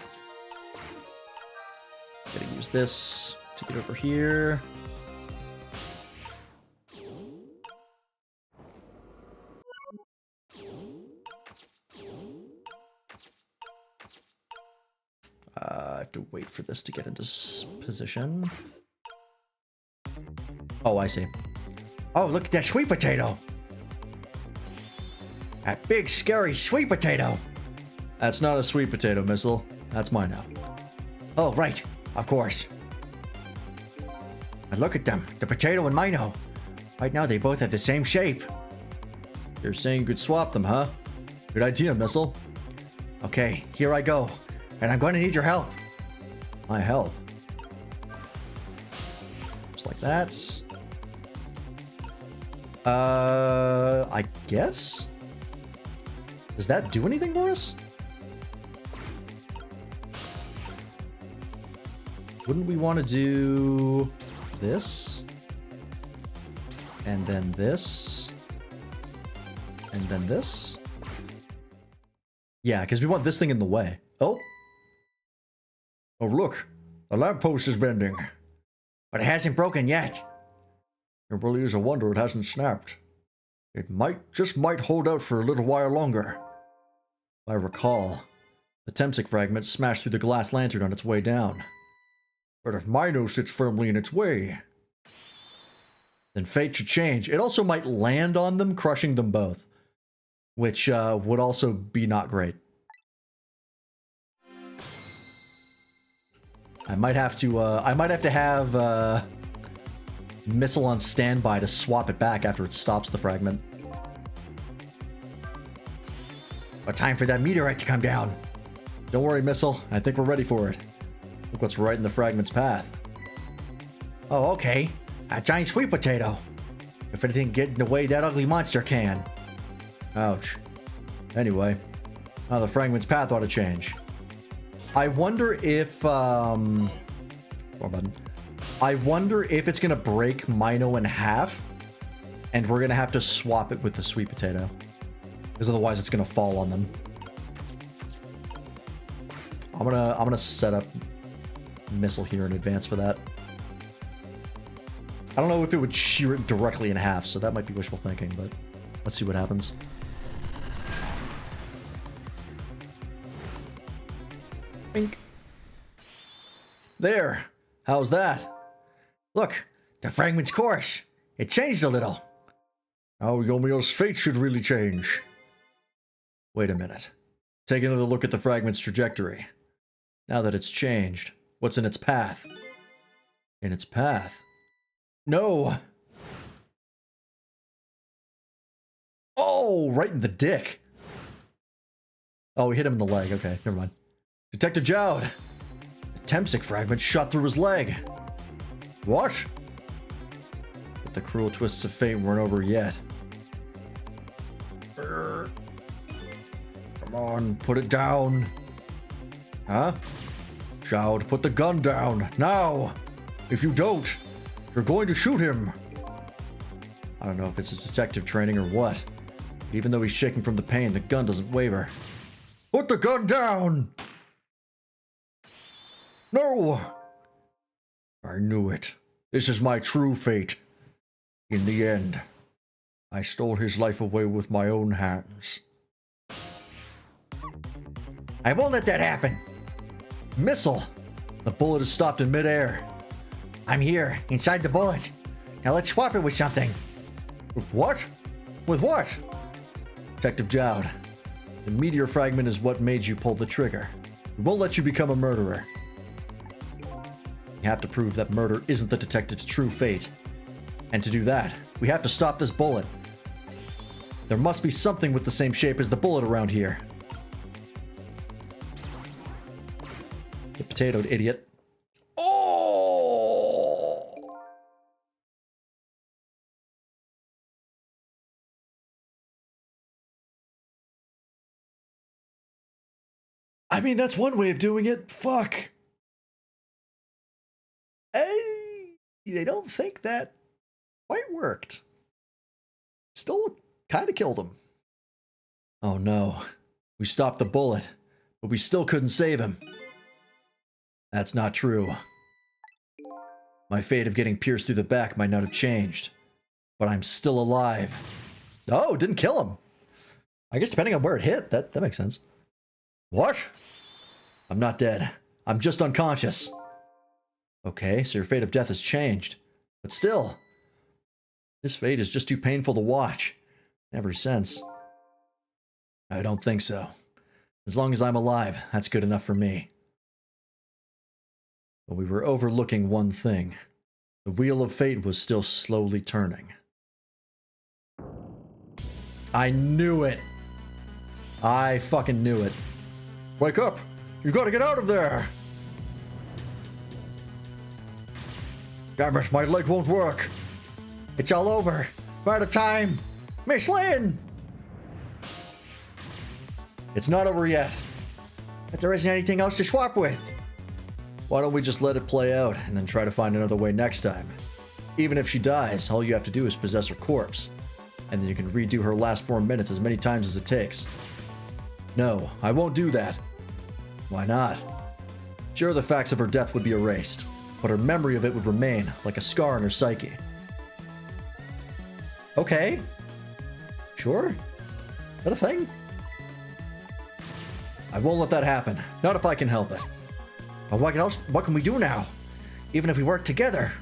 Gotta use this to get over here. I have to wait for this to get into position. Oh, I see. Oh, look at that sweet potato. That big, scary sweet potato. That's not a sweet potato missile. That's mine now. Oh, right. Of course. And look at them. The potato and Mino. Right now, they both have the same shape. You're saying you could swap them, huh? Good idea, missile. Okay, here I go. And I'm going to need your help. My help. Just like that. I guess? Does that do anything for us? Wouldn't we want to do this? And then this? And then this? Yeah, because we want this thing in the way. Oh! Oh, look. The lamppost is bending. But it hasn't broken yet. It really is a wonder it hasn't snapped. It just might hold out for a little while longer. If I recall, the Temsic fragment smashed through the glass lantern on its way down. But if Mino sits firmly in its way, then fate should change. It also might land on them, crushing them both, which would also be not great. I might have to have missile on standby to swap it back after it stops the fragment. But time for that meteorite to come down. Don't worry, missile. I think we're ready for it. Look what's right in the fragment's path. Oh, okay. A giant sweet potato. If anything can get in the way, that ugly monster can. Ouch. Anyway, now the fragment's path ought to change. I wonder if wrong button. I wonder if it's gonna break Mino in half, and we're gonna have to swap it with the sweet potato, because otherwise it's gonna fall on them. I'm gonna set up missile here in advance for that. I don't know if it would shear it directly in half, so that might be wishful thinking, but let's see what happens. Bink. There. How's that? Look, the fragment's course. It changed a little. now Yomiyo's fate should really change. Wait a minute. Take another look at the fragment's trajectory. Now that it's changed, what's in its path? In its path? No! Oh, right in the dick. Oh, we hit him in the leg. Okay, never mind. Detective Jowd! The Temsic fragment shot through his leg. What? But the cruel twists of fate weren't over yet. Come on, put it down. Huh? Jowd, put the gun down, now! If you don't, you're going to shoot him. I don't know if it's his detective training or what. But even though he's shaking from the pain, the gun doesn't waver. Put the gun down! No! I knew it. This is my true fate. In the end, I stole his life away with my own hands. I won't let that happen. Missile! The bullet is stopped in midair. I'm here, inside the bullet. Now let's swap it with something. With what? With what? Detective Jowd, the meteor fragment is what made you pull the trigger. We won't let you become a murderer. You have to prove that murder isn't the detective's true fate. And to do that, we have to stop this bullet. There must be something with the same shape as the bullet around here. Get potatoed, idiot. Oh! I mean, that's one way of doing it. Fuck. I don't think that quite worked. Still kind of killed him. Oh no. We stopped the bullet, but we still couldn't save him. That's not true. My fate of getting pierced through the back might not have changed, but I'm still alive. Oh, didn't kill him. I guess depending on where it hit, that makes sense. What? I'm not dead. I'm just unconscious. Okay, so your fate of death has changed. But still, this fate is just too painful to watch. Ever since. I don't think so. As long as I'm alive, that's good enough for me. But we were overlooking one thing. The wheel of fate was still slowly turning. I knew it! I fucking knew it. Wake up! You gotta get out of there! Damn it, my leg won't work. It's all over. We're out of time. Miss Lynn! It's not over yet. But there isn't anything else to swap with. Why don't we just let it play out and then try to find another way next time? Even if she dies, all you have to do is possess her corpse. And then you can redo her last 4 minutes as many times as it takes. No, I won't do that. Why not? Sure, the facts of her death would be erased, but her memory of it would remain like a scar in her psyche. Okay. Sure. Is that a thing? I won't let that happen. Not if I can help it. But what can we do now? Even if we work together.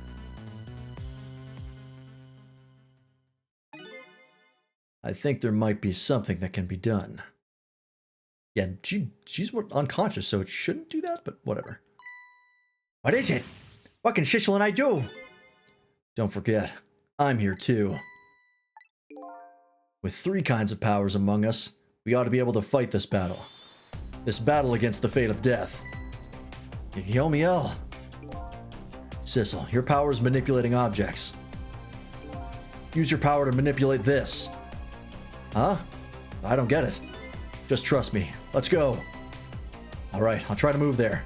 I think there might be something that can be done. Yeah, she's unconscious, so it shouldn't do that, but whatever. What is it? What can Sissel and I do? Don't forget, I'm here too. With 3 kinds of powers among us, we ought to be able to fight this battle. This battle against the fate of death. Yomiel. Sissel, your power is manipulating objects. Use your power to manipulate this. Huh? I don't get it. Just trust me. Let's go. Alright, I'll try to move there.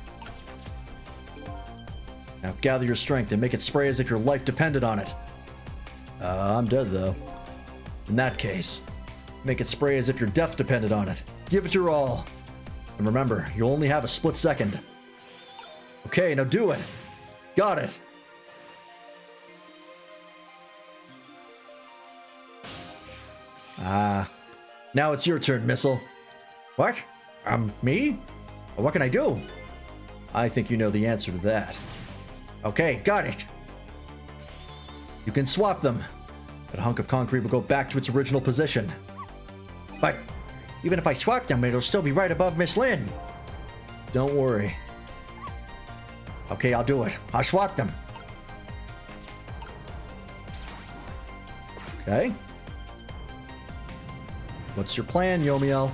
Now gather your strength and make it spray as if your life depended on it. I'm dead though. In that case, make it spray as if your death depended on it. Give it your all. And remember, you'll only have a split second. Okay, now do it. Got it. Now it's your turn, Missile. What? Me? What can I do? I think you know the answer to that. Okay, got it. You can swap them. That hunk of concrete will go back to its original position. But even if I swap them, it'll still be right above Miss Lynn. Don't worry. Okay, I'll do it. I'll swap them. Okay. What's your plan, Yomiel?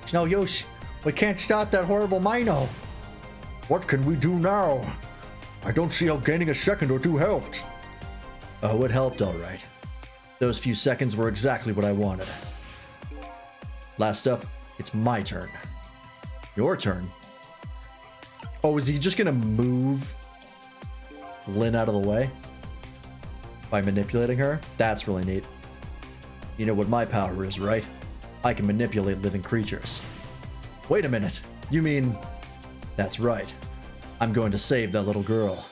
It's no use. We can't stop that horrible Mino. What can we do now? I don't see how gaining a second or two helped. Oh, it helped all right. Those few seconds were exactly what I wanted. Last up, it's my turn. Your turn? Oh, is he just gonna move Lynn out of the way? By manipulating her? That's really neat. You know what my power is, right? I can manipulate living creatures. Wait a minute. You mean... That's right. I'm going to save that little girl.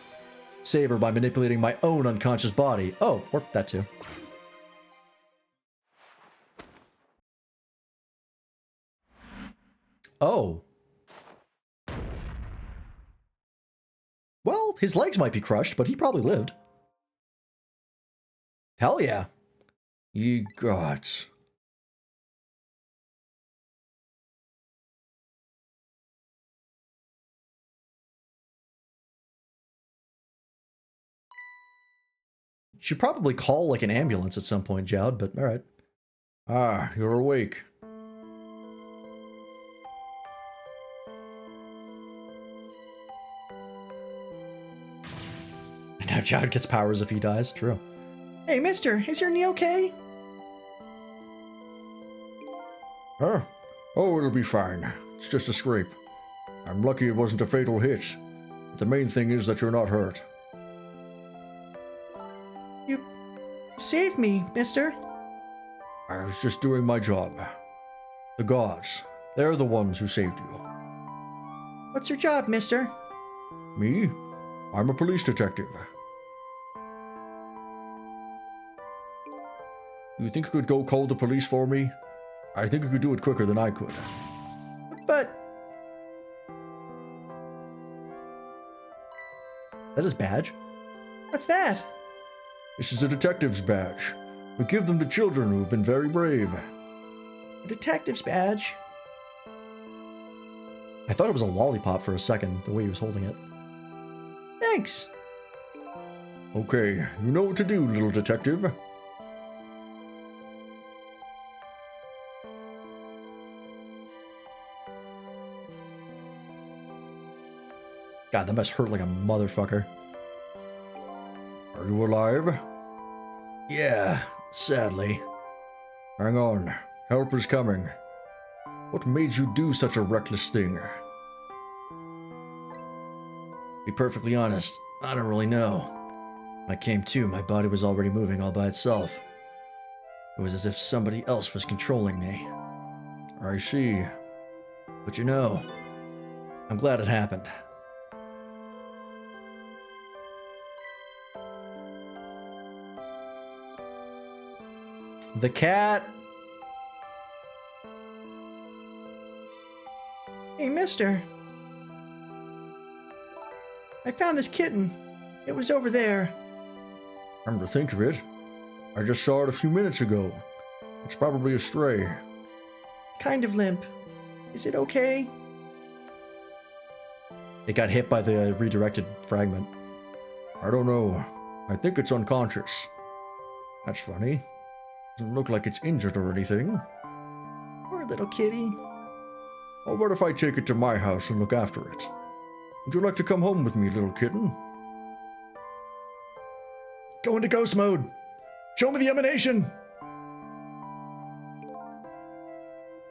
Save her by manipulating my own unconscious body. Oh, or that too. Oh. Well, his legs might be crushed, but he probably lived. Hell yeah. Ye gods. Should probably call like an ambulance at some point, Jowd, but alright. Ah, you're awake. And now Jowd gets powers if he dies. True. Hey, mister, is your knee okay? Huh? Oh, it'll be fine. It's just a scrape. I'm lucky it wasn't a fatal hit. But the main thing is that you're not hurt. You saved me, mister. I was just doing my job. The gods, they're the ones who saved you. What's your job, mister? Me? I'm a police detective. You think you could go call the police for me? I think you could do it quicker than I could. But That is badge? what's that? This is a detective's badge. We give them to children who have been very brave. A detective's badge. I thought it was a lollipop for a second, the way he was holding it. Thanks. Okay, you know what to do, little detective. God, that must hurt like a motherfucker. Are you alive? Yeah, sadly. Hang on, help is coming. What made you do such a reckless thing? Be perfectly honest, I don't really know. When I came to, my body was already moving all by itself. It was as if somebody else was controlling me. I see. But you know, I'm glad it happened. The cat! Hey, mister. I found this kitten. It was over there. Come to think of it, I just saw it a few minutes ago. It's probably a stray. Kind of limp. Is it okay? It got hit by the redirected fragment. I don't know. I think it's unconscious. That's funny. Doesn't look like it's injured or anything. Poor little kitty. Well, what if I take it to my house and look after it? Would you like to come home with me, little kitten? Go into ghost mode! Show me the emanation!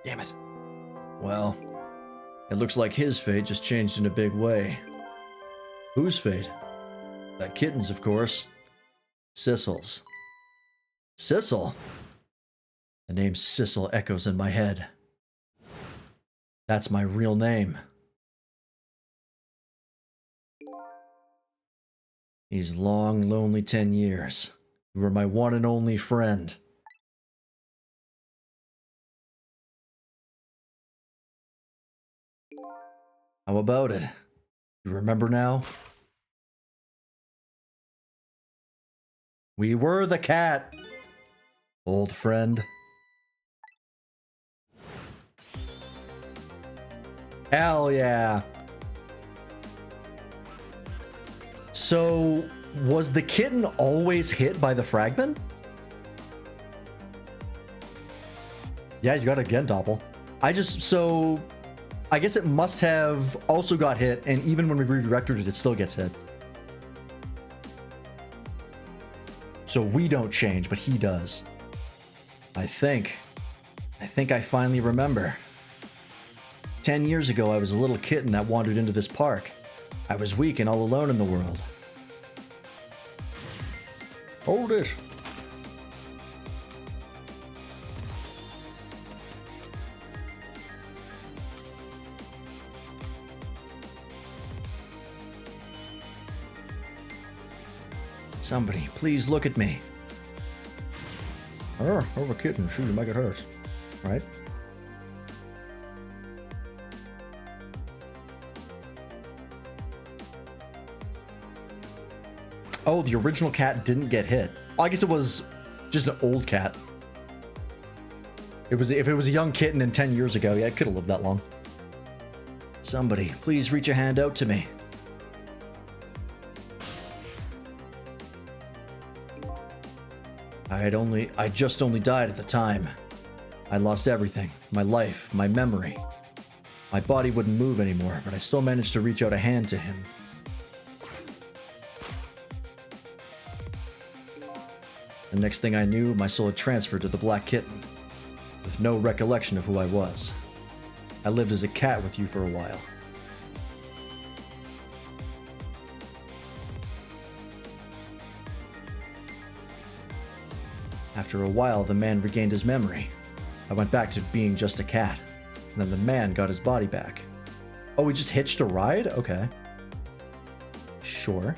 Damn it. Well, it looks like his fate just changed in a big way. Whose fate? That kitten's, of course. Sissel's. Sissel? The name Sissel echoes in my head. That's my real name. These long, lonely 10 years. You were my one and only friend. How about it? You remember now? We were the cat, old friend. Hell yeah. So, was the kitten always hit by the fragment? Yeah, you got it again, Doppel. I guess it must have also got hit, and even when we redirected it, it still gets hit. So we don't change, but he does. I think I finally remember. 10 years ago, I was a little kitten that wandered into this park. I was weak and all alone in the world. Hold it. Somebody, please look at me. Oh, a kitten. Shoot, you might get hurt. Right? Oh, the original cat didn't get hit. Oh, I guess it was just an old cat. If it was a young kitten and 10 years ago, yeah, it could have lived that long. Somebody, please reach a hand out to me. I just only died at the time. I lost everything. My life, my memory. My body wouldn't move anymore, but I still managed to reach out a hand to him. The next thing I knew, my soul had transferred to the black kitten, with no recollection of who I was. I lived as a cat with you for a while. After a while, the man regained his memory. I went back to being just a cat, and then the man got his body back. Oh, he just hitched a ride? Okay. Sure.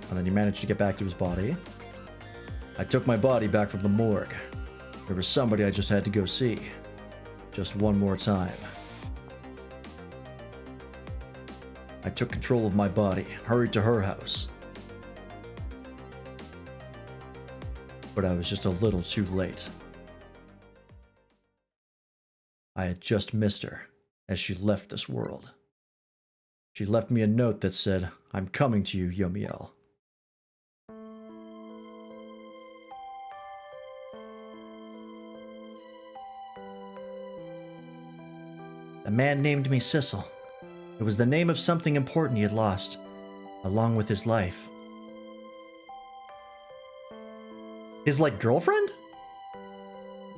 And then he managed to get back to his body. I took my body back from the morgue. There was somebody I just had to go see. Just one more time. I took control of my body and hurried to her house. But I was just a little too late. I had just missed her. as she left this world. She left me a note that said, "I'm coming to you, Yomiel." The man named me Sissel. It was the name of something important he had lost, along with his life. His, like, girlfriend?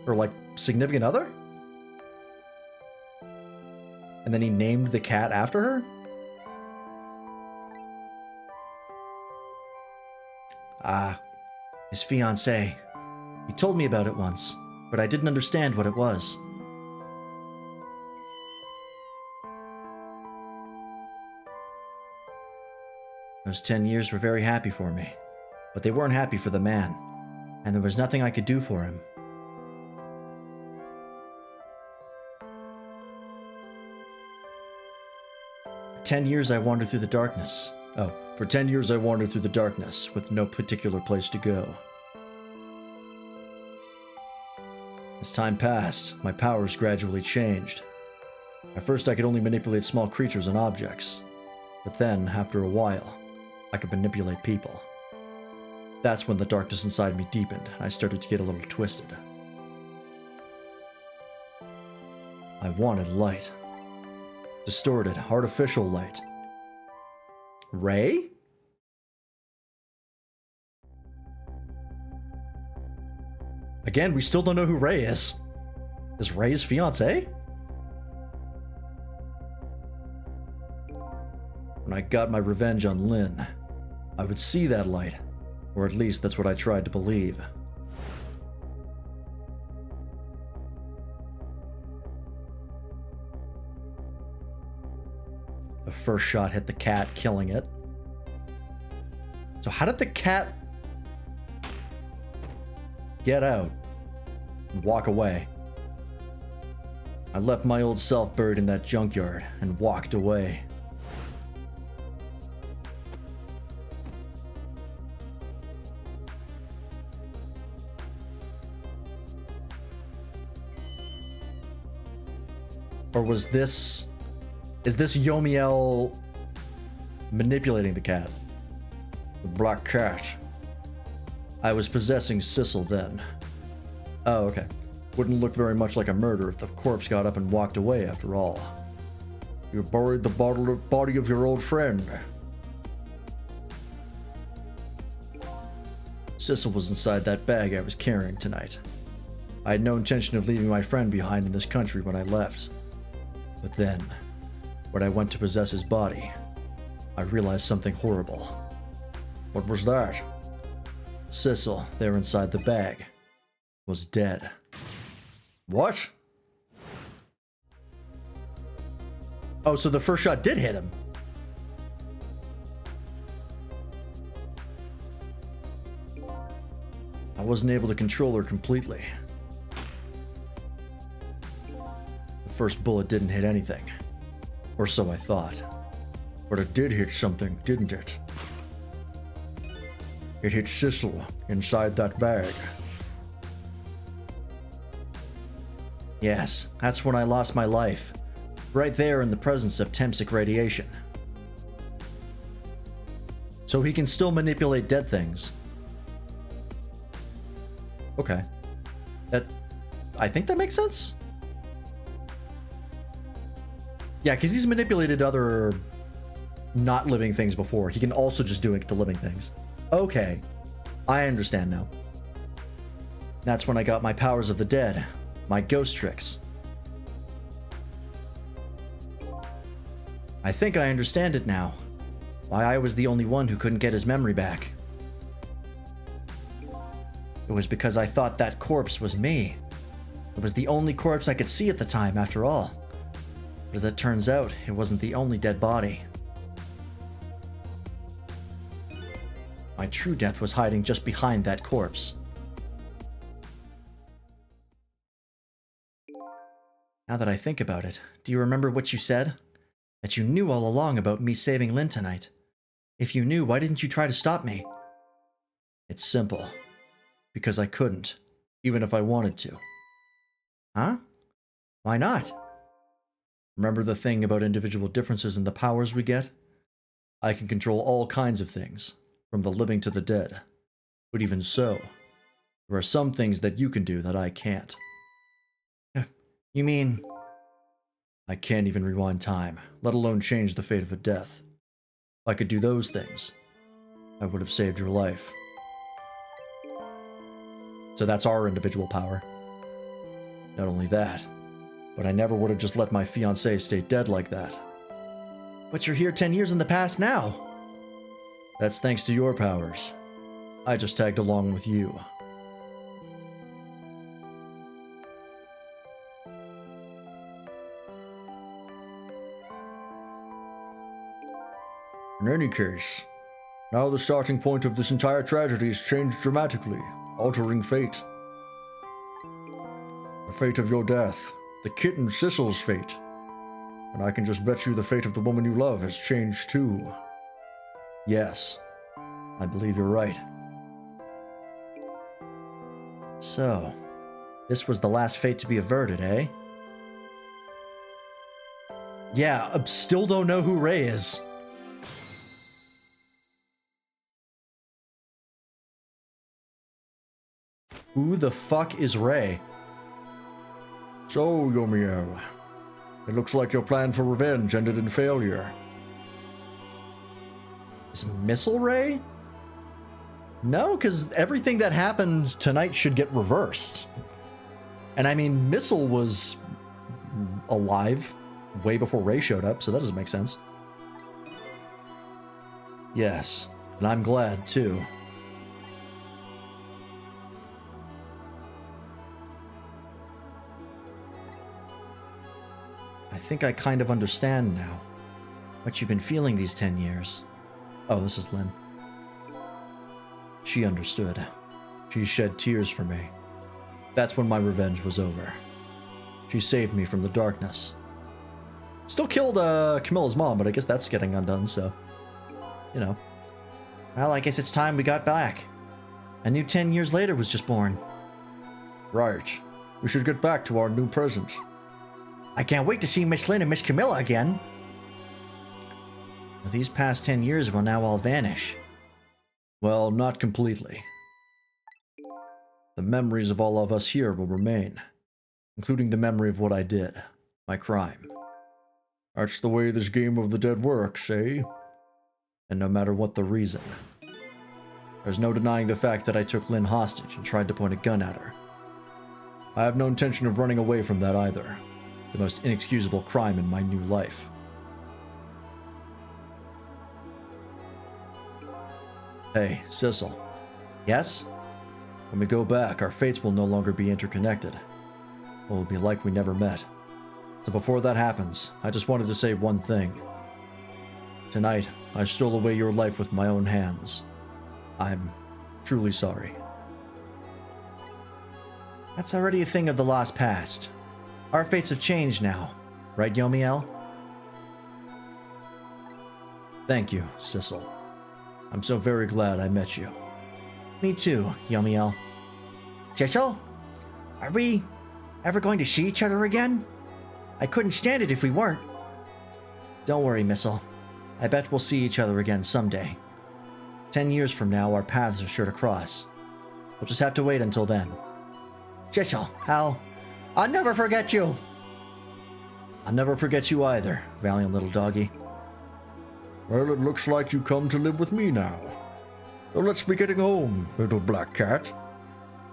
Or, like, significant other? And then he named the cat after her? Ah, his fiancée. He told me about it once, but I didn't understand what it was. Those 10 years were very happy for me, but they weren't happy for the man, and there was nothing I could do for him. For 10 years I wandered through the darkness. For 10 years I wandered through the darkness with no particular place to go. As time passed, my powers gradually changed. At first I could only manipulate small creatures and objects, but then, after a while, I could manipulate people. That's when the darkness inside me deepened, and I started to get a little twisted. I wanted light. Distorted, artificial light. Ray? Again, we still don't know who Ray is. Is Ray's fiancé? When I got my revenge on Lynn, I would see that light, or at least that's what I tried to believe. The first shot hit the cat, killing it. So how did the cat get out and walk away? I left my old self buried in that junkyard and walked away. Or was this... Is this Yomiel manipulating the cat? The black cat. I was possessing Sissel then. Oh, okay. Wouldn't look very much like a murder if the corpse got up and walked away after all. You buried the body of your old friend. Sissel was inside that bag I was carrying tonight. I had no intention of leaving my friend behind in this country when I left. But then, when I went to possess his body, I realized something horrible. What was that? Sissel, there inside the bag, was dead. What? Oh, so the first shot did hit him. I wasn't able to control her completely. The first bullet didn't hit anything. Or so I thought. But it did hit something, didn't it? It hit Sissel inside that bag. Yes, that's when I lost my life. Right there in the presence of Temsic radiation. So he can still manipulate dead things. Okay. I think that makes sense? Yeah, because he's manipulated other not living things before. He can also just do it to living things. Okay. I understand now. That's when I got my powers of the dead. My ghost tricks. I think I understand it now. Why I was the only one who couldn't get his memory back. It was because I thought that corpse was me. It was the only corpse I could see at the time, after all. But as it turns out, it wasn't the only dead body. My true death was hiding just behind that corpse. Now that I think about it, do you remember what you said? That you knew all along about me saving Lynn tonight. If you knew, why didn't you try to stop me? It's simple. Because I couldn't, even if I wanted to. Huh? Why not? Remember the thing about individual differences in the powers we get? I can control all kinds of things, from the living to the dead. But even so, there are some things that you can do that I can't. You mean... I can't even rewind time, let alone change the fate of a death. If I could do those things, I would have saved your life. So that's our individual power. Not only that, but I never would have just let my fiancée stay dead like that. But you're here 10 years in the past now. That's thanks to your powers. I just tagged along with you. In any case, now the starting point of this entire tragedy has changed dramatically, altering fate. The fate of your death, the kitten Sissel's fate. And I can just bet you the fate of the woman you love has changed too. Yes, I believe you're right. So, this was the last fate to be averted, eh? Yeah, I still don't know who Ray is. Who the fuck is Ray? So, Yomiel, it looks like your plan for revenge ended in failure. Is Missile Ray? No, because everything that happened tonight should get reversed. And I mean, Missile was alive way before Ray showed up, so that doesn't make sense. Yes, and I'm glad too. I think I kind of understand now what you've been feeling these 10 years. Oh, this is Lynn. She understood. She shed tears for me. That's when my revenge was over. She saved me from the darkness. Still killed Camilla's mom, but I guess that's getting undone, so... You know. Well, I guess it's time we got back. A new 10 years later was just born. Right. We should get back to our new present. I can't wait to see Miss Lynn and Miss Camilla again. These past 10 years will now all vanish. Well, not completely. The memories of all of us here will remain, including the memory of what I did, my crime. That's the way this game of the dead works, eh? And no matter what the reason. There's no denying the fact that I took Lynn hostage and tried to point a gun at her. I have no intention of running away from that either. The most inexcusable crime in my new life. Hey, Sissel. Yes? When we go back, our fates will no longer be interconnected. It will be like we never met. So before that happens, I just wanted to say one thing. Tonight, I stole away your life with my own hands. I'm truly sorry. That's already a thing of the lost past. Our fates have changed now, right, Yomiel? Thank you, Sissel. I'm so very glad I met you. Me too, Yomiel. Sissel? Are we ever going to see each other again? I couldn't stand it if we weren't. Don't worry, Missile. I bet we'll see each other again someday. 10 years from now, our paths are sure to cross. We'll just have to wait until then. Sissel, I'll never forget you. I'll never forget you either, valiant little doggy. Well, it looks like you come to live with me now. So let's be getting home, little black cat.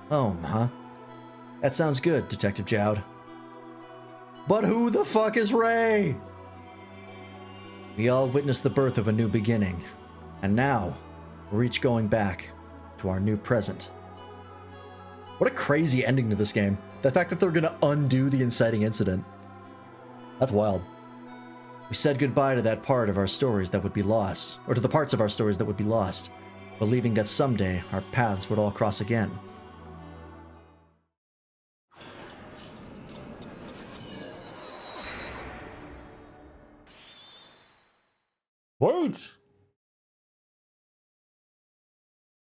Home, huh? That sounds good, Detective Jowd. But who the fuck is Ray? We all witnessed the birth of a new beginning. And now, we're each going back to our new present. What a crazy ending to this game. The fact that they're gonna undo the inciting incident. That's wild. We said goodbye to that part of our stories that would be lost, or to the parts of our stories that would be lost, believing that someday our paths would all cross again. Wait!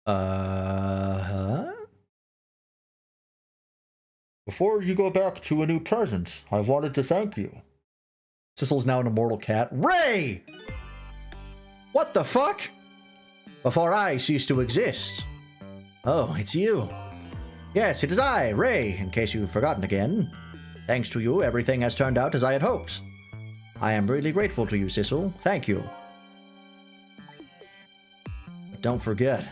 Huh? Before you go back to a new present, I wanted to thank you. Sissel's now an immortal cat. Ray! What the fuck? Before I cease to exist. Oh, it's you. Yes, it is I, Ray, in case you've forgotten again. Thanks to you, everything has turned out as I had hoped. I am really grateful to you, Sissel. Thank you. But don't forget,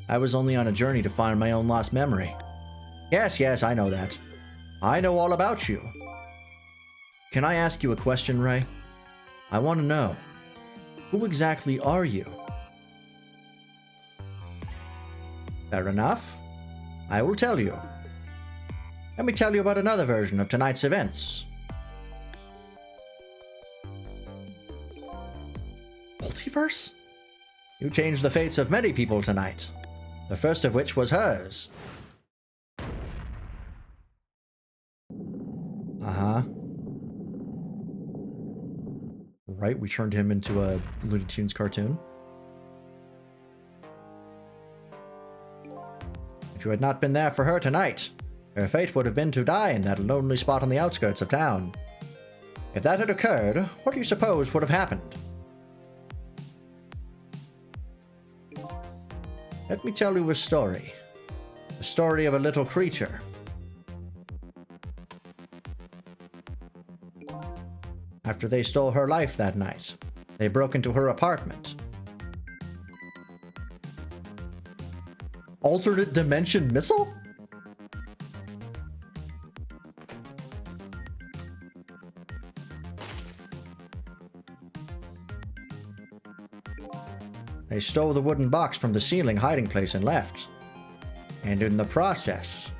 I was only on a journey to find my own lost memory. Yes, I know that. I know all about you. Can I ask you a question, Ray? I want to know, who exactly are you? Fair enough. I will tell you. Let me tell you about another version of tonight's events. Multiverse? You changed the fates of many people tonight. The first of which was hers. Uh-huh. Right, we turned him into a Looney Tunes cartoon. If you had not been there for her tonight, her fate would have been to die in that lonely spot on the outskirts of town. If that had occurred, what do you suppose would have happened? Let me tell you a story. The story of a little creature. After they stole her life that night, they broke into her apartment. Alternate dimension missile? They stole the wooden box from the ceiling hiding place and left. And in the process,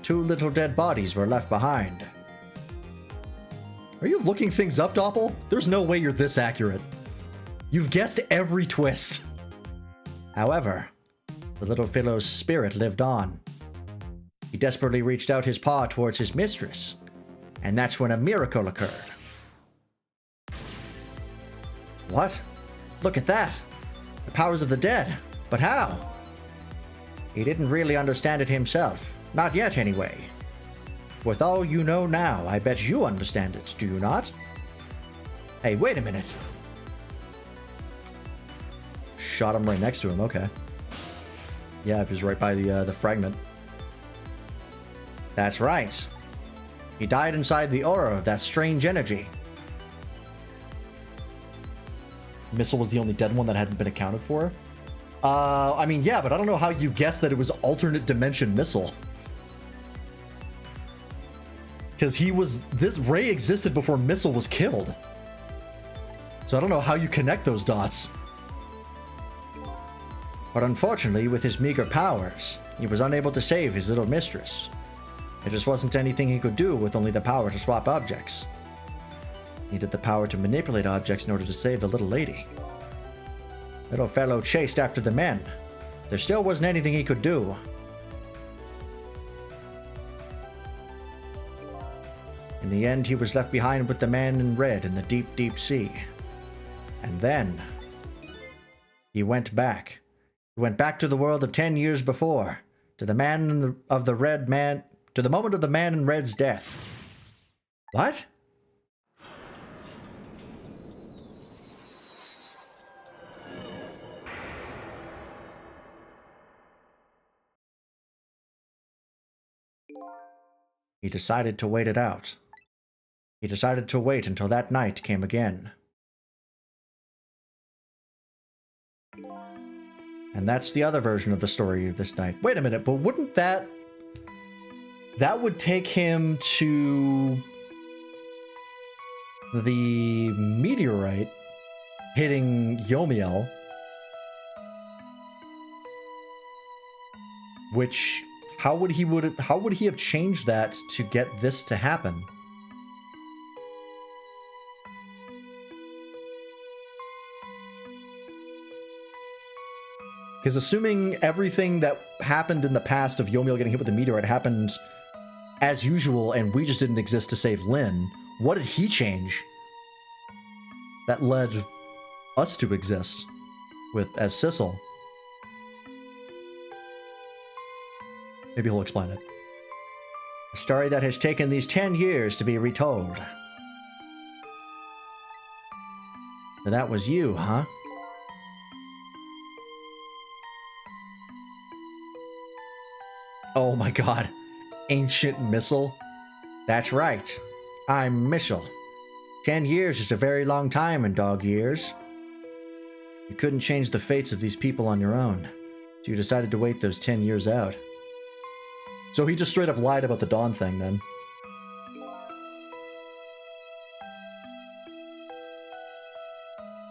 two little dead bodies were left behind. Are you looking things up, Doppel? There's no way you're this accurate. You've guessed every twist. However, the little fellow's spirit lived on. He desperately reached out his paw towards his mistress, and that's when a miracle occurred. What? Look at that! The powers of the dead. But how? He didn't really understand it himself. Not yet, anyway. With all you know now, I bet you understand it, do you not? Hey, wait a minute. Shot him right next to him, okay. Yeah, he was right by the fragment. That's right. He died inside the aura of that strange energy. Missile was the only dead one that hadn't been accounted for? I mean, yeah, but I don't know how you guessed that it was alternate dimension Missile. Because this Ray existed before Missile was killed. So I don't know how you connect those dots. But unfortunately, with his meager powers, he was unable to save his little mistress. There just wasn't anything he could do with only the power to swap objects. He needed the power to manipulate objects in order to save the little lady. Little fellow chased after the men. There still wasn't anything he could do. In the end, he was left behind with the man in red in the deep, deep sea. And then he went back. He went back to the world of 10 years before, to the to the moment of the man in red's death. What? He decided to wait it out. He decided to wait until that night came again. And that's the other version of the story of this night. Wait a minute, but wouldn't that would take him to the meteorite hitting Yomiel, which how would he have changed that to get this to happen? Because assuming everything that happened in the past of Yomiel getting hit with the meteorite happened as usual and we just didn't exist to save Lyn, what did he change that led us to exist as Sissel? Maybe he'll explain it. A story that has taken these 10 years to be retold. So that was you, huh? Oh my god. Ancient missile? That's right. I'm Missile. 10 years is a very long time in dog years. You couldn't change the fates of these people on your own, so you decided to wait those 10 years out. So he just straight up lied about the Dawn thing then.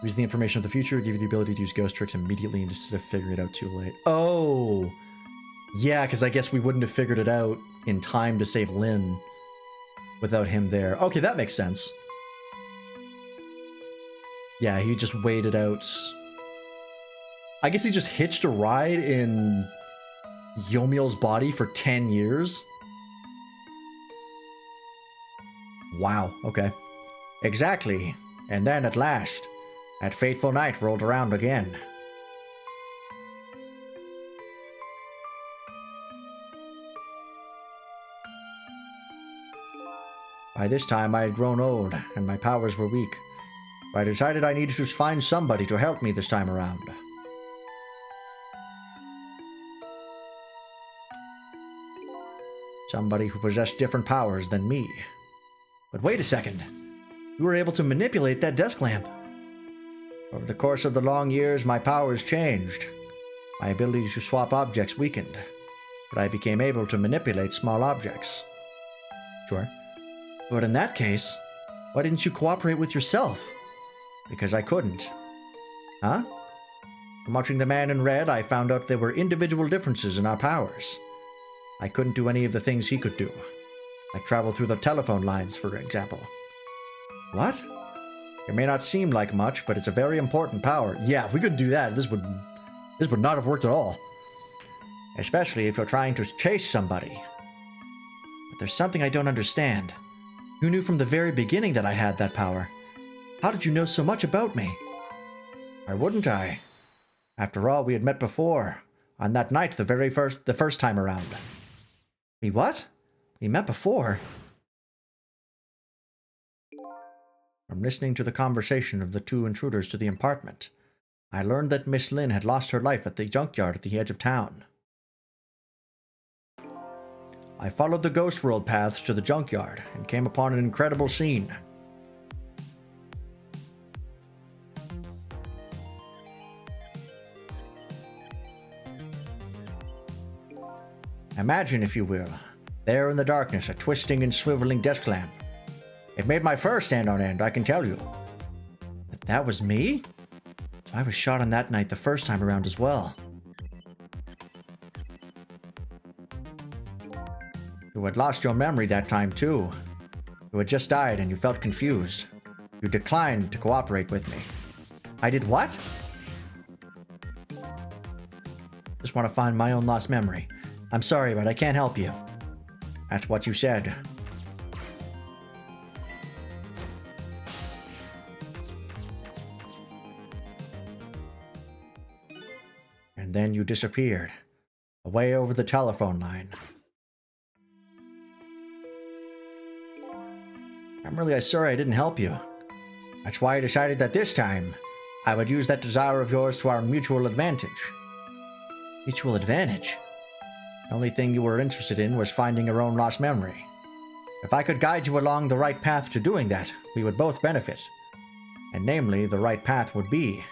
Use the information of the future, give you the ability to use ghost tricks immediately instead of figuring it out too late. Oh! Yeah, because I guess we wouldn't have figured it out in time to save Lynn without him there. Okay, that makes sense. Yeah, he just waited out. I guess he just hitched a ride in Yomiel's body for 10 years? Wow, okay. Exactly. And then at last, that fateful night rolled around again. By this time, I had grown old, and my powers were weak. So I decided I needed to find somebody to help me this time around. Somebody who possessed different powers than me. But wait a second. You were able to manipulate that desk lamp. Over the course of the long years, my powers changed. My ability to swap objects weakened, but I became able to manipulate small objects. Sure. But in that case, why didn't you cooperate with yourself? Because I couldn't. Huh? From watching The Man in Red, I found out there were individual differences in our powers. I couldn't do any of the things he could do, like travel through the telephone lines, for example. What? It may not seem like much, but it's a very important power. Yeah, if we couldn't do that, this would not have worked at all. Especially if you're trying to chase somebody. But there's something I don't understand. You knew from the very beginning that I had that power. How did you know so much about me? Why wouldn't I? After all, we had met before, on that night, the first time around. We what? We met before? From listening to the conversation of the two intruders to the apartment, I learned that Miss Lynn had lost her life at the junkyard at the edge of town. I followed the Ghost World paths to the junkyard and came upon an incredible scene. Imagine, if you will, there in the darkness, a twisting and swiveling desk lamp. It made my fur stand on end, I can tell you. But that was me? So I was shot on that night the first time around as well. You had lost your memory that time too. You had just died and you felt confused. You declined to cooperate with me. I did what? Just want to find my own lost memory. I'm sorry, but I can't help you. That's what you said. And then you disappeared, away over the telephone line. I'm really sorry I didn't help you. That's why I decided that this time, I would use that desire of yours to our mutual advantage. Mutual advantage? The only thing you were interested in was finding your own lost memory. If I could guide you along the right path to doing that, we would both benefit. And namely, the right path would be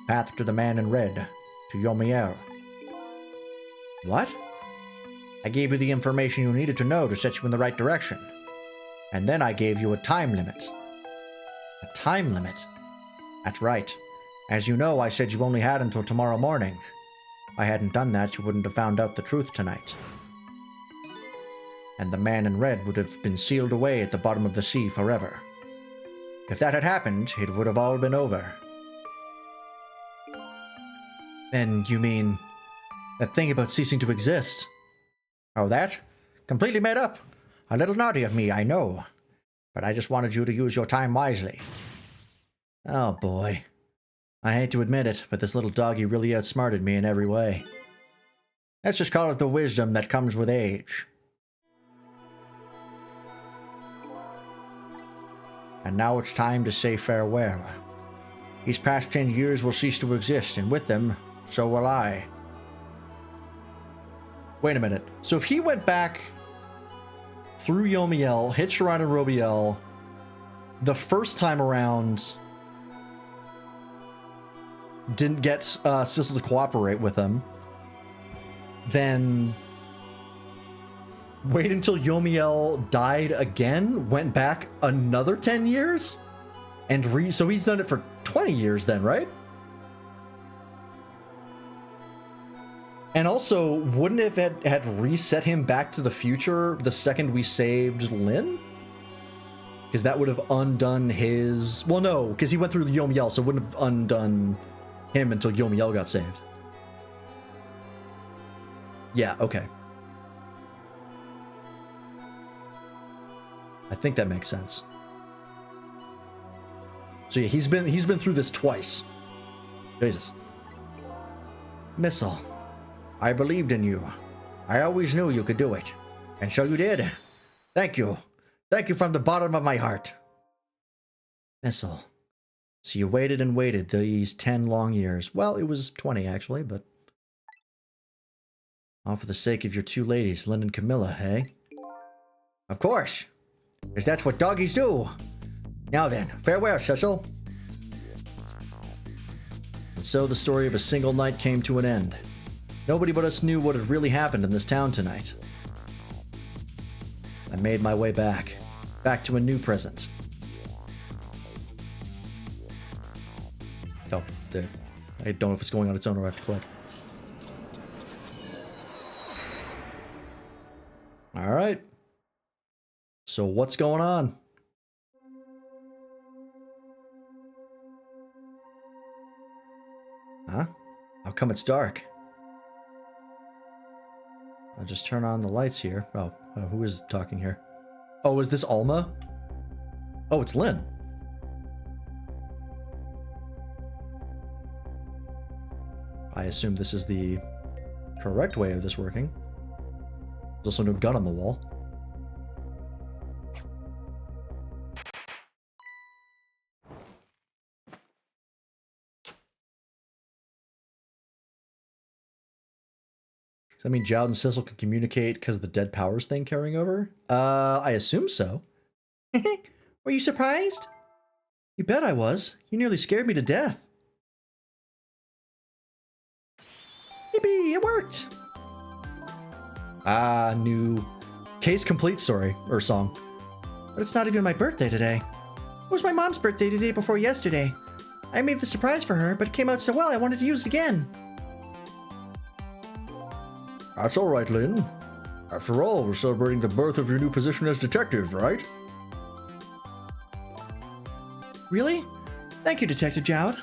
Path to the Man in Red, to Yomiel. What? I gave you the information you needed to know to set you in the right direction. And then I gave you a time limit. A time limit? That's right. As you know, I said you only had until tomorrow morning. If I hadn't done that, you wouldn't have found out the truth tonight. And the Man in Red would have been sealed away at the bottom of the sea forever. If that had happened, it would have all been over. Then you mean that thing about ceasing to exist? Oh, that? Completely made up. A little naughty of me, I know. But I just wanted you to use your time wisely. Oh boy. I hate to admit it, but this little doggy really outsmarted me in every way. Let's just call it the wisdom that comes with age. And now it's time to say farewell. These past 10 years will cease to exist, and with them, so will I. Wait a minute. So if he went back through Yomiel, hit Shrine and Robiel, the first time around didn't get Sissel to cooperate with him, then wait until Yomiel died again, went back another 10 years, and so he's done it for 20 years then, right? And also, wouldn't it have had reset him back to the future the second we saved Lyn? Because that would have undone his... Well, no, because he went through the Yomiel, so it wouldn't have undone him until Yomiel got saved. Yeah, okay. I think that makes sense. So yeah, he's been through this twice. Jesus. Missile, I believed in you. I always knew you could do it. And so you did. Thank you. Thank you from the bottom of my heart. Missile. So you waited and waited these 10 long years. Well, it was 20 actually, but... all for the sake of your two ladies, Lyn and Camilla, hey? Of course. Because that's what doggies do. Now then, farewell, Sissel. And so the story of a single night came to an end. Nobody but us knew what had really happened in this town tonight. I made my way back to a new present. Oh, there. I don't know if it's going on its own or I have to click. All right. So what's going on? Huh? How come it's dark? I'll just turn on the lights here. Oh, who is talking here? Oh, is this Alma? Oh, it's Lyn. I assume this is the correct way of this working. There's also no gun on the wall. Does that mean Jowd and Sissel can communicate because of the dead powers thing carrying over? I assume so. Were you surprised? You bet I was. You nearly scared me to death. Yippee, it worked! New case complete story, or song. But it's not even my birthday today. It was my mom's birthday the day before yesterday. I made the surprise for her, but it came out so well I wanted to use it again. That's all right, Lyn. After all, we're celebrating the birth of your new position as detective, right? Really? Thank you, Detective Jowd.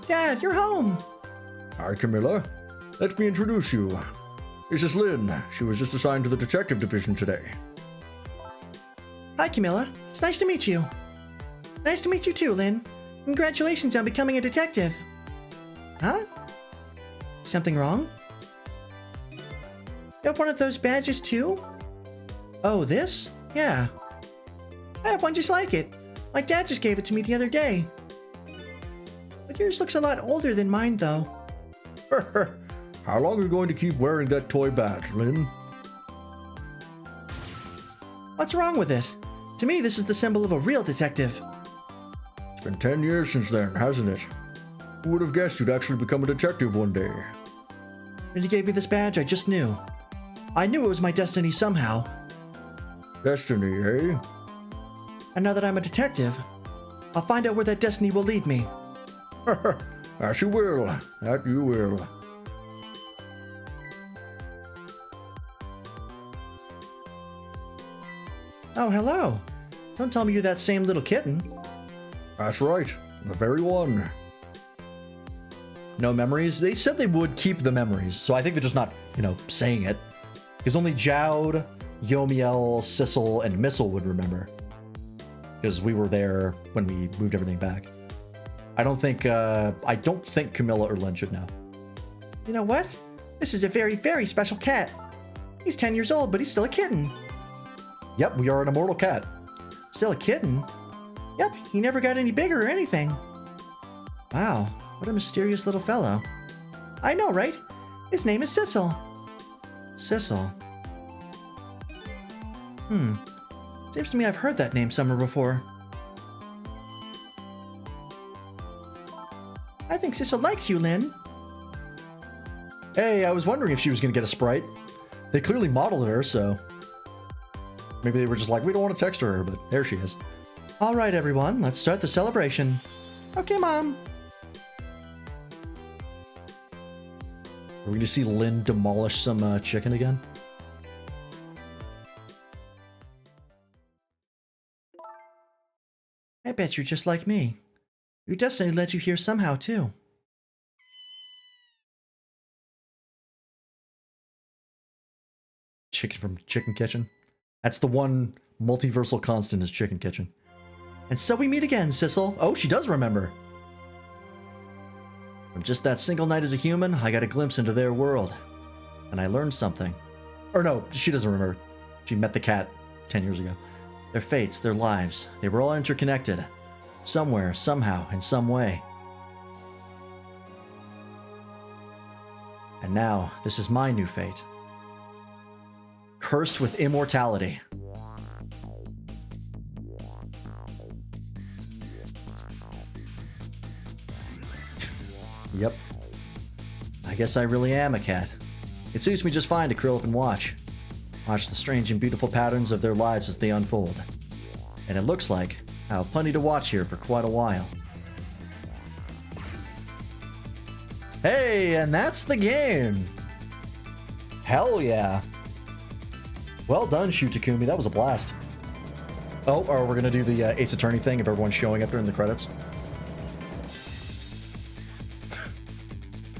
Dad, you're home! Hi, Camilla. Let me introduce you. This is Lyn. She was just assigned to the detective division today. Hi, Camilla. It's nice to meet you. Nice to meet you too, Lyn. Congratulations on becoming a detective. Huh? Something wrong? You have one of those badges too? Oh, this? Yeah. I have one just like it. My dad just gave it to me the other day. But yours looks a lot older than mine, though. How long are you going to keep wearing that toy badge, Lyn? What's wrong with it? To me, this is the symbol of a real detective. It's been 10 years since then, hasn't it? Who would have guessed you'd actually become a detective one day? When you gave me this badge, I just knew. I knew it was my destiny somehow. Destiny, eh? And now that I'm a detective, I'll find out where that destiny will lead me. As you will. That you will. Oh, hello. Don't tell me you're that same little kitten. That's right. The very one. No memories? They said they would keep the memories, so I think they're just not, saying it. Because only Jowd, Yomiel, Sissel, and Missile would remember. Because we were there when we moved everything back. I don't think Camilla or Lyn should know. You know what? This is a very, very special cat. He's 10 years old, but he's still a kitten. Yep, we are an immortal cat. Still a kitten? Yep, he never got any bigger or anything. Wow, what a mysterious little fellow. I know, right? His name is Sissel. Sissel. Seems to me I've heard that name somewhere before. I think Sissel likes you, Lynn. Hey, I was wondering if she was going to get a Sprite. They clearly modeled her, so... Maybe they were just like, we don't want to text her, but there she is. All right, everyone, let's start the celebration. Okay, Mom. Are we going to see Lynn demolish some chicken again? I bet you're just like me. Your destiny led you here somehow, too. Chicken from Chicken Kitchen. That's the one multiversal constant is Chicken Kitchen. And so we meet again, Sissel. Oh, she does remember. From just that single night as a human, I got a glimpse into their world. And I learned something. Or no, she doesn't remember. She met the cat 10 years ago. Their fates, their lives, they were all interconnected. Somewhere, somehow, in some way. And now, this is my new fate. Cursed with immortality. Yep. I guess I really am a cat. It suits me just fine to curl up and watch. Watch the strange and beautiful patterns of their lives as they unfold. And it looks like I'll have plenty to watch here for quite a while. Hey, and that's the game! Hell yeah! Well done, Shu Takumi, that was a blast. Oh, or we're gonna do the Ace Attorney thing if everyone's showing up during the credits.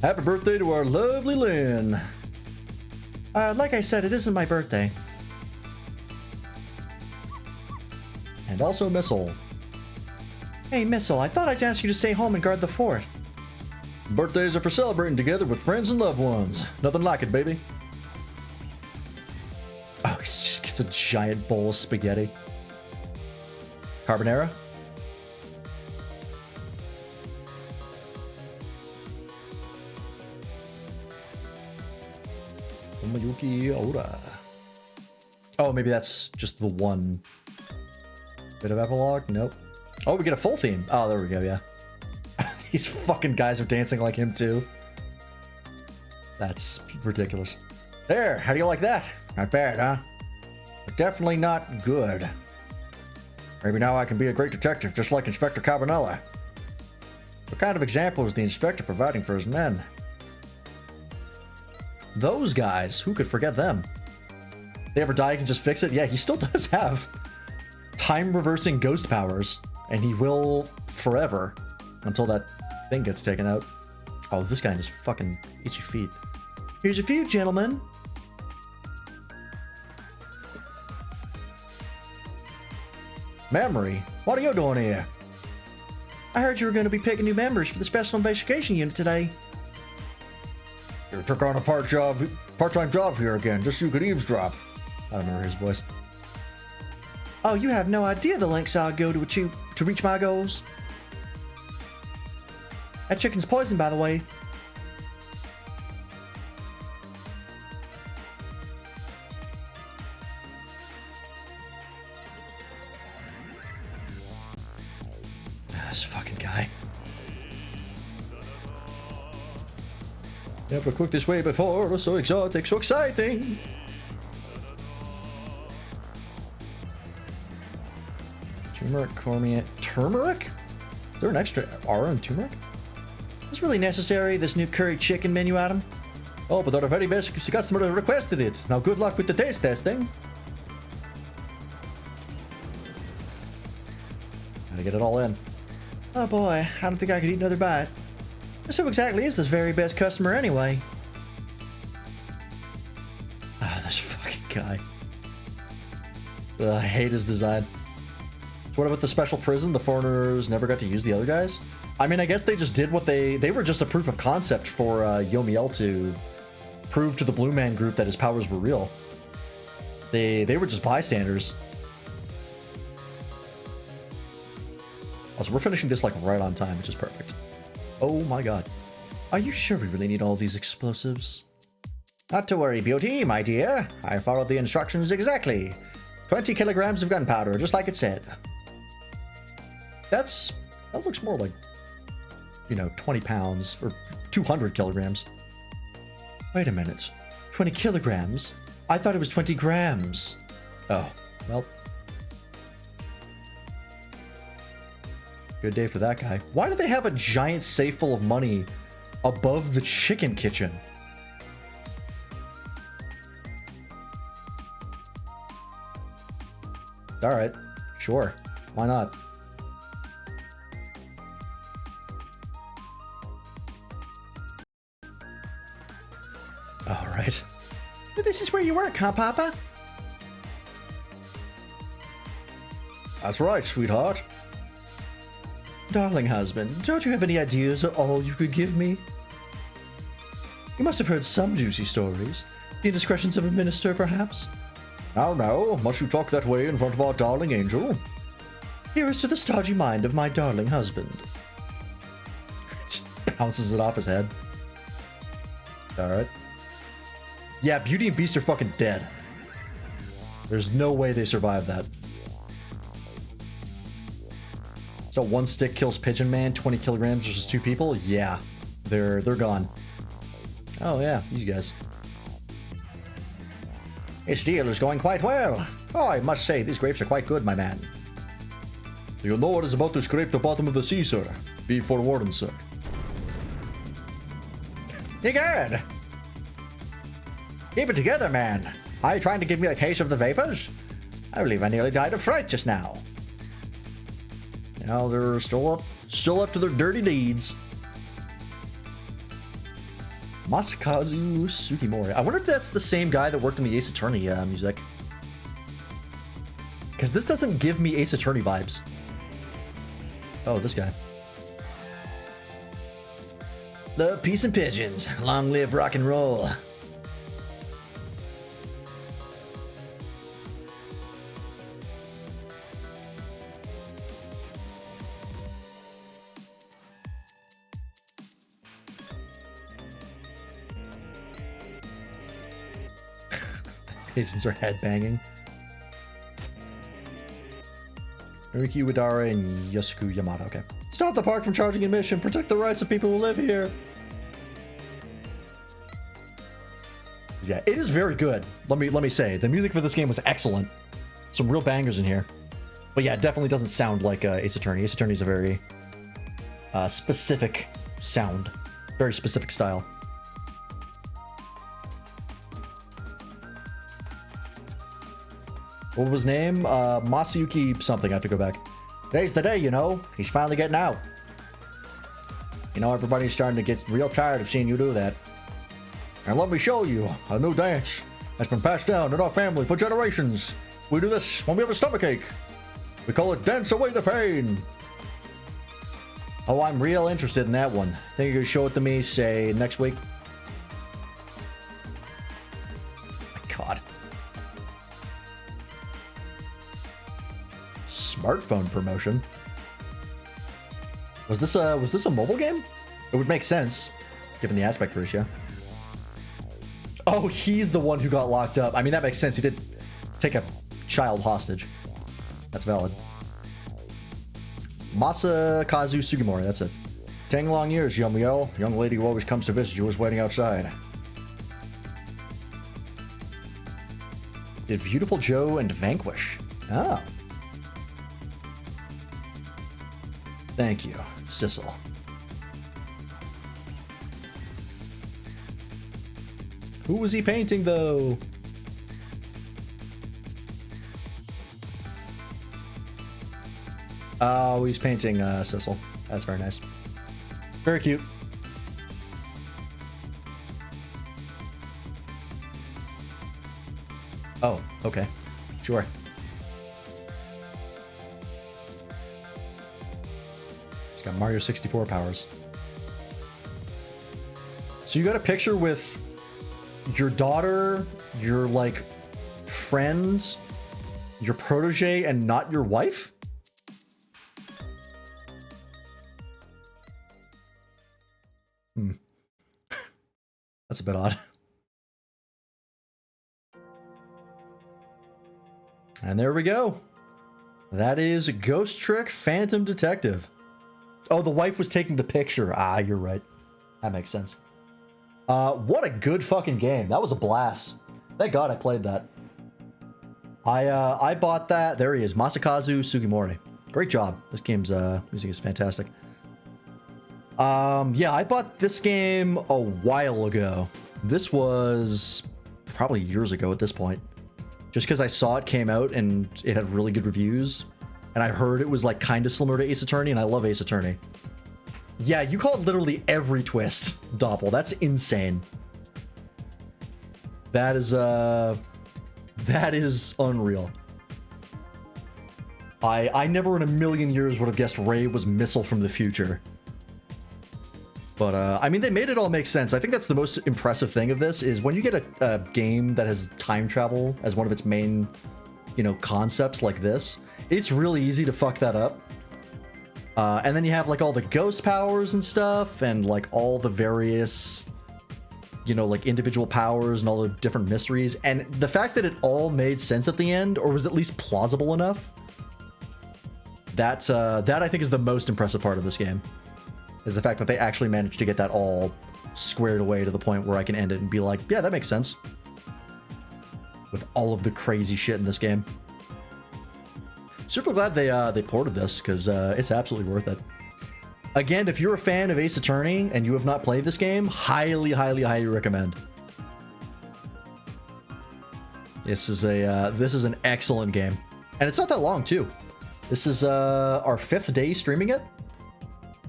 Happy birthday to our lovely Lynn. Like I said, it isn't my birthday. And also Missile. Hey, Missile, I thought I'd ask you to stay home and guard the fort. Birthdays are for celebrating together with friends and loved ones. Nothing like it, baby. Oh, he just gets a giant bowl of spaghetti. Carbonara? Tomoyuki Oda. Oh, maybe that's just the one bit of epilogue? Nope. Oh, we get a full theme. Oh, there we go, yeah. These fucking guys are dancing like him, too. That's ridiculous. There, how do you like that? Not bad, huh? But definitely not good. Maybe now I can be a great detective, just like Inspector Cabanela. What kind of example is the inspector providing for his men? Those guys, who could forget them? They ever die, you can just fix it? Yeah, he still does have time-reversing ghost powers, and he will forever until that thing gets taken out. Oh, this guy has fucking itchy feet. Here's a few, gentlemen. Memory, what are you doing here? I heard you were going to be picking new members for the Special Investigation Unit today. You took on a part-time job here again, just so you could eavesdrop. I don't remember his voice. Oh, you have no idea the lengths I'll go to achieve to reach my goals. That chicken's poison, by the way. This fucking guy. Never cooked this way before. It was so exotic, so exciting. Turmeric, cormier, turmeric? Is there an extra R in turmeric? Is this really necessary, this new curry chicken menu item? Oh, but our very best customer requested it. Now good luck with the taste testing. Gotta get it all in. Oh boy, I don't think I could eat another bite. Just who exactly is this very best customer anyway? Ah, this fucking guy. I hate his design. So what about the special prison? The foreigners never got to use the other guys? I mean, I guess they just did what they were just a proof of concept for Yomiel to prove to the Blue Man Group that his powers were real. They were just bystanders. Also, we're finishing this like right on time, which is perfect. Oh my god. Are you sure we really need all these explosives? Not to worry, Beauty, my dear. I followed the instructions exactly. 20 kilograms of gunpowder, just like it said. That looks more like, 20 pounds or 200 kilograms. Wait a minute. 20 kilograms? I thought it was 20 grams. Oh, well. Good day for that guy. Why do they have a giant safe full of money above the chicken kitchen? All right, sure. Why not? All right. This is where you work, huh, Papa? That's right, sweetheart. Darling husband, don't you have any ideas at all you could give me? You must have heard some juicy stories. The indiscretions of a minister, perhaps? Now, must you talk that way in front of our darling angel? Here is to the stodgy mind of my darling husband. Just bounces it off his head. Alright. Yeah, Beauty and Beast are fucking dead. There's no way they survived that. So one stick kills Pigeon Man, 20 kilograms versus 2 people? Yeah. They're gone. Oh yeah, these guys. This deal is going quite well. Oh, I must say, these grapes are quite good, my man. You know what is about to scrape the bottom of the sea, sir. Be forewarned, sir. Egad! Keep it together, man. Are you trying to give me a case of the vapors? I believe I nearly died of fright just now. They're still up to their dirty deeds. Masakazu Sugimori. I wonder if that's the same guy that worked in the Ace Attorney music. Because this doesn't give me Ace Attorney vibes. Oh, this guy. The Peace and Pigeons. Long live rock and roll. Pigeons are headbanging. Naruki Wadara and Yosuku Yamada. Okay. Stop the park from charging admission. Protect the rights of people who live here. Yeah, it is very good. Let me say, the music for this game was excellent. Some real bangers in here. But yeah, it definitely doesn't sound like Ace Attorney. Ace Attorney is a very specific sound, very specific style. What was his name? Masayuki something. I have to go back. Today's the day, He's finally getting out. Everybody's starting to get real tired of seeing you do that. And let me show you a new dance that's been passed down in our family for generations. We do this when we have a stomachache. We call it Dance Away the Pain. Oh, I'm real interested in that one. Think you could show it to me, say, next week? My God. Smartphone promotion. Was this a mobile game? It would make sense, given the aspect ratio. Oh, he's the one who got locked up. I mean, that makes sense. He did take a child hostage. That's valid. Masakazu Sugimori, that's it. 10 long years, Young lady who always comes to visit you is waiting outside. Did Beautiful Joe and Vanquish. Oh. Thank you, Sissel. Who was he painting, though? Oh, he's painting Sissel. That's very nice. Very cute. Oh, okay. Sure. He's got Mario 64 powers. So you got a picture with your daughter, your like friend, your protege, and not your wife? That's a bit odd. And there we go. That is Ghost Trick Phantom Detective. Oh, the wife was taking the picture. Ah, you're right. That makes sense. What a good fucking game. That was a blast. Thank God I played that. I bought that. There he is, Masakazu Sugimori. Great job. This game's music is fantastic. Yeah, I bought this game a while ago. This was probably years ago at this point. Just because I saw it came out and it had really good reviews. And I heard it was like kind of similar to Ace Attorney, and I love Ace Attorney. Yeah, you call it literally every twist, Doppel. That's insane. That is unreal. I never in a million years would have guessed Ray was Missile from the future. But, I mean, they made it all make sense. I think that's the most impressive thing of this, is when you get a game that has time travel as one of its main, you know, concepts like this, it's really easy to fuck that up. And then you have, like, all the ghost powers and stuff, and, like, all the various, you know, like, individual powers and all the different mysteries. And the fact that it all made sense at the end, or was at least plausible enough, that I think is the most impressive part of this game. Is the fact that they actually managed to get that all squared away to the point where I can end it and be like, yeah, that makes sense. With all of the crazy shit in this game. Super glad they ported this, because it's absolutely worth it. Again, if you're a fan of Ace Attorney and you have not played this game, highly, highly, highly recommend. This is an excellent game. And it's not that long, too. This is our 5th day streaming it.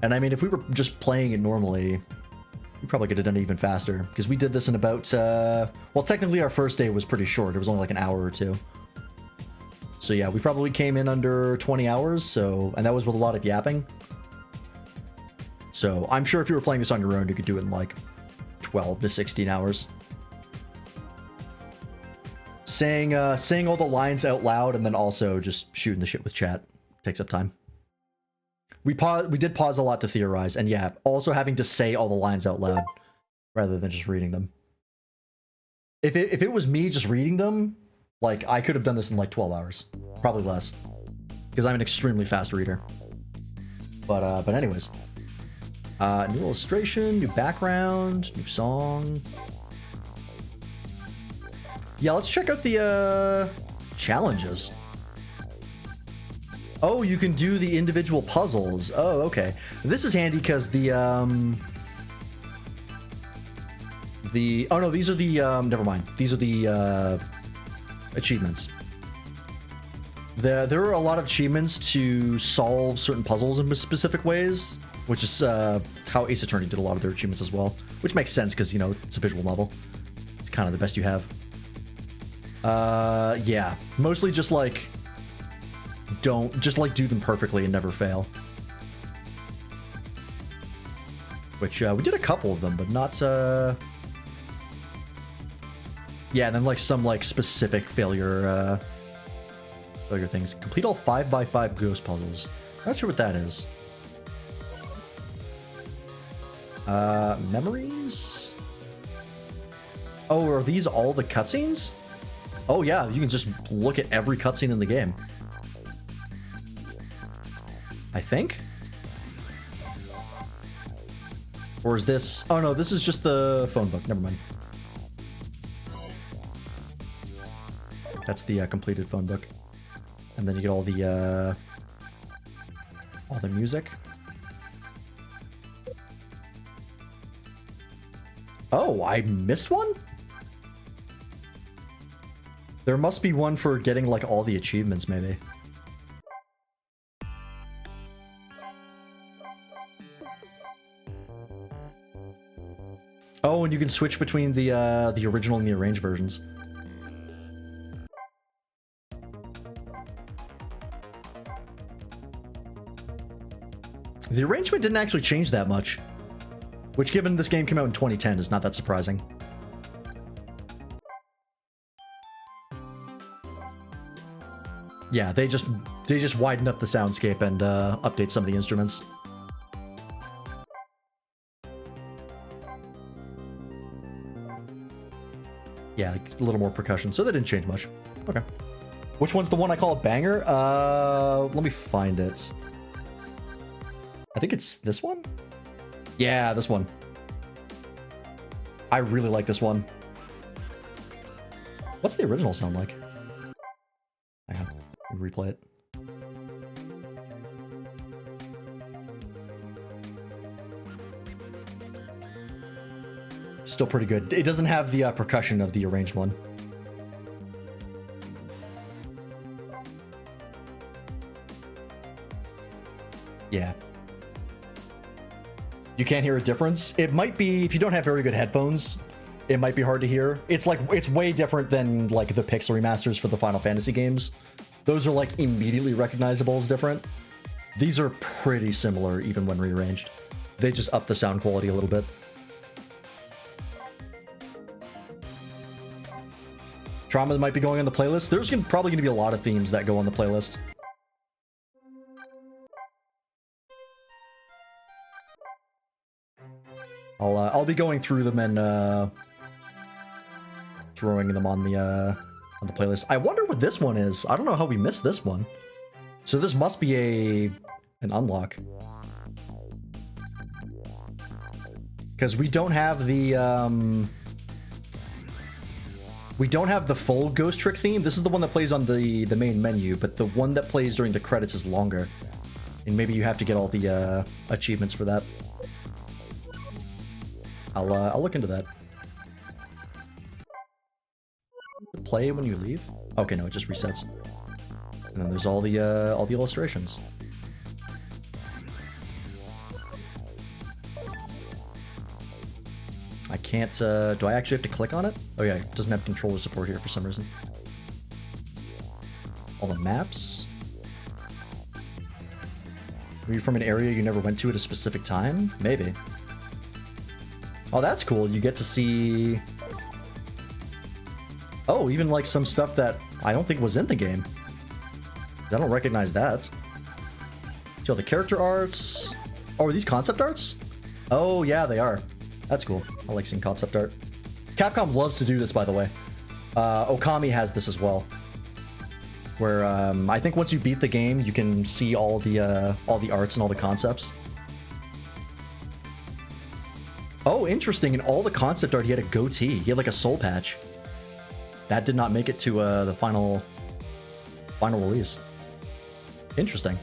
And I mean, if we were just playing it normally, we probably could have done it even faster. Because we did this in about, well, technically our first day was pretty short. It was only like an hour or two. So yeah, we probably came in under 20 hours. So, and that was with a lot of yapping. So I'm sure if you were playing this on your own, you could do it in like 12 to 16 hours. Saying all the lines out loud and then also just shooting the shit with chat takes up time. We did pause a lot to theorize, and yeah, also having to say all the lines out loud rather than just reading them. If it was me just reading them, like, I could have done this in like 12 hours, probably less, because I'm an extremely fast reader. But anyways, new illustration, new background, new song. Yeah, let's check out the challenges. Oh, you can do the individual puzzles. Oh, okay. This is handy because oh no, these are the never mind. These are the achievements. There are a lot of achievements to solve certain puzzles in specific ways, which is how Ace Attorney did a lot of their achievements as well, which makes sense because, you know, it's a visual novel. It's kind of the best you have. Yeah, mostly just like do them perfectly and never fail. Which we did a couple of them, but not yeah, and then like some like specific failure things. Complete all 5x5 ghost puzzles. Not sure what that is. Memories? Oh, are these all the cutscenes? Oh yeah, you can just look at every cutscene in the game. I think? Or is this... Oh no, this is just the phone book. Never mind. That's the completed phone book. And then you get all the music. Oh, I missed one? There must be one for getting like all the achievements, maybe. Oh, and you can switch between the original and the arranged versions. The arrangement didn't actually change that much, which, given this game came out in 2010, is not that surprising. Yeah, they just widened up the soundscape and update some of the instruments. Yeah, a little more percussion, so they didn't change much. Okay. Which one's the one I call a banger? Let me find it. I think it's this one? Yeah, this one. I really like this one. What's the original sound like? Hang on, let me replay it. Still pretty good. It doesn't have the percussion of the arranged one. Yeah. You can't hear a difference. It might be, if you don't have very good headphones, it might be hard to hear. It's like, it's way different than like the Pixel remasters for the Final Fantasy games. Those are like immediately recognizable as different. These are pretty similar even when rearranged. They just up the sound quality a little bit. Trauma might be going on the playlist. There's probably going to be a lot of themes that go on the playlist. I'll be going through them and throwing them on the playlist. I wonder what this one is. I don't know how we missed this one. So this must be an unlock. Because we don't have the full Ghost Trick theme. This is the one that plays on the main menu, but the one that plays during the credits is longer. And maybe you have to get all the achievements for that. I'll look into that. Play when you leave? Okay, no, it just resets. And then there's all the illustrations. I can't, do I actually have to click on it? Oh yeah, it doesn't have controller support here for some reason. All the maps. Maybe from an area you never went to at a specific time? Maybe. Oh, that's cool. You get to see... Oh, even like some stuff that I don't think was in the game. I don't recognize that. So the character arts... Oh, are these concept arts? Oh, yeah, they are. That's cool. I like seeing concept art. Capcom loves to do this, by the way. Okami has this as well. Where I think once you beat the game, you can see all the arts and all the concepts. Oh, interesting. In all the concept art, he had a goatee. He had like a soul patch. That did not make it to the final release. Interesting.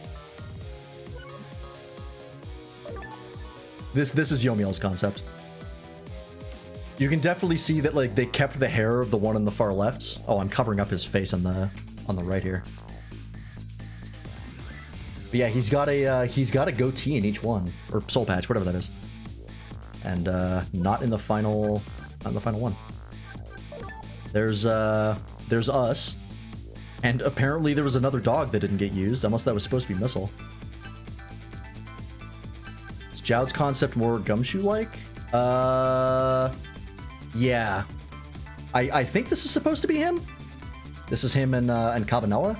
This is Yomiel's concept. You can definitely see that like they kept the hair of the one on the far left. Oh, I'm covering up his face on the right here. But yeah, he's got a goatee in each one, or soul patch, whatever that is. And not in the final one. There's us, and apparently there was another dog that didn't get used, unless that was supposed to be Missile. Is Joud's concept more Gumshoe-like? Yeah. I think this is supposed to be him. This is him and Cabanela.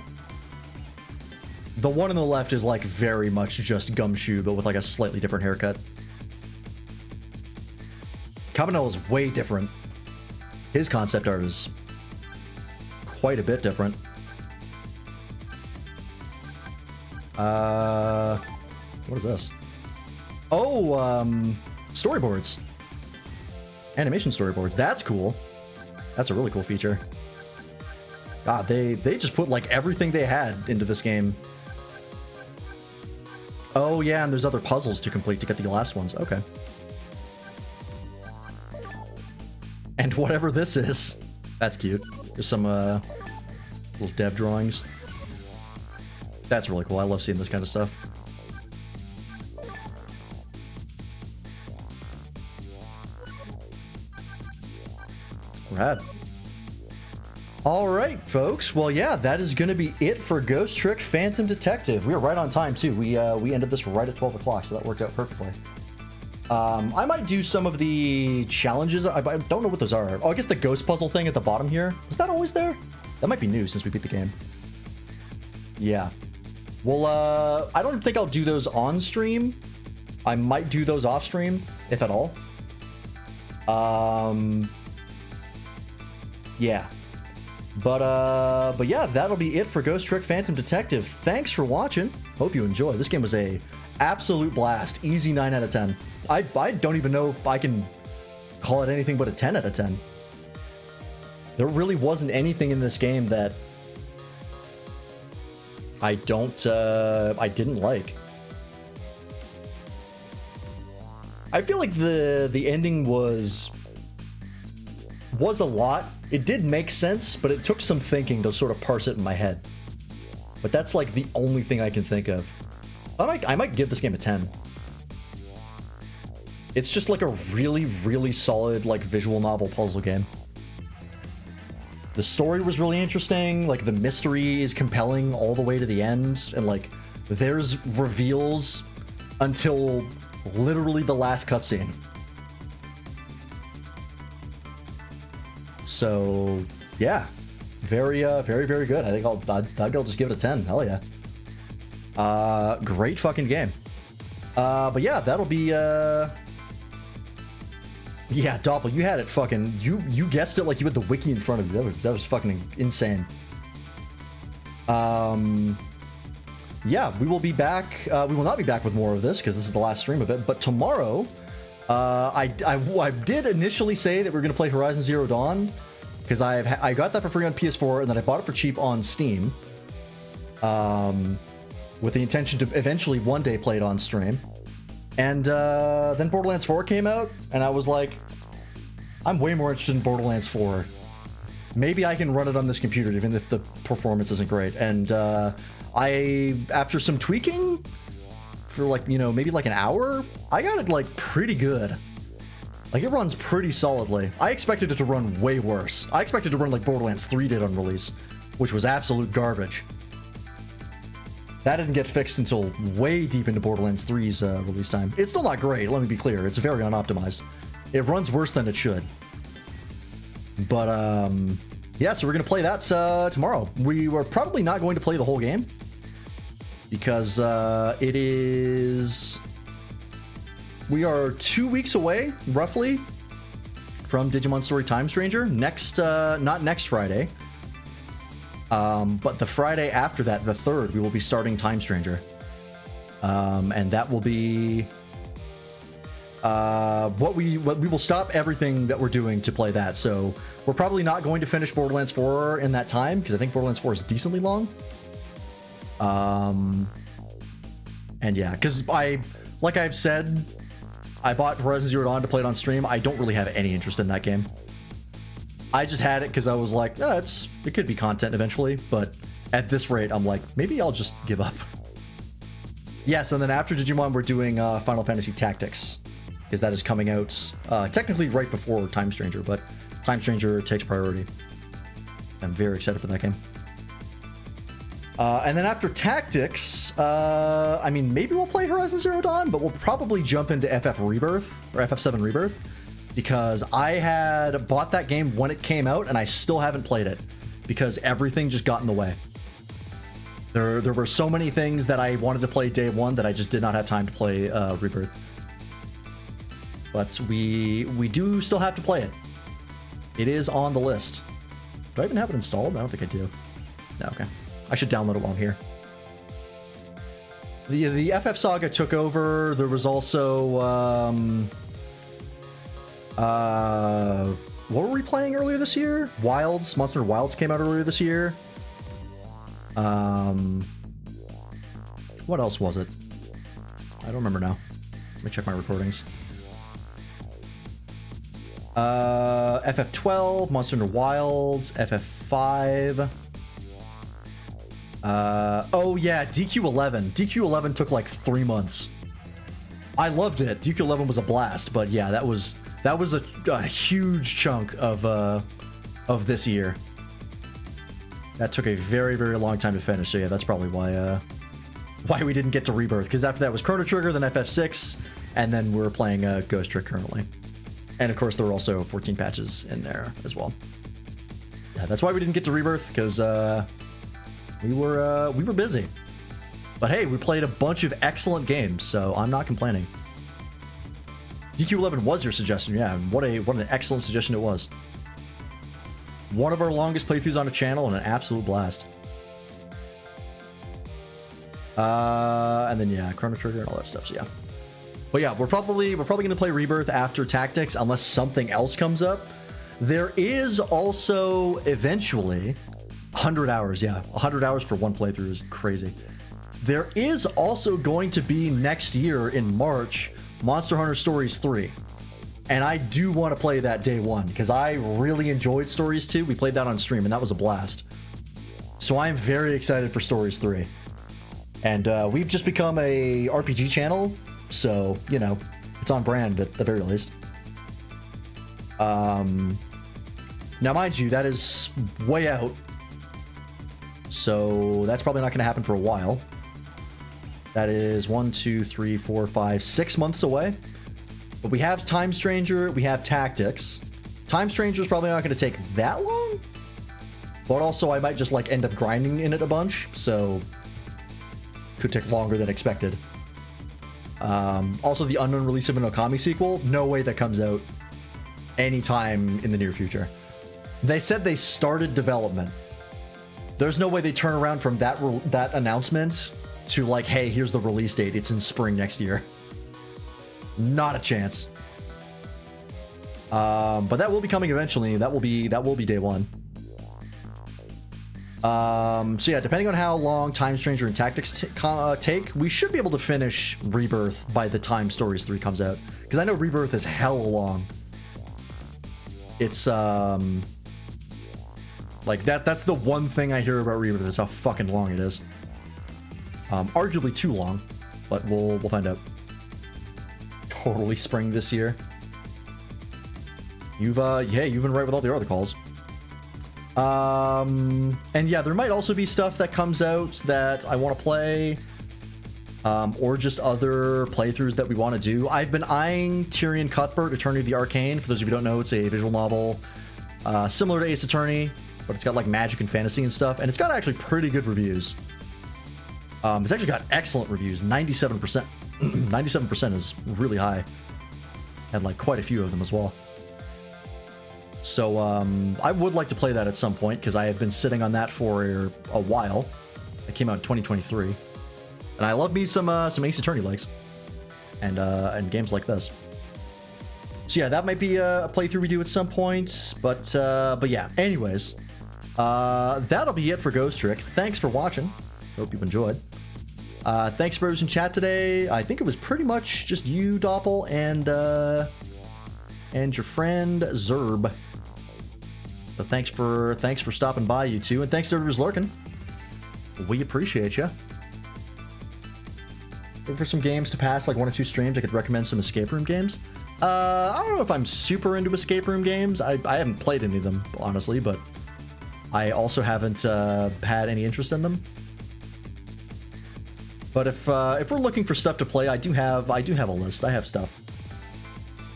The one on the left is like very much just Gumshoe, but with like a slightly different haircut. Cabanela is way different. His concept art is quite a bit different. What is this? Oh, storyboards. Animation storyboards. That's cool. That's a really cool feature. God, they just put like everything they had into this game. Oh yeah, and there's other puzzles to complete to get the last ones. Okay. And whatever this is, that's cute. There's some little dev drawings. That's really cool. I love seeing this kind of stuff. Rad. All right, folks. Well, yeah, that is going to be it for Ghost Trick Phantom Detective. We were right on time, too. We ended this right at 12 o'clock, so that worked out perfectly. I might do some of the challenges. I don't know what those are. Oh, I guess the ghost puzzle thing at the bottom here. Is that always there? That might be new since we beat the game. Yeah. Well, I don't think I'll do those on stream. I might do those off stream, if at all. Yeah. But yeah, that'll be it for Ghost Trick Phantom Detective. Thanks for watching. Hope you enjoy. This game was a absolute blast. Easy 9 out of 10. I don't even know if I can call it anything but a 10 out of 10. There really wasn't anything in this game that I didn't like. I feel like the ending was a lot. It did make sense, but it took some thinking to sort of parse it in my head. But that's like the only thing I can think of. I might give this game a 10. It's just like a really, really solid like visual novel puzzle game. The story was really interesting, like the mystery is compelling all the way to the end, and like there's reveals until literally the last cutscene. So yeah, very, very good. I think I'll just give it a 10. Hell yeah. Great fucking game. But yeah, that'll be yeah, Doppel, you had it fucking, you guessed it like you had the wiki in front of you. That was fucking insane. Yeah, we will be back. We will not be back with more of this because this is the last stream of it. But tomorrow, I did initially say that we are going to play Horizon Zero Dawn because I got that for free on PS4 and then I bought it for cheap on Steam. With the intention to eventually one day play it on stream. And then Borderlands 4 came out, and I was like, I'm way more interested in Borderlands 4. Maybe I can run it on this computer, even if the performance isn't great. And after some tweaking, for like, maybe like an hour, I got it like pretty good. Like it runs pretty solidly. I expected it to run way worse. I expected to run like Borderlands 3 did on release, which was absolute garbage. That didn't get fixed until way deep into Borderlands 3's release time. It's still not great, let me be clear. It's very unoptimized. It runs worse than it should. But, yeah, so we're going to play that tomorrow. We were probably not going to play the whole game. Because it is... We are 2 weeks away, roughly, from Digimon Story Time Stranger. Not next Friday. But the Friday after that, the 3rd, we will be starting Time Stranger. And that will be we will stop everything that we're doing to play that. So we're probably not going to finish Borderlands 4 in that time because I think Borderlands 4 is decently long. And yeah, because like I've said, I bought Horizon Zero Dawn to play it on stream. I don't really have any interest in that game. I just had it because I was like, oh, it could be content eventually, but at this rate, I'm like, maybe I'll just give up. Yes, and then after Digimon, we're doing Final Fantasy Tactics, because that is coming out technically right before Time Stranger, but Time Stranger takes priority. I'm very excited for that game. And then after Tactics, I mean, maybe we'll play Horizon Zero Dawn, but we'll probably jump into FF Rebirth, or FF7 Rebirth. Because I had bought that game when it came out, and I still haven't played it. Because everything just got in the way. There were so many things that I wanted to play day one that I just did not have time to play Rebirth. But we do still have to play it. It is on the list. Do I even have it installed? I don't think I do. No, okay. I should download it while I'm here. The FF Saga took over. There was also... what were we playing earlier this year? Wilds. Monster Hunter Wilds came out earlier this year. What else was it? I don't remember now. Let me check my recordings. FF12, Monster Hunter Wilds, FF5. Oh yeah, DQ11. DQ11 took like 3 months. I loved it. DQ11 was a blast, but yeah, that was a huge chunk of this year. That took a very, very long time to finish. So yeah, that's probably why we didn't get to Rebirth. Because after that was Chrono Trigger, then FF6, and then we're playing Ghost Trick currently. And of course, there were also 14 patches in there as well. Yeah, that's why we didn't get to Rebirth, because We were busy. But hey, we played a bunch of excellent games, so I'm not complaining. DQ11 was your suggestion, yeah. What an excellent suggestion it was. One of our longest playthroughs on the channel and an absolute blast. And then yeah, Chrono Trigger and all that stuff, so yeah. But yeah, we're probably gonna play Rebirth after Tactics unless something else comes up. There is also eventually 100 hours, yeah. 100 hours for one playthrough is crazy. There is also going to be next year in March, Monster Hunter Stories 3. And I do want to play that day one because I really enjoyed Stories 2. We played that on stream and that was a blast. So I'm very excited for Stories 3. And we've just become a RPG channel, so, you know, it's on brand at the very least. Now, mind you, that is way out. So that's probably not going to happen for a while. That is 1, 2, 3, 4, 5, 6 months away. But we have Time Stranger, we have Tactics. Time Stranger is probably not going to take that long. But also, I might just like end up grinding in it a bunch, so could take longer than expected. Also, the unknown release of an Okami sequel, no way that comes out anytime in the near future. They said they started development. There's no way they turn around from that announcement to like, hey, here's the release date. It's in spring next year. Not a chance. But that will be coming eventually. That will be day one. So yeah, depending on how long Time Stranger and Tactics take, we should be able to finish Rebirth by the time Stories 3 comes out. Because I know Rebirth is hella long. It's like that's the one thing I hear about Rebirth is how fucking long it is. Arguably too long, but we'll find out. Totally spring this year. You've been right with all the other calls. And yeah, there might also be stuff that comes out that I want to play, or just other playthroughs that we want to do. I've been eyeing Tyrion Cuthbert, Attorney of the Arcane. For those of you who don't know, it's a visual novel similar to Ace Attorney, but it's got like magic and fantasy and stuff, and it's got actually pretty good reviews. It's actually got excellent reviews, 97%. 97% is really high, and like quite a few of them as well. So I would like to play that at some point because I have been sitting on that for a while. It came out in 2023, and I love me some Ace Attorney likes, and games like this. So yeah, that might be a playthrough we do at some point. But yeah. Anyways, that'll be it for Ghost Trick. Thanks for watching. Hope you've enjoyed. Thanks for those in chat today. I think it was pretty much just you, Doppel, and your friend Zerb. So thanks for stopping by, you two, and thanks to everyone who's lurking. We appreciate you. Looking for some games to pass, like 1 or 2 streams. I could recommend some escape room games. I don't know if I'm super into escape room games. I haven't played any of them, honestly, but I also haven't had any interest in them. But if we're looking for stuff to play, I do have a list. I have stuff.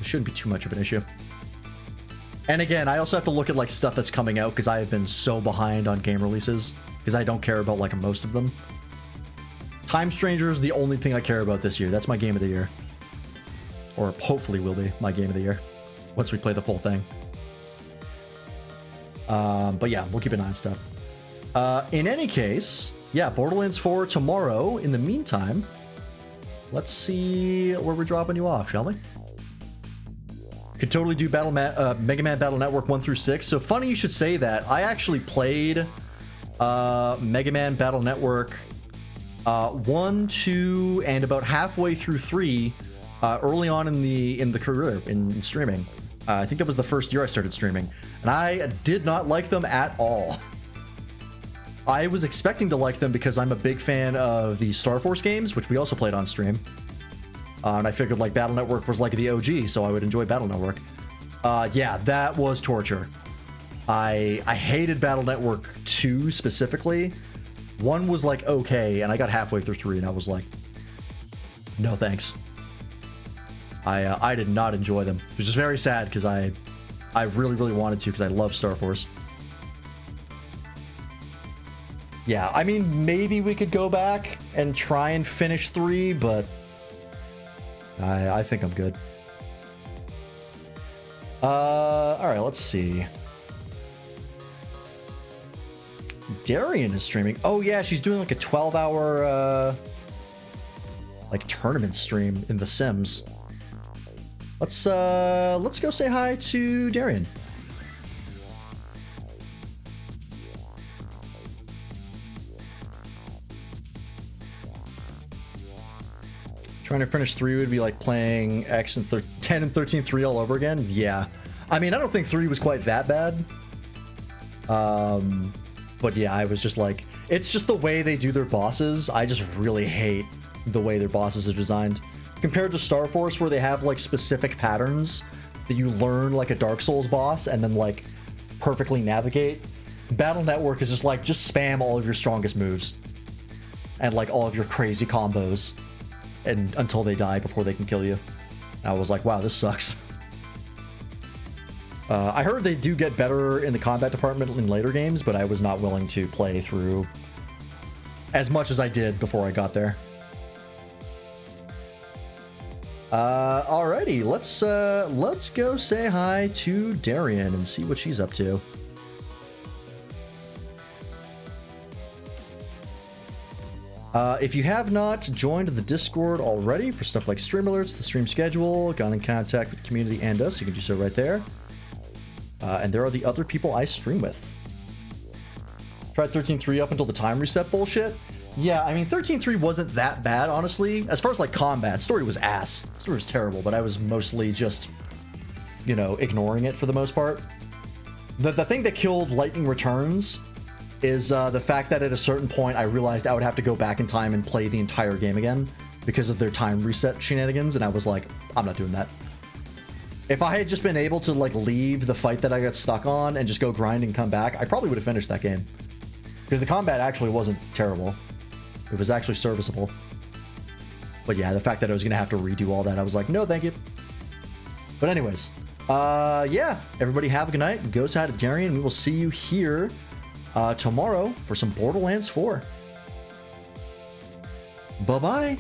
It shouldn't be too much of an issue. And again, I also have to look at like stuff that's coming out because I have been so behind on game releases because I don't care about like most of them. Time Stranger is the only thing I care about this year. That's my game of the year. Or hopefully will be my game of the year once we play the full thing. But yeah, we'll keep an eye on stuff. In any case, yeah, Borderlands 4 tomorrow. In the meantime, let's see where we're dropping you off, shall we? Could totally do Mega Man Battle Network 1 through 6. So funny you should say that. I actually played Mega Man Battle Network 1, 2, and about halfway through 3 early on in the career in streaming. I think that was the first year I started streaming, and I did not like them at all. I was expecting to like them because I'm a big fan of the Star Force games, which we also played on stream. And I figured like Battle Network was like the OG, so I would enjoy Battle Network. Yeah, that was torture. I hated Battle Network 2 specifically. 1 was like okay, and I got halfway through 3 and I was like, no thanks. I did not enjoy them. It was just very sad because I really, really wanted to because I love Star Force. Yeah, I mean, maybe we could go back and try and finish 3, but I think I'm good. All right, let's see. Darian is streaming. Oh yeah, she's doing like a 12-hour like tournament stream in The Sims. Let's go say hi to Darian. Trying to finish 3 would be like playing X and 10 and 13 3 all over again. Yeah, I mean, I don't think 3 was quite that bad. But yeah, I was just like, it's just the way they do their bosses. I just really hate the way their bosses are designed. Compared to Star Force, where they have like specific patterns that you learn like a Dark Souls boss and then like perfectly navigate. Battle Network is just like, just spam all of your strongest moves and like all of your crazy combos and until they die before they can kill you. And I was like, wow, this sucks. I heard they do get better in the combat department in later games, but I was not willing to play through as much as I did before I got there. Alrighty, let's go say hi to Darian and see what she's up to. If you have not joined the Discord already for stuff like stream alerts, the stream schedule, got in contact with the community and us, you can do so right there. And there are the other people I stream with. Tried 13.3 up until the time reset bullshit. Yeah, I mean, 13.3 wasn't that bad, honestly. As far as like combat, story was ass. Story was terrible, but I was mostly just, you know, ignoring it for the most part. The thing that killed Lightning Returns is the fact that at a certain point I realized I would have to go back in time and play the entire game again because of their time reset shenanigans, and I was like, I'm not doing that. If I had just been able to like leave the fight that I got stuck on and just go grind and come back, I probably would have finished that game. Because the combat actually wasn't terrible. It was actually serviceable. But yeah, the fact that I was going to have to redo all that, I was like, no, thank you. But anyways, yeah, everybody have a good night. Go say hi to Darian. We will see you here tomorrow for some Borderlands 4. Bye-bye.